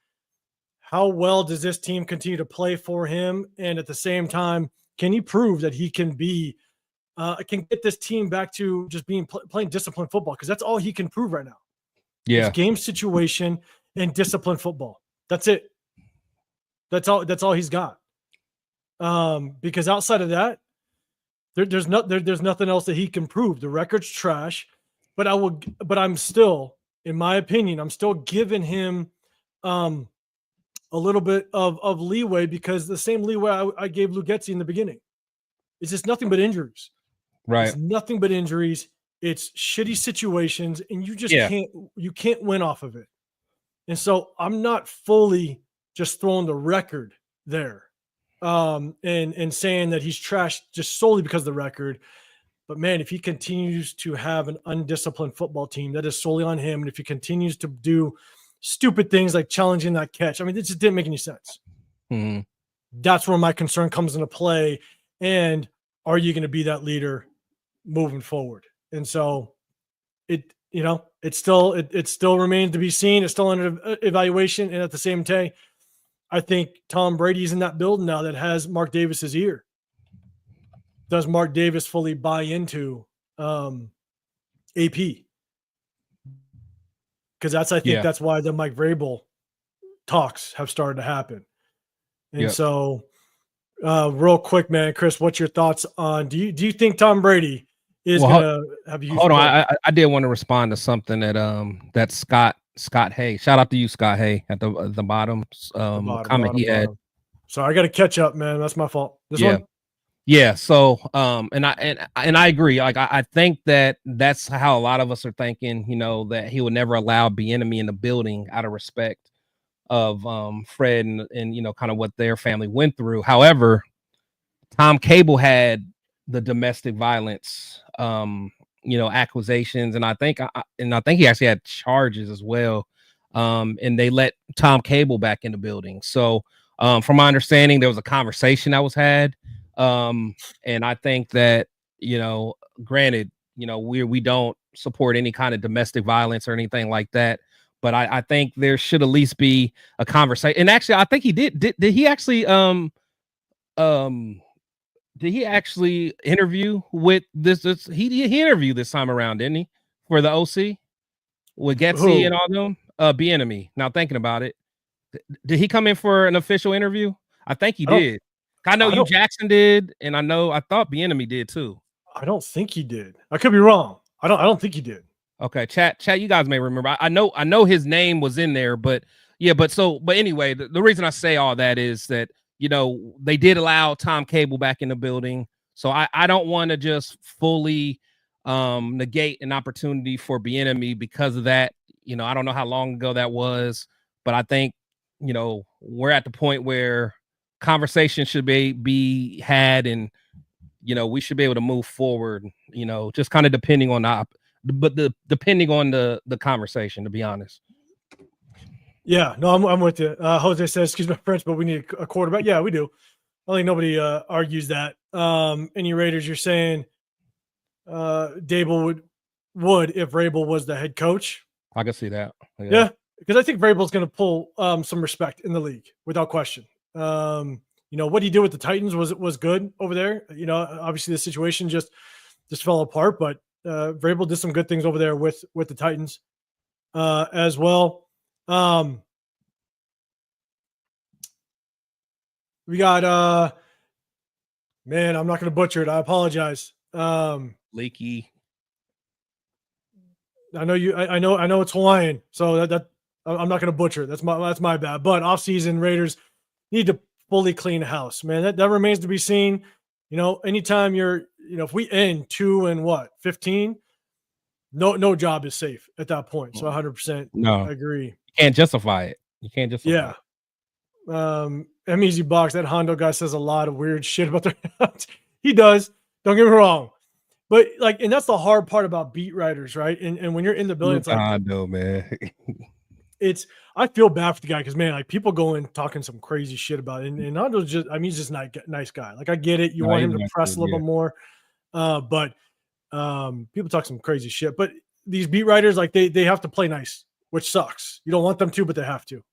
how well does this team continue to play for him. And at the same time, can he prove that he can get this team back to just playing disciplined football? Because that's all he can prove right now. Yeah. It's game situation and disciplined football. That's it. That's all he's got. Because outside of that, there's nothing else that he can prove. The record's trash, but I'm still, in my opinion, I'm still giving him a little bit of leeway, because the same leeway I gave Lugetzi in the beginning. It's just nothing but injuries. Right. It's nothing but injuries. It's shitty situations, and you just can't win off of it. And so I'm not fully just throwing the record there and saying that he's trashed just solely because of the record. But man, if he continues to have an undisciplined football team, that is solely on him. And if he continues to do stupid things like challenging that catch, I mean, it just didn't make any sense. Mm-hmm. That's where my concern comes into play. And are you going to be that leader moving forward? And so it still remains to be seen. It's still under evaluation. And at the same time, I think Tom Brady's in that building now that has Mark Davis's ear. Does Mark Davis fully buy into AP? Because I think that's why the Mike Vrabel talks have started to happen. And so real quick, man, Chris, what's your thoughts on, do you think Tom Brady is going to have a huge hold on. I did want to respond to something that Scott Hay, shout out to you, Scott Hay, at the bottom comment he had. So I got to catch up, man. That's my fault. This one? Yeah. So, and I agree. Like, I think that's how a lot of us are thinking, that he would never allow Bieniemy in the building out of respect of Fred and kind of what their family went through. However, Tom Cable had the domestic violence, accusations, and I think he actually had charges as well. And they let Tom Cable back in the building. So, from my understanding, there was a conversation that was had. And I think that, granted, we don't support any kind of domestic violence or anything like that. But I think there should at least be a conversation. And actually, I think he did. Did he actually interview with this? He interviewed this time around, didn't he? For the OC with Getsy and all them? Bieniemy. Now thinking about it, did he come in for an official interview? I think he did. I know Hugh Jackson did, and I thought Bieniemy did too. I don't think he did. I could be wrong. I don't think he did. Okay, chat. You guys may remember. I know his name was in there, but anyway, the reason I say all that is that they did allow Tom Cable back in the building, so I don't want to just fully negate an opportunity for Bieniemy because of that. I don't know how long ago that was, but I think we're at the point where conversation should be had, and we should be able to move forward. Just kind of depending on the conversation, to be honest. Yeah, no, I'm with you. Jose says, excuse my French, but we need a quarterback. Yeah, we do. I think nobody argues that. Any Raiders, you're saying Dable would if Vrabel was the head coach. I can see that. Yeah, because I think Vrabel's going to pull some respect in the league without question. What he did with the Titans was good over there. Obviously the situation just fell apart, but Vrabel did some good things over there with the Titans as well. We got man, I'm not going to butcher it. I apologize. Leaky. I know you. I know it's Hawaiian, so that I'm not going to butcher it. That's my bad. But offseason Raiders need to fully clean the house, man. That remains to be seen. Anytime if we end 2-15, no job is safe at that point. So 100% agree. You can't justify it. Yeah. Easy Box, that Hondo guy says a lot of weird shit about their he does. Don't get me wrong. But and that's the hard part about beat writers, right? And when you're in the building, it's like Hondo, man. I feel bad for the guy because man, people go in talking some crazy shit about it. And Hondo's he's just a nice guy. I get it. You want him to press a little bit more. But people talk some crazy shit. But these beat writers, they have to play nice, which sucks. You don't want them to, but they have to.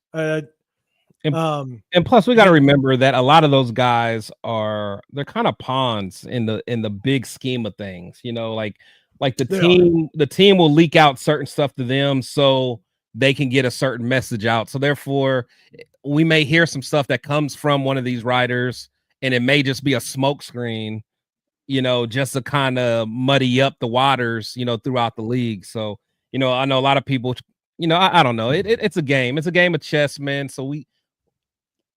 And plus, we got to remember that a lot of those guys they're kind of pawns in the big scheme of things. The team will leak out certain stuff to them so they can get a certain message out. So therefore, we may hear some stuff that comes from one of these writers, and it may just be a smokescreen, just to kind of muddy up the waters, throughout the league. So, I know a lot of people, I don't know. It's a game. It's a game of chess, man. So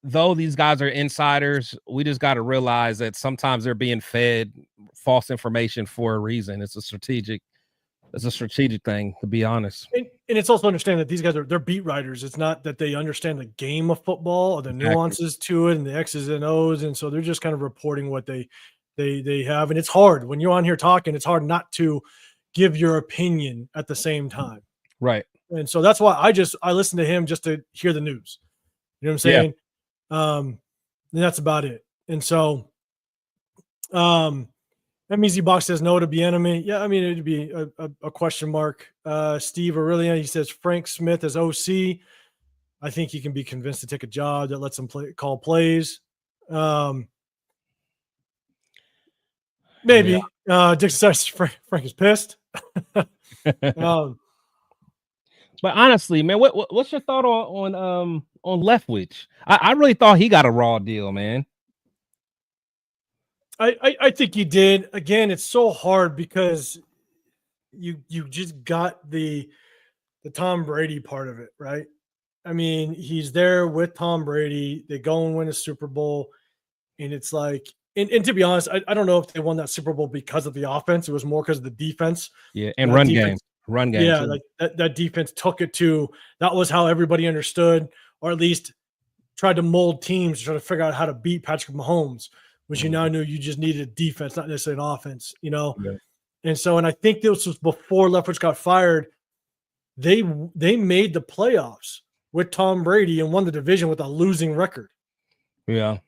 though these guys are insiders, we just got to realize that sometimes they're being fed false information for a reason. It's a strategic thing, to be honest. And it's also understand that these guys they're beat writers. It's not that they understand the game of football or the nuances to it and the X's and O's. And so they're just kind of reporting what they have. And it's hard when you're on here talking, it's hard not to give your opinion at the same time. Right. And so that's why I listen to him just to hear the news. You know what I'm saying? Yeah. And that's about it. And so, Easy Box says no to Bieniemy. Yeah, I mean, it'd be a question mark. Steve Aurelian, he says Frank Smith as OC. I think he can be convinced to take a job that lets him call plays. Maybe. Yeah. Dixon says Frank is pissed. But honestly, man, what's your thought on Leftwich? I really thought he got a raw deal, man. I think you did. Again, it's so hard because you just got the Tom Brady part of it, right? I mean, he's there with Tom Brady. They go and win a Super Bowl, and it's like, and to be honest, I don't know if they won that Super Bowl because of the offense. It was more because of the defense. Yeah, and run game. Yeah, too. like that defense took it to. That was how everybody understood, or at least tried to mold teams to try to figure out how to beat Patrick Mahomes. Which you now knew you just needed a defense, not necessarily an offense, Yeah. And so, and I think this was before Leftwich got fired. They made the playoffs with Tom Brady and won the division with a losing record. Yeah.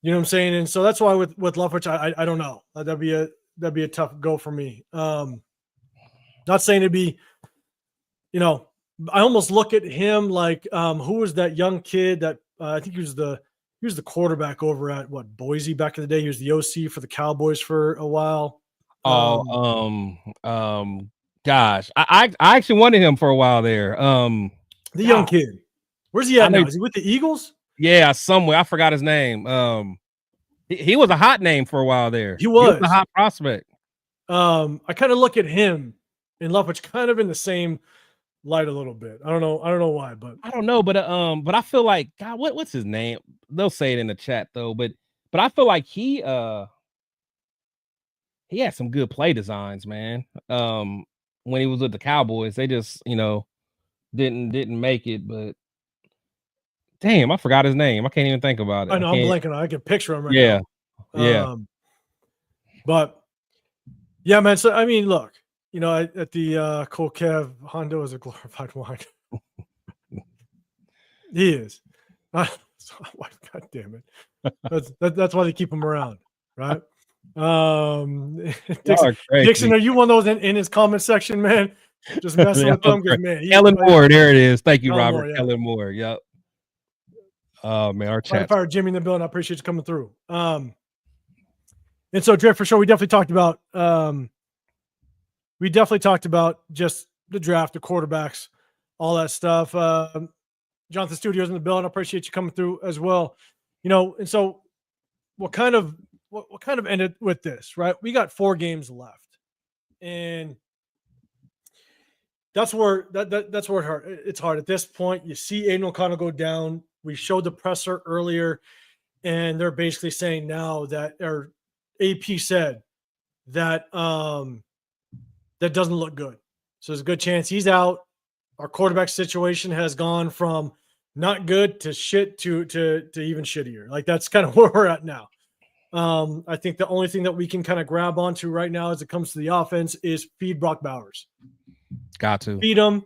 You know what I'm saying? And so that's why with Leftwich, I don't know. That'd be a tough go for me. Not saying it'd be, I almost look at him like who was that young kid that I think he was the quarterback over at Boise back in the day. He was the OC for the Cowboys for a while. Gosh, I actually wanted him for a while there. The young kid. Where's he at now? Is he with the Eagles? Yeah, somewhere. I forgot his name. He was a hot name for a while there. He was a hot prospect. I kind of look at him and Leftwich kind of in the same light a little bit. I don't know why, but I don't know, but I feel like God, what's his name? They'll say it in the chat though, but I feel like he had some good play designs, man. When he was with the Cowboys, they just didn't make it. But damn, I forgot his name. I can't even think about it. I know I'm blanking. I can picture him right now. Yeah. But yeah, man. So I mean, look. At the Cool Kev, Hondo is a glorified wine. He is. God damn it. That's why they keep him around, right? Dixon, Dixon, are you one of those in his comment section, man? Just messing with them, because man, Ellen Moore, there it is. Thank you, Robert. Moore, Ellen Moore. Yep. Oh man, our chat. Fire Jimmy in the building. I appreciate you coming through. And so, Dre, for sure, we definitely talked about just the draft, the quarterbacks, all that stuff. Jonathan Studios in the building. I appreciate you coming through as well. And so what kind of ended with this, right? We got 4 games left, and that's where that's where it hurt. It's hard at this point. You see Aiden O'Connell go down. We showed the presser earlier, and they're basically saying now that, or AP said that that doesn't look good. So there's a good chance he's out. Our quarterback situation has gone from not good to shit to even shittier. Like, that's kind of where we're at now. I think the only thing that we can kind of grab onto right now as it comes to the offense is feed Brock Bowers. Got to feed him,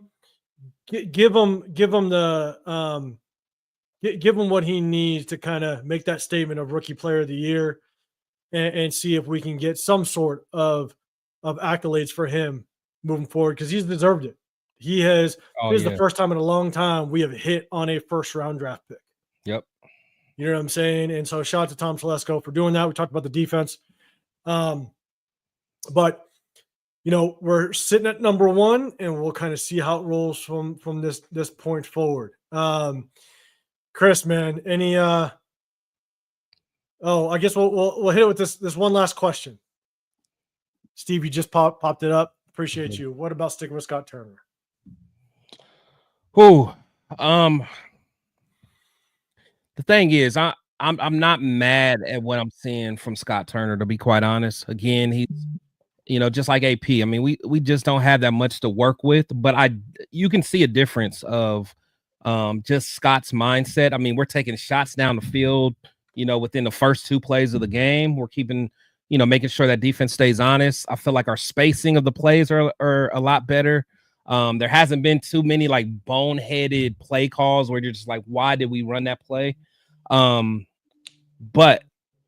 give him what he needs to kind of make that statement of Rookie Player of the Year, and see if we can get some sort of accolades for him moving forward, because he's deserved it. He has. This is the first time in a long time we have hit on a first-round draft pick. Yep. You know what I'm saying? And so shout out to Tom Telesco for doing that. We talked about the defense. But, we're sitting at number 1, and we'll kind of see how it rolls from this point forward. Chris, man, any I guess we'll hit it with this one last question. Steve, you just popped it up. Appreciate you. What about sticking with Scott Turner? The thing is, I'm not mad at what I'm seeing from Scott Turner, to be quite honest. Again, he's just like AP. I mean, we just don't have that much to work with, but you can see a difference of just Scott's mindset. I mean, we're taking shots down the field, within the first 2 plays of the game. We're keeping, making sure that defense stays honest. I feel like our spacing of the plays are a lot better. There hasn't been too many like boneheaded play calls where you're just like, why did we run that play? But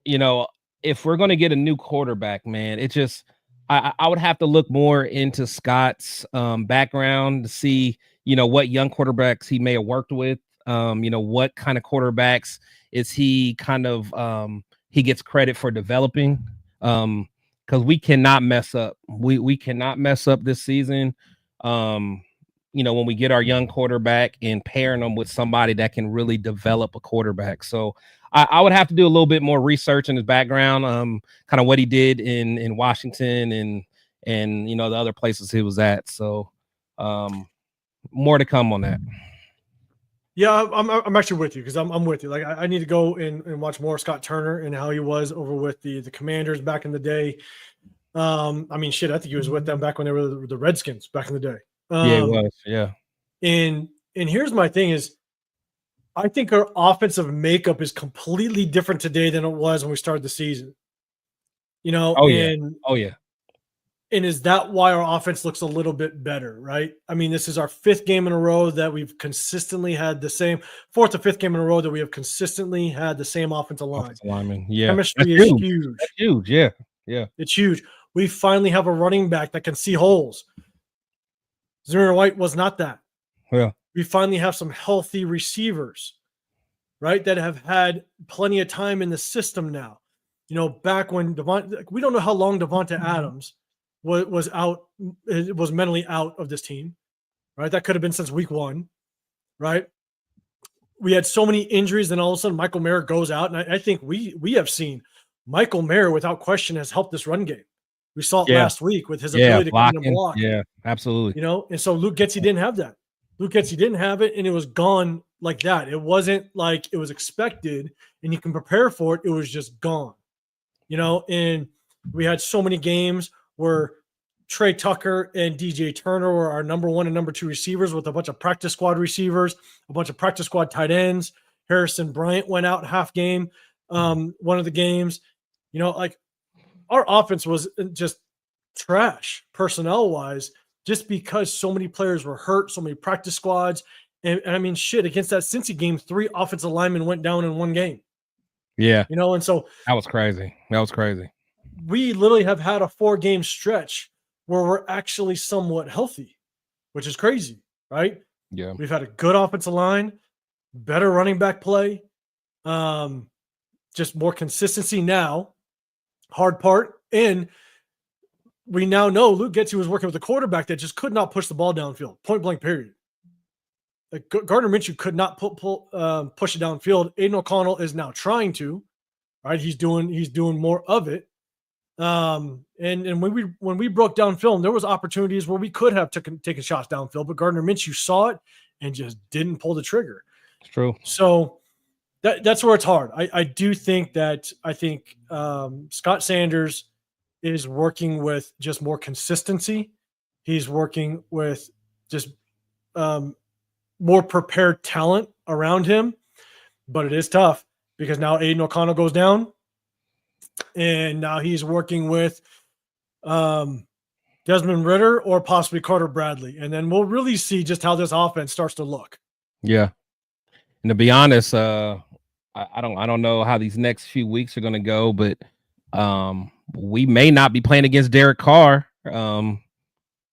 if we're going to get a new quarterback, man, it just, I would have to look more into Scott's background to see, what young quarterbacks he may have worked with. What kind of quarterbacks is he kind of he gets credit for developing, because we cannot mess up. We cannot mess up this season. When we get our young quarterback and pairing them with somebody that can really develop a quarterback. So I would have to do a little bit more research in his background, kind of what he did in Washington and the other places he was at. So more to come on that. Yeah, I'm actually with you, because I'm with you. Like, I need to go and watch more Scott Turner and how he was over with the Commanders back in the day. I mean, shit, I think he was with them back when they were the Redskins back in the day. Yeah, it was. Yeah. And here's my thing is, I think our offensive makeup is completely different today than it was when we started the season. Oh yeah. And is that why our offense looks a little bit better, right? I mean, this is our 5th game in a row that we've consistently had the same 4th or 5th game in a row that we have consistently had the same offensive line. Offensive lineman. Yeah. Chemistry is huge. That's huge. Yeah. Yeah. It's huge. We finally have a running back that can see holes. Zamir White was not that. Yeah. We finally have some healthy receivers, right, that have had plenty of time in the system now. Back when we don't know how long Devonta Adams was out, was mentally out of this team, right? That could have been since week 1, right? We had so many injuries, and all of a sudden Michael Mayer goes out, and I think we have seen Michael Mayer, without question, has helped this run game. We saw it last week with his ability to come in and block. Yeah, absolutely. And so Luke Getsy didn't have that. Luke Getsy didn't have it, and it was gone like that. It wasn't like it was expected, and you can prepare for it. It was just gone. And we had so many games where Trey Tucker and DJ Turner were our number 1 and number 2 receivers, with a bunch of practice squad receivers, a bunch of practice squad tight ends. Harrison Bryant went out half game, one of the games. Like, our offense was just trash personnel-wise, just because so many players were hurt, so many practice squads, And I mean, shit, against that Cincy game, 3 offensive linemen went down in one game, Yeah, and so that was crazy. we literally have had a 4-game stretch where we're actually somewhat healthy, which is crazy, right? Yeah. We've had a good offensive line, better running back play, just more consistency now. Hard part, and we now know Luke Getsy was working with a quarterback that just could not push the ball downfield, point blank, period. Like Gardner Minshew could not push it downfield. Aiden O'Connell is now trying to, right? He's doing more of it. And when we broke down film, there was opportunities where we could have taken shots downfield, but Gardner Minshew saw it and just didn't pull the trigger. It's true. So that's where it's hard. I do think Scott Sanders is working with just more consistency. He's working with just more prepared talent around him, but it is tough because now Aiden O'Connell goes down, and now he's working with Desmond Ridder or possibly Carter Bradley, and then we'll really see just how this offense starts to look. Yeah, and to be honest, I don't know how these next few weeks are going to go, but we may not be playing against Derek Carr by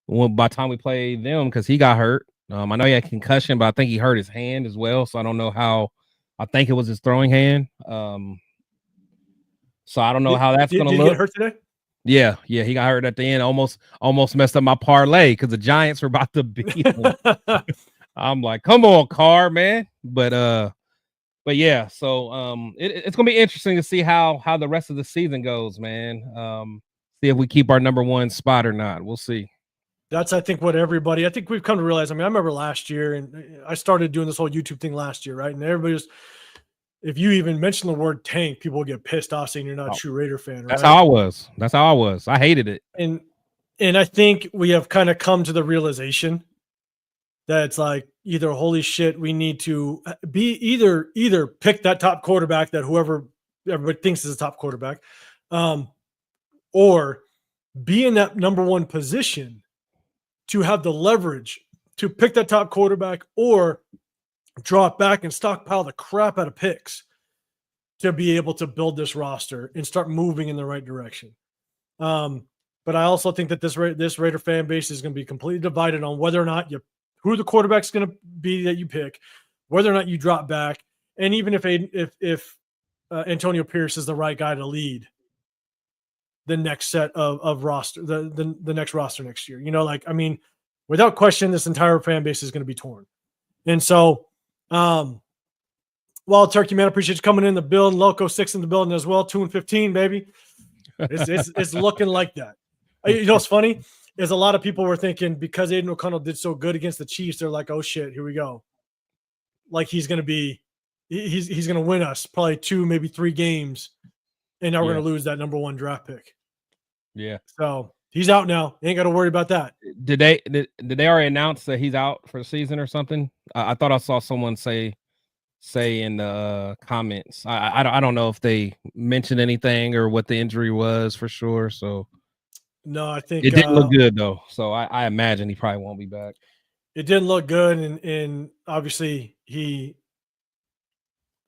the time we play them because he got hurt. I know he had concussion, but I think he hurt his hand as well. So I don't know how. I think it was his throwing hand. So I don't know how that's going to look. Did he get hurt today? Yeah, he got hurt at the end. Almost messed up my parlay because the Giants were about to beat him. I'm like, come on, Carr, man. But yeah. So it's gonna be interesting to see how the rest of the season goes, man. See if we keep our number 1 spot or not. We'll see. That's, I think, what everybody, I think we've come to realize. I mean, I remember last year, and I started doing this whole YouTube thing last year, right? And everybody was, if you even mention the word tank, people will get pissed off saying you're not a true Raider fan, right? That's how I was. I hated it. And I think we have kind of come to the realization that it's like either, holy shit, we need to be either pick that top quarterback that whoever everybody thinks is a top quarterback, or be in that number 1 position to have the leverage to pick that top quarterback or drop back and stockpile the crap out of picks to be able to build this roster and start moving in the right direction. But I also think that this Raider fan base is going to be completely divided on whether or not who the quarterback's going to be that you pick, whether or not you drop back, and even if Antonio Pierce is the right guy to lead the next set of roster, the next roster next year. I mean, without question, this entire fan base is going to be torn. And so, Wild Turkey, man, appreciate you coming in the building. Loco 6 in the building as well. 2-15, baby. It's looking like that. What's funny is a lot of people were thinking because Aiden O'Connell did so good against the Chiefs, they're like, oh shit, here we go. Like he's going to win us probably 2, maybe 3 games. And now we're going to lose that number 1 draft pick. Yeah. So he's out now. Ain't got to worry about that. Did they already announce that he's out for the season or something? I thought I saw someone say in the comments. I don't know if they mentioned anything or what the injury was for sure. So no, I think it didn't look good though. So I imagine he probably won't be back. It didn't look good, and obviously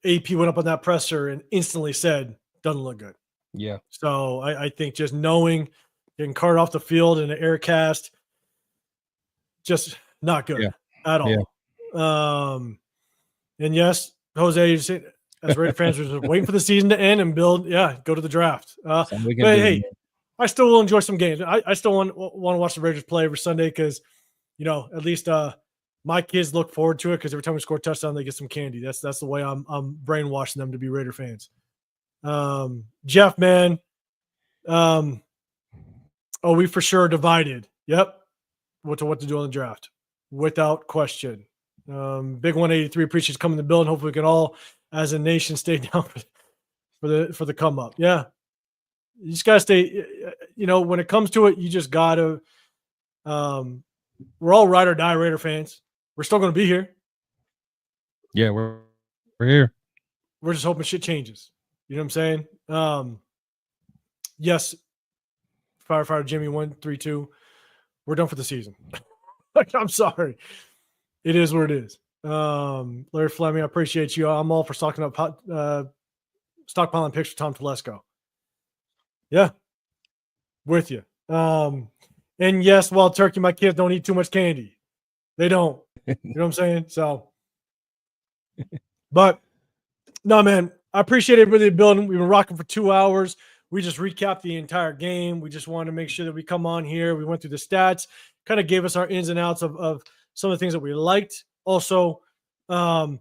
AP went up on that presser and instantly said, doesn't look good. Yeah. So I think just getting carted off the field in an air cast, just not good at all. Yeah. And yes, Jose, as Raider fans, we're just waiting for the season to end and go to the draft. But hey, I still will enjoy some games. I still want to watch the Raiders play every Sunday because, at least my kids look forward to it because every time we score a touchdown, they get some candy. That's the way I'm brainwashing them to be Raider fans. Jeff, man. We for sure divided. Yep. What to do on the draft. Without question. Big 183 appreciates coming to the building. Hopefully we can all, as a nation, stay down for the come up. Yeah. You just gotta stay, when it comes to it, you just gotta we're all ride or die Raider fans. We're still gonna be here. Yeah, we're here. We're just hoping shit changes. You know what I'm saying? Yes, Firefighter Jimmy 132. We're done for the season. I'm sorry. It is what it is. Larry Fleming, I appreciate you. I'm all for stockpiling picks for Tom Telesco. Yeah, with you. And yes, Wild Turkey, my kids don't eat too much candy. They don't. You know what I'm saying? So, but no, man, I appreciate everybody building. We've been rocking for 2 hours. We just recapped the entire game. We just wanted to make sure that we come on here. We went through the stats, kind of gave us our ins and outs of some of the things that we liked. Also, some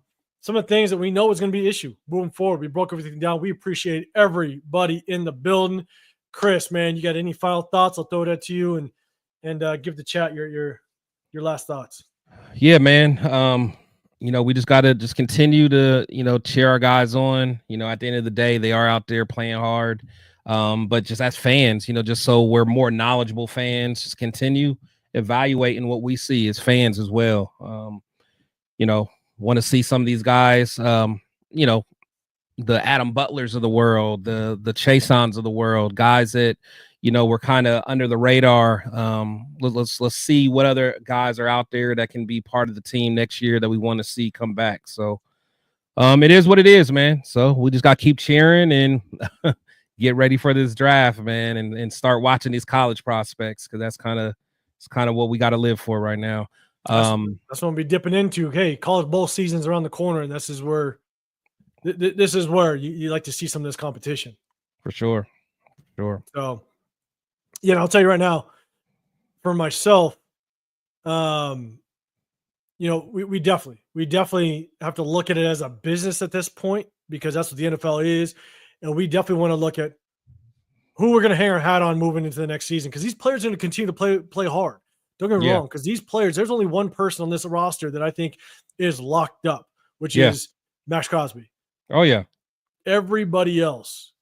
of the things that we know is going to be an issue moving forward. We broke everything down. We appreciate everybody in the building. Chris, man, you got any final thoughts? I'll throw that to you and give the chat your last thoughts. Yeah, man. We just got to just continue to, cheer our guys on. At the end of the day, they are out there playing hard. But just as fans, just so we're more knowledgeable fans, just continue evaluating what we see as fans as well. Want to see some of these guys, the Adam Butlers of the world, the Chasons of the world, guys that, we're kind of under the radar. Let's see what other guys are out there that can be part of the team next year that we want to see come back. So it is what it is, man. So we just got to keep cheering and get ready for this draft, man, and start watching these college prospects, because that's kind of what we got to live for right now. That's what we'll be dipping into. Hey, college bowl season's around the corner, and this is where you like to see some of this competition. For sure. So, I'll tell you right now, for myself, we definitely have to look at it as a business at this point, because that's what the NFL is. And we definitely want to look at who we're going to hang our hat on moving into the next season, because these players are going to continue to play hard. Don't get me wrong, because these players, there's only one person on this roster that I think is locked up, which is Max Crosby. Oh, yeah. Everybody else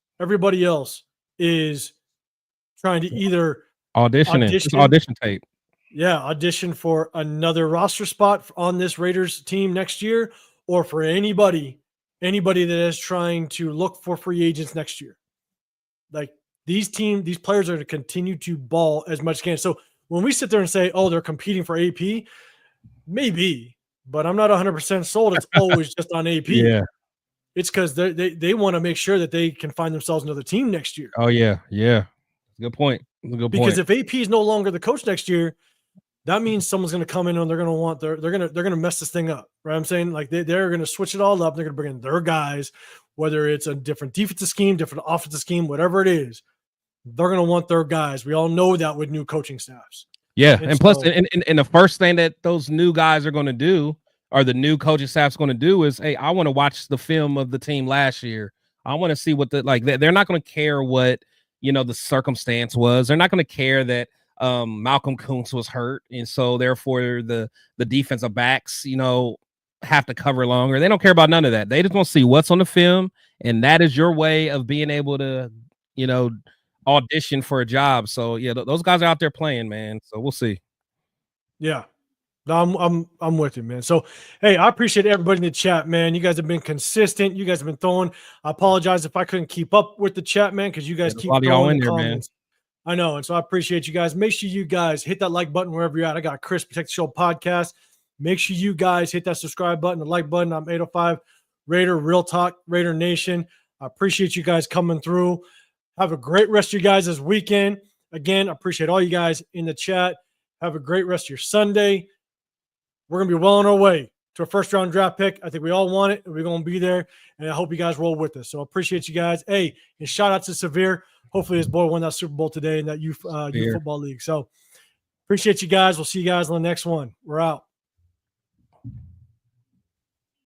is trying to either audition tape. Yeah, audition for another roster spot on this Raiders team next year, or for anybody that is trying to look for free agents next year. Like these players are going to continue to ball as much as can. So when we sit there and say, oh, they're competing for AP, maybe, but I'm not 100% sold it's always just on AP. Yeah. It's because they want to make sure that they can find themselves another team next year. Oh, yeah. Yeah. Good point. Because if AP is no longer the coach next year, that means someone's going to come in and they're going to mess this thing up, right? I'm saying, like, they're going to switch it all up. They're going to bring in their guys, whether it's a different defensive scheme, different offensive scheme, whatever it is. They're going to want their guys. We all know that with new coaching staffs. Yeah, and plus, and the first thing that those new guys are going to do, or the new coaching staff's going to do, is, hey, I want to watch the film of the team last year. I want to see what they're not going to care what the circumstance was. They're not going to care that Malcolm Kuntz was hurt, and so therefore the defensive backs have to cover longer. They don't care about none of that. They just want to see what's on the film, and that is your way of being able to audition for a job. So yeah, those guys are out there playing, man. So we'll see. Yeah, no, I'm with you, man. So hey, I appreciate everybody in the chat, man. You guys have been consistent. You guys have been throwing. I apologize if I couldn't keep up with the chat, man, because you guys keep throwing the comments. Man. I know, and so I appreciate you guys. Make sure you guys hit that like button wherever you're at. I got Chris Protect the Show podcast. Make sure you guys hit that subscribe button, the like button. I'm 805 Raider Real Talk Raider Nation. I appreciate you guys coming through. Have a great rest of your guys this weekend. Again, I appreciate all you guys in the chat. Have a great rest of your Sunday. We're going to be well on our way to a first-round draft pick. I think we all want it, and we're going to be there, and I hope you guys roll with us. So I appreciate you guys. Hey, and shout-out to Severe. Hopefully his boy won that Super Bowl today in that youth football league. So appreciate you guys. We'll see you guys on the next one. We're out.